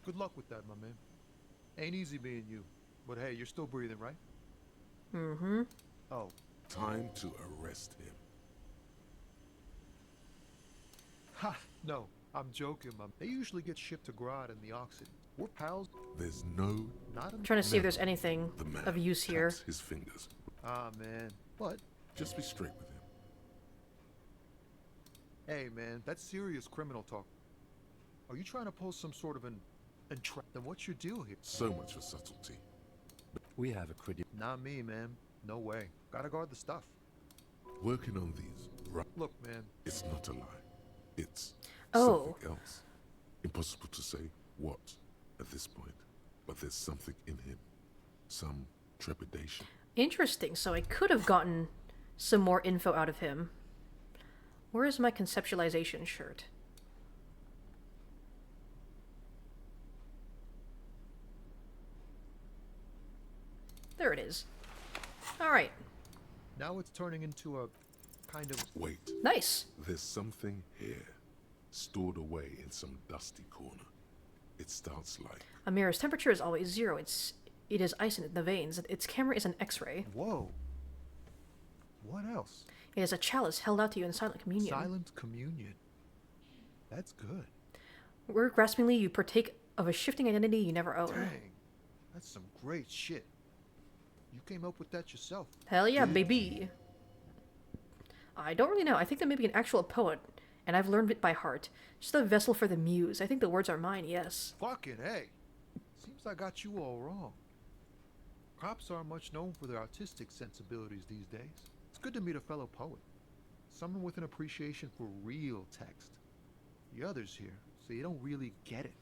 Good luck with that, my man. Ain't easy being you. But hey, you're still breathing, right? Mm-hmm. Oh. Time to arrest him. Ha! No, I'm joking, man. They usually get shipped to Grodd in the Oxid. We're pals. There's no... I'm trying to see if there's anything of use here. His fingers. Ah, man. What? Just be straight with him. Hey, man, that's serious criminal talk. Are you trying to pull some sort of an entrap? Then what's your deal here? So much for subtlety. We have a credit. Not me, man. No way. Gotta guard the stuff. Working on these, right? Look, man. It's not a lie. It's something else. Impossible to say what at this point, but there's something in him. Some trepidation. Interesting. So I could have gotten some more info out of him. Where is my conceptualization shirt? There it is. Alright. Now it's turning into a kind of... Wait. Nice. There's something here, stored away in some dusty corner. It starts like... Amira's temperature is always 0. It is ice in the veins. Its camera is an X-ray. Whoa. What else? It is a chalice held out to you in silent communion. Silent communion. That's good. Where graspingly you partake of a shifting identity you never own. Dang. That's some great shit. You came up with that yourself. Hell yeah, baby. I don't really know. I think there may be an actual poet, and I've learned it by heart. Just a vessel for the muse. I think the words are mine, yes. Fucking hey. Seems I got you all wrong. Cops aren't much known for their artistic sensibilities these days. It's good to meet a fellow poet. Someone with an appreciation for real text. The others here, so you don't really get it.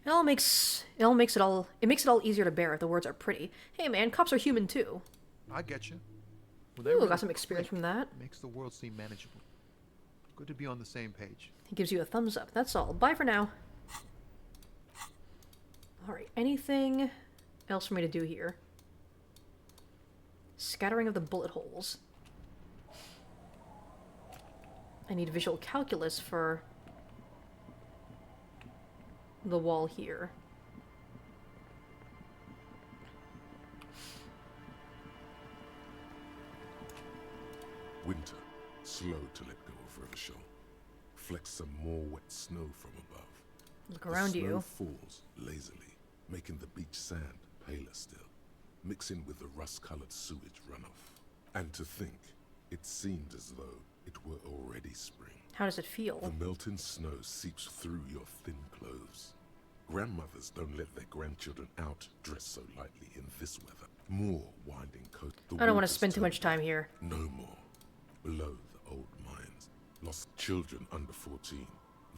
It makes it all easier to bear if the words are pretty. Hey man, cops are human too. I get you. Ooh, got some experience from that. Makes the world seem manageable. Good to be on the same page. He gives you a thumbs up. That's all. Bye for now. Alright, anything else for me to do here? Scattering of the bullet holes. I need visual calculus for the wall here. Winter, slow to let go of Rivershell. Flecks some more wet snow from above. Look around the snow you. falls lazily, making the beach sand paler still, mixing with the rust-colored sewage runoff. And to think, it seemed as though it were already spring. How does it feel? The melting snow seeps through your thin clothes. Grandmothers don't let their grandchildren out dressed so lightly in this weather. More winding coat. I don't want to spend too much time here. No more. Below the old mines. Lost children under 14.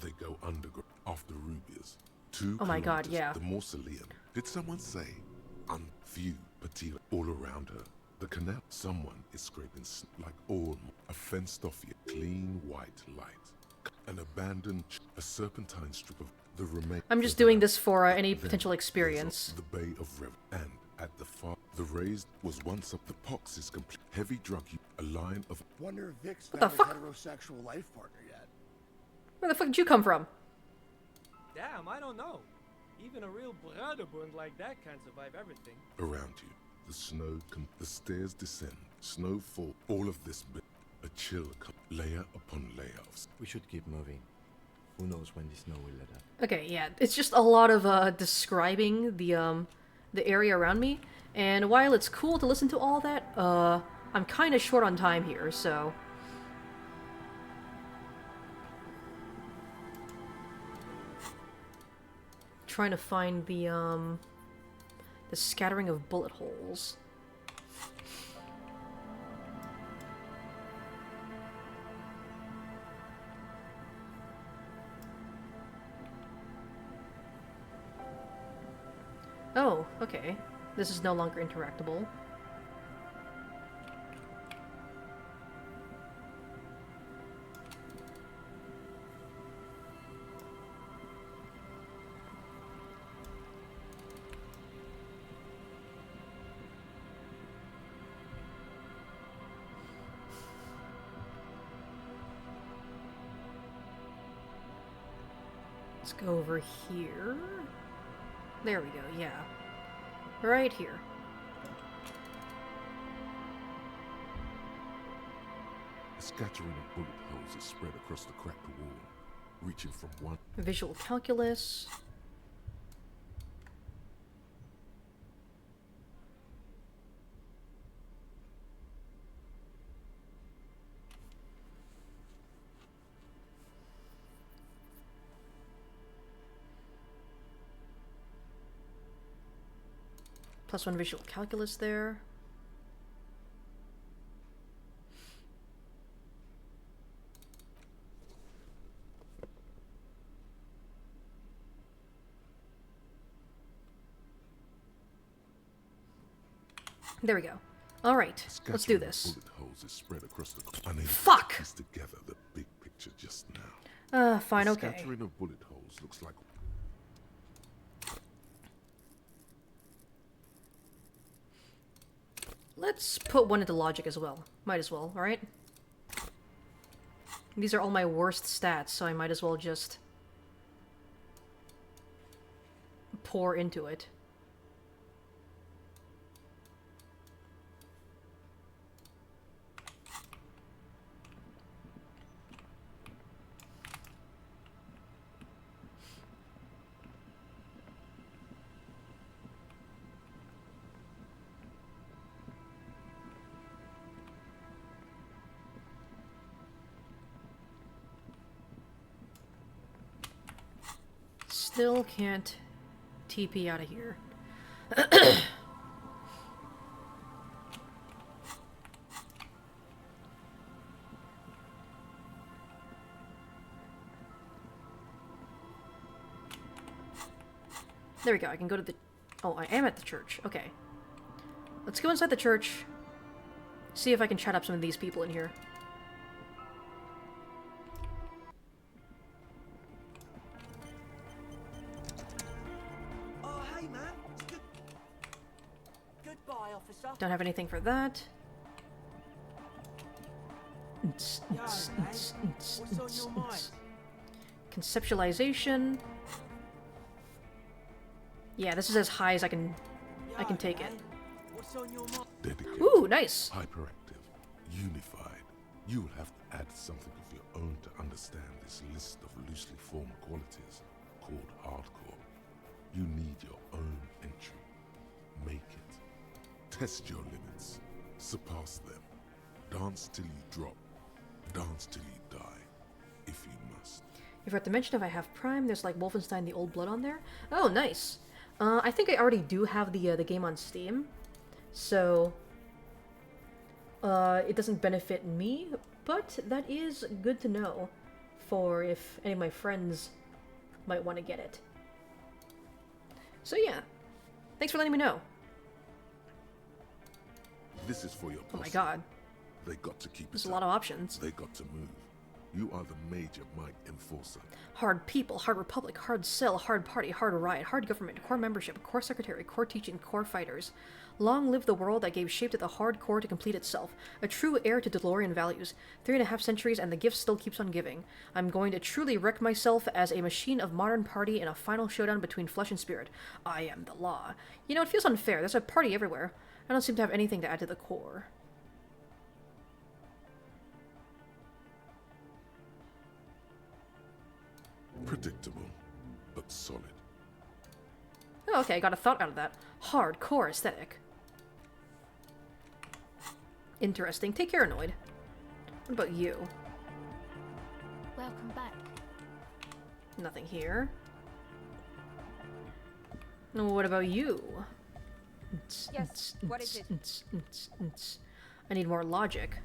They go underground after Rubias. 2 Oh my god, kilometers, yeah. The mausoleum. Did someone say? Few Patila all around her. The canal. Someone is scraping like all. A fenced off yet clean white light. An abandoned, a serpentine strip of the remain. I'm just doing this for any potential experience. The Bay of Rev. And at the far, the raised was once up. The pox is complete. Heavy drug use. A line of. Wonder if Vic's What the found fuck? a heterosexual life partner yet. Where the fuck did you come from? Damn, I don't know. Even a real Braderbund like that can't survive everything. Around you, the snow, the stairs descend, snow fall, all of this bit, a chill, layer upon layer of... We should keep moving. Who knows when the snow will let up. Okay, yeah, it's just a lot of describing the area around me, and while it's cool to listen to all that, I'm kind of short on time here, so... Trying to find the The scattering of bullet holes. Oh, okay. This is no longer interactable. Let's go over here. There we go, yeah. Right here. A scattering of bullet holes is spread across the cracked wall, reaching from one... Visual calculus. +1 visual calculus there. There we go. All right, let's do this. Bullet holes is spread across the... Unable Fuck! to piece together the big picture just now. Fine, The okay. scattering of bullet holes looks like... Let's put one into logic as well. Might as well, alright? These are all my worst stats, so I might as well just pour into it. Still can't TP out of here. There we go, I can go to the... Oh, I am at the church. Okay. Let's go inside the church. See if I can chat up some of these people in here. Don't have anything for that. Conceptualization. Yeah, this is as high as I can take it. Dedicated, Ooh, nice. hyperactive, unified. You will have to add something of your own to understand this list of loosely formed qualities called hardcore. You need your own entry. Make it. Test your limits. Surpass them. Dance till you drop. Dance till you die. If you must. You forgot to mention if I have Prime, there's like Wolfenstein the Old Blood on there. Oh, nice. I think I already do have the game on Steam. So it doesn't benefit me, but that is good to know for if any of my friends might want to get it. So yeah, thanks for letting me know. This is for your Oh my posse. god, They got to keep there's it a lot up. of options. They got to move. You are the major might enforcer. Hard people, hard republic, hard cell, hard party, hard riot, hard government, core membership, core secretary, core teaching, core fighters. Long live the world that gave shape to the hard core to complete itself. A true heir to DeLorean values. 3.5 centuries and the gift still keeps on giving. I'm going to truly wreck myself as a machine of modern party in a final showdown between flesh and spirit. I am the law. You know, it feels unfair. There's a party everywhere. I don't seem to have anything to add to the core. Predictable, but solid. Oh, okay, I got a thought out of that. Hardcore aesthetic. Interesting. Take care, Annoyed. What about you? Welcome back. Nothing here. What about you? Yes, what is it? I need more logic.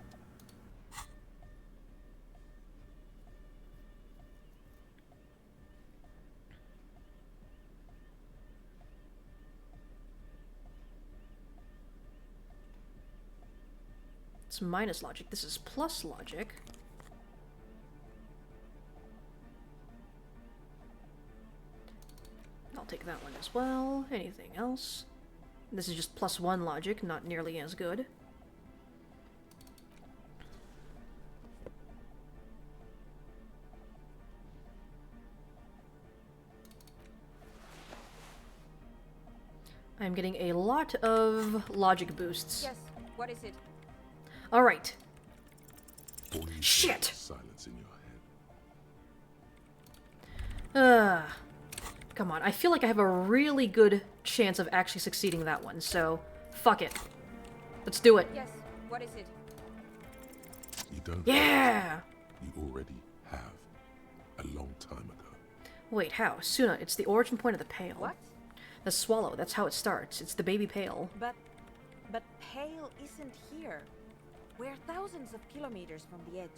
It's minus logic. This is plus logic. I'll take that one as well. Anything else? This is just plus 1 logic, not nearly as good. I'm getting a lot of logic boosts. Yes, what is it? Alright. Shit! Silence in your head. Come on. I feel like I have a really good chance of actually succeeding that one, so fuck it. Let's do it. Yes, what is it? You don't. Yeah! You already have. A long time ago. Wait, how? Suna, it's the origin point of the pail. What? The swallow, that's how it starts. It's the baby pail. But Pale isn't here. We're thousands of kilometers from the edge.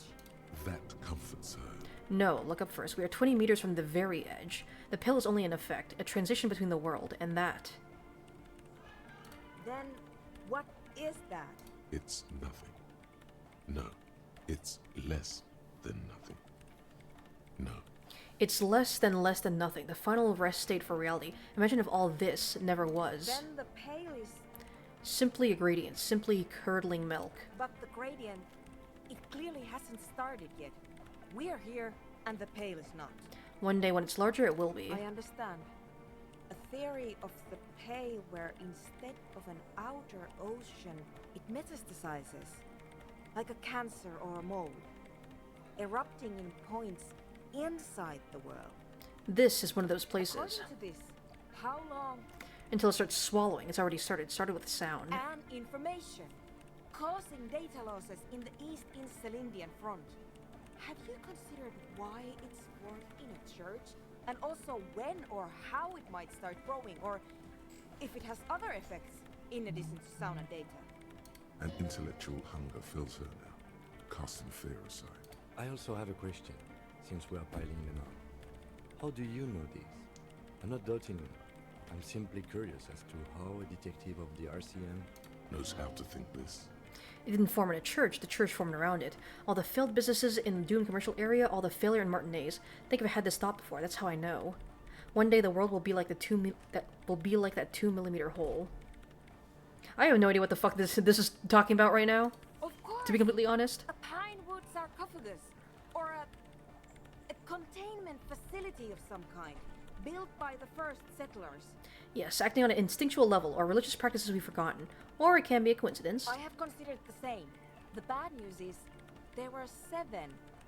That comforts her. No, look up first. We are 20 meters from the very edge. The pail is only an effect, a transition between the world and that. Then, what is that? It's nothing. No, it's less than nothing. No. It's less than nothing, the final rest state for reality. Imagine if all this never was. Then the Pale is... Simply a gradient, simply curdling milk. But the gradient, it clearly hasn't started yet. We're here, and the Pale is not. One day when it's larger, it will be. I understand. A theory of the Pale where instead of an outer ocean, it metastasizes. Like a cancer or a mold. Erupting in points inside the world. This is one of those places. According to this, how long? Until it starts swallowing. It's already started. It started with sound. And information. Causing data losses in the East Insulindian front. Have you considered why it's formed in a church? And also when or how it might start growing? Or if it has other effects in addition to sound and data? An intellectual hunger fills her now, casting fear aside. I also have a question, since we are piling them up. How do you know this? I'm not doubting you. I'm simply curious as to how a detective of the RCM knows how to think this. It didn't form in a church, the church formed around it. All the failed businesses in the Dune commercial area, all the failure in Martinez. Think if I had this thought before, that's how I know. One day the world will be like that 2mm hole. I have no idea what the fuck this is talking about right now. Of course. To be completely honest. A pine wood sarcophagus. Or a containment facility of some kind. Built by the first settlers. Yes, acting on an instinctual level, or religious practices we've forgotten. Or it can be a coincidence. I have considered the same. The bad news is, there were 7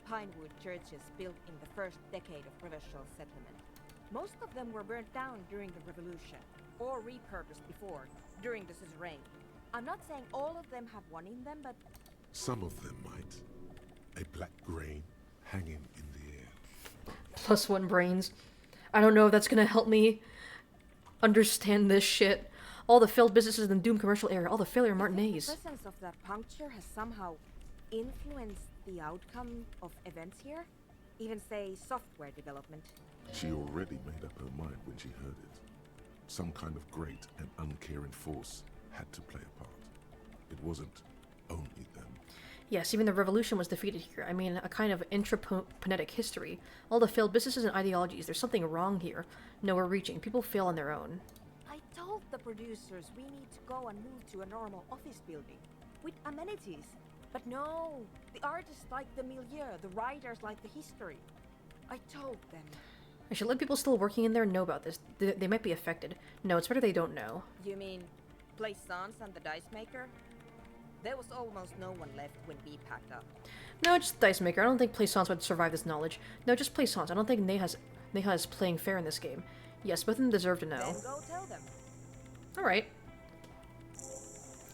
pinewood churches built in the first decade of provincial settlement. Most of them were burnt down during the revolution, or repurposed before, during the suzerain. I'm not saying all of them have one in them, but... Some of them might. A black grain hanging in the air. +1 brains. I don't know if that's gonna help me understand this shit. All the failed businesses in the Doom commercial area, all the failure in Martinez. The presence of that puncture has somehow influenced the outcome of events here? Even say software development? She already made up her mind when she heard it. Some kind of great and uncaring force had to play a part. It wasn't only them. Yes, even the revolution was defeated here. I mean, a kind of intraplanetic history. All the failed businesses and ideologies. There's something wrong here. Nowhere reaching. People fail on their own. I told the producers we need to go and move to a normal office building. With amenities. But no, the artists like the milieu, the writers like the history. I told them. I should let people still working in there know about this. They might be affected. No, it's better they don't know. You mean Plaisance and the Dice Maker? There was almost no one left when we packed up. No, just Dice Maker. I don't think Plaisance would survive this knowledge. No, just Plaisance. I don't think Neha is playing fair in this game. Yes, both of them deserve to know. Then go tell them. Alright.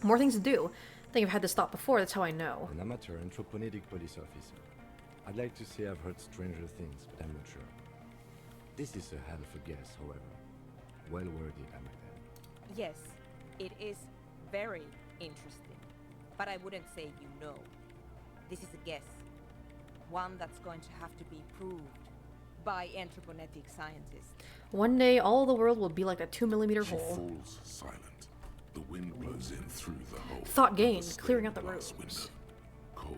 More things to do. I think I've had this thought before, that's how I know. An amateur anthropomedic police officer. I'd like to say I've heard stranger things, but I'm not sure. This is a hell of a guess, however. Well worded, I might add. Yes, It is very interesting, but I wouldn't say you know. This is a guess. One that's going to have to be proved by anthroponetic scientists. One day, all the world will be like a 2mm She hole. falls silent. The wind blows in through the hole. Thought of gained, the clearing out the stained glass rooms. window. Cold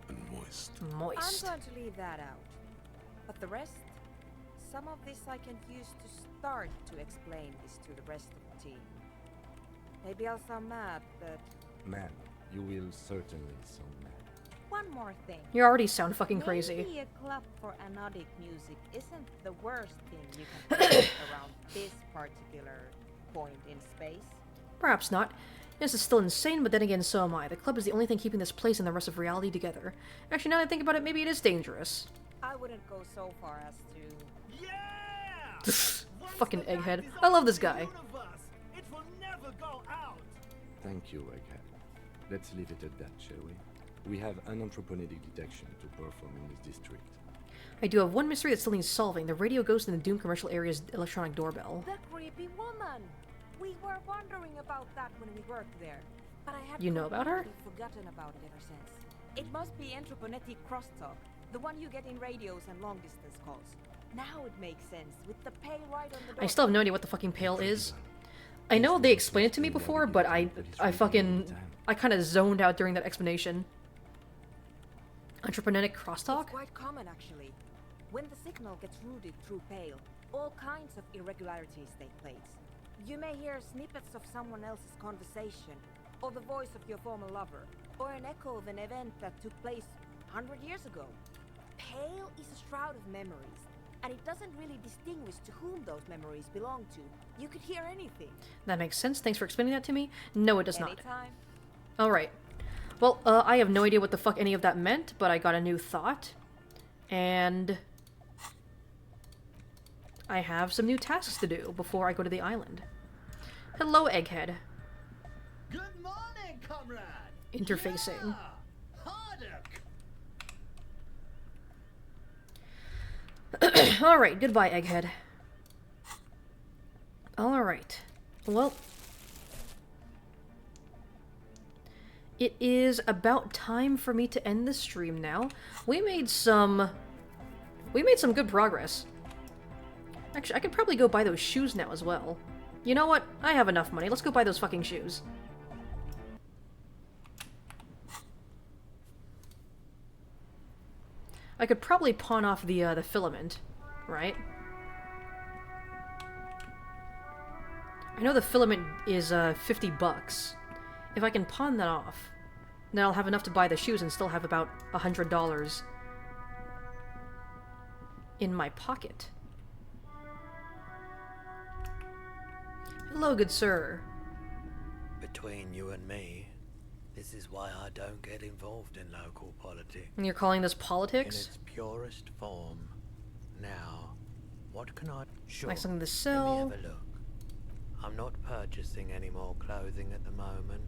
and moist. Moist. I'm going to leave that out. But the rest, some of this I can use to start to explain this to the rest of the team. Maybe I'll sound mad, but Man, you will certainly sound mad. one more thing. You already sound fucking crazy. Maybe a club for anodic music isn't the worst thing you can find around this particular point in space. Perhaps not. This is still insane, but then again, so am I. The club is the only thing keeping this place and the rest of reality together. Actually, now that I think about it, maybe it is dangerous. I wouldn't go so far as to... Fucking egghead. I love this guy. It will never go out. Thank you, Egghead. Let's leave it at that, shall we? We have an anthroponetic detection to perform in this district. I do have one mystery that still needs solving. The radio ghost in the Doom commercial area's electronic doorbell. The creepy woman! We were wondering about that when we worked there. But I had You know about her? completely forgotten about it ever since. It must be anthroponetic crosstalk, the one you get in radios and long-distance calls. Now it makes sense, with the pay right on the door. I still have no idea what the fucking pale is. I know they explained it to me before, but I kind of zoned out during that explanation. Anthroponetic crosstalk? It's quite common, actually. When the signal gets routed through Pale, all kinds of irregularities take place. You may hear snippets of someone else's conversation, or the voice of your former lover, or an echo of an event that took place 100 years ago. Pale is a shroud of memories, and it doesn't really distinguish to whom those memories belong to. You could hear anything. That makes sense. Thanks for explaining that to me. No, it does not. Anytime. Alright. Well, I have no idea what the fuck any of that meant, but I got a new thought. And I have some new tasks to do before I go to the island. Hello, Egghead. Good morning, comrade. Interfacing. Alright, goodbye, Egghead. Alright. Well, it is about time for me to end the stream now. We made some good progress. Actually, I could probably go buy those shoes now as well. You know what? I have enough money. Let's go buy those fucking shoes. I could probably pawn off the filament, right? I know the filament is 50 bucks. If I can pawn that off, then I'll have enough to buy the shoes and still have about $100 in my pocket. Hello, good sir. Between you and me, this is why I don't get involved in local politics. And you're calling this In politics? its purest form. Now, what can I... Sure, Like something to let sell? me have a look. I'm not purchasing any more clothing at the moment.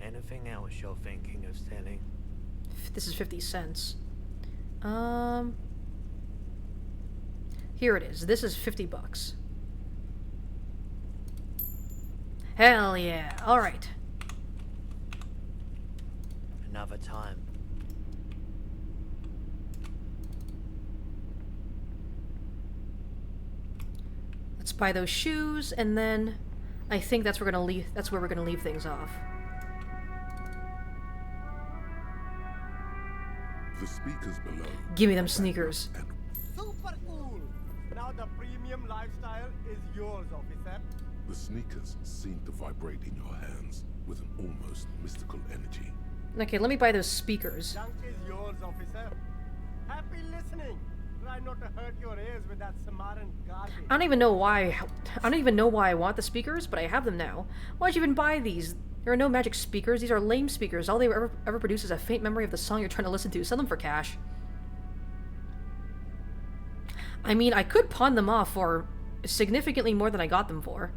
Anything else you're thinking of selling? This is 50 cents. Here it is. This is 50 bucks. Hell yeah. Alright. Another time. Let's buy those shoes, and then I think that's where we're gonna leave things off. The speakers below. Give me them sneakers. Super cool. Now the premium lifestyle is yours, officer. The sneakers seem to vibrate in your hands with an almost mystical energy. Okay, let me buy those speakers. Junk is yours, officer. Happy listening. Try not to hurt your ears with that Samaran garbage. I don't even know why I want the speakers, but I have them now. Why'd you even buy these? There are no magic speakers. These are lame speakers. All they ever produce is a faint memory of the song you're trying to listen to. Sell them for cash. I mean, I could pawn them off for significantly more than I got them for.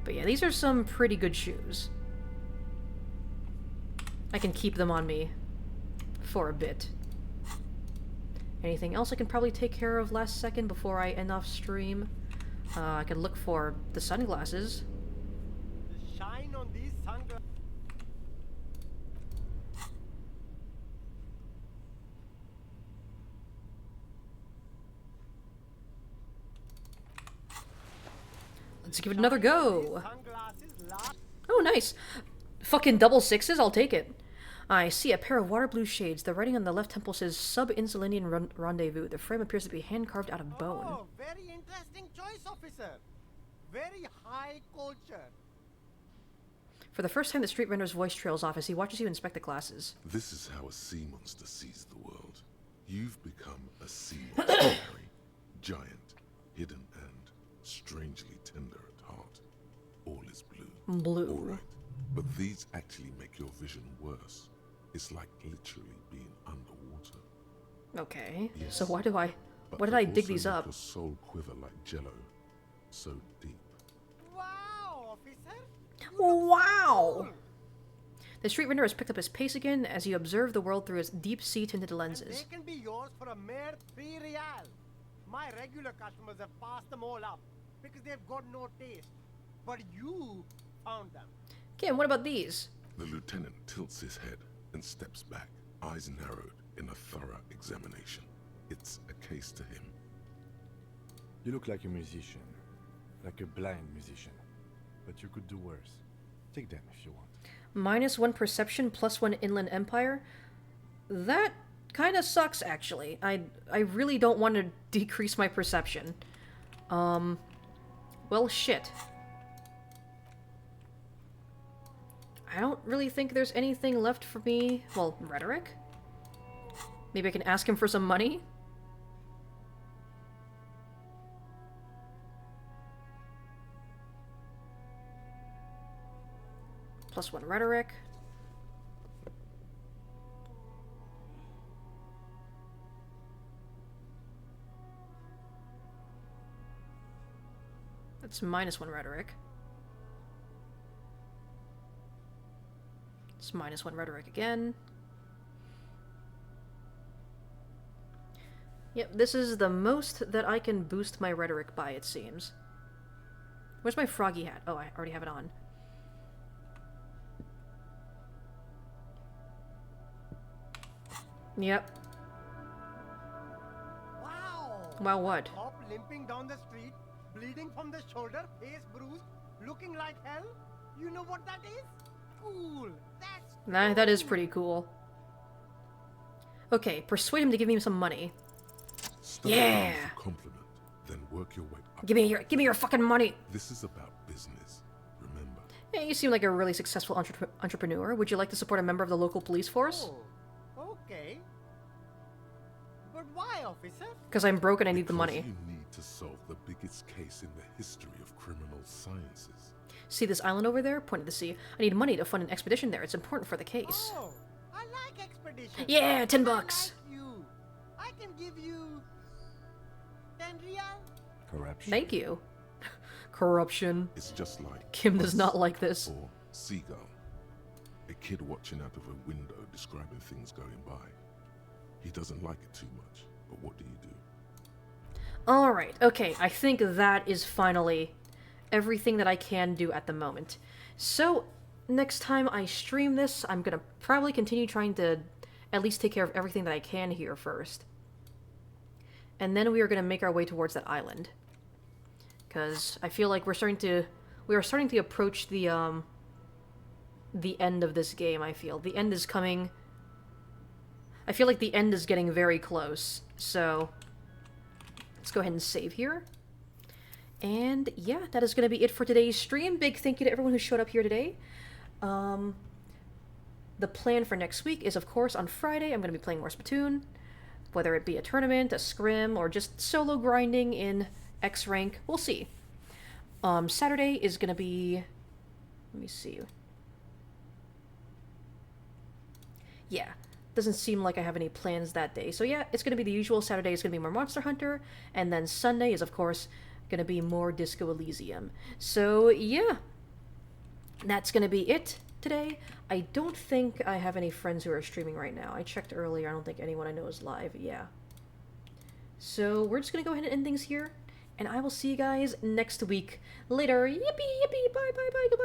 But yeah, these are some pretty good shoes. I can keep them on me for a bit. Anything else I can probably take care of last second before I end off stream? I could look for the sunglasses. The shine on these sunglasses. Let's give it another go. Oh, nice. Fucking double sixes, I'll take it. I see a pair of water blue shades. The writing on the left temple says Sub-Insulindian Rendezvous. The frame appears to be hand-carved out of bone. Oh, very interesting choice, officer. Very high culture. For the first time, the street render's voice trails off as he watches you inspect the glasses. This is how a sea monster sees the world. You've become a sea monster, Harry. Giant, hidden, and strangely tender at heart. All is blue. Blue. All right, but these actually make your vision worse. It's like literally being underwater. Okay, Yes, so why did I they dig also these make up? Your soul quiver like jello, so deep. Wow, officer. Wow! The street render has picked up his pace again as you observe the world through his deep sea-tinted lenses. They can be yours for a mere 3 real. My regular customers have passed them all up because they've got no taste. But you found them. Okay, and what about these? The lieutenant tilts his head and steps back, eyes narrowed in a thorough examination. It's a case to him. You look like a musician. Like a blind musician. But you could do worse. Take them if you want. -1 perception, +1 inland empire. That kind of sucks, actually. I really don't want to decrease my perception. Well, shit. I don't really think there's anything left for me. Well, rhetoric? Maybe I can ask him for some money? +1 rhetoric. That's -1 rhetoric. It's -1 rhetoric again. Yep, this is the most that I can boost my rhetoric by, it seems. Where's my froggy hat? Oh, I already have it on. Yep. Wow. Wow, what? Cop limping down the street, bleeding from the shoulder, face bruised, looking like hell. You know what that is? Cool. That's That is pretty cool. Okay, persuade him to give me some money. Start Yeah. with a compliment, then work your way up. Give me your fucking money. This is about business. Remember. Hey, you seem like a really successful entrepreneur. Would you like to support a member of the local police force? Oh, okay. But why, officer? Because I'm broke and I need the Because money. you need to solve the biggest case in the history of criminal sciences. See this island over there? Point at the sea. I need money to fund an expedition there. It's important for the case. Oh, I like expeditions. Yeah, 10 I bucks. like you. I can give you 10 real. Corruption. Thank you. Corruption. It's just like Kim does Buzz not like this. Or Seagull. A kid watching out of a window describing things going by. He doesn't like it too much, but what do you do? Alright, okay, I think that is finally everything that I can do at the moment. So, next time I stream this, I'm gonna probably continue trying to at least take care of everything that I can here first. And then we are gonna make our way towards that island. Because I feel like we are starting to approach the end of this game, I feel. The end is coming. I feel like the end is getting very close, so let's go ahead and save here. And yeah, that is going to be it for today's stream. Big thank you to everyone who showed up here today. The plan for next week is, of course, on Friday, I'm going to be playing more Splatoon. Whether it be a tournament, a scrim, or just solo grinding in X rank, we'll see. Saturday is going to be... Let me see. Yeah. Doesn't seem like I have any plans that day. So yeah, it's going to be the usual. Saturday is going to be more Monster Hunter, and then Sunday is, of course, going to be more Disco Elysium. So yeah, that's going to be it today. I don't think I have any friends who are streaming right now. I checked earlier. I don't think anyone I know is live. Yeah. So we're just going to go ahead and end things here, and I will see you guys next week. Later. Yippee, yippee, bye, bye, bye, goodbye.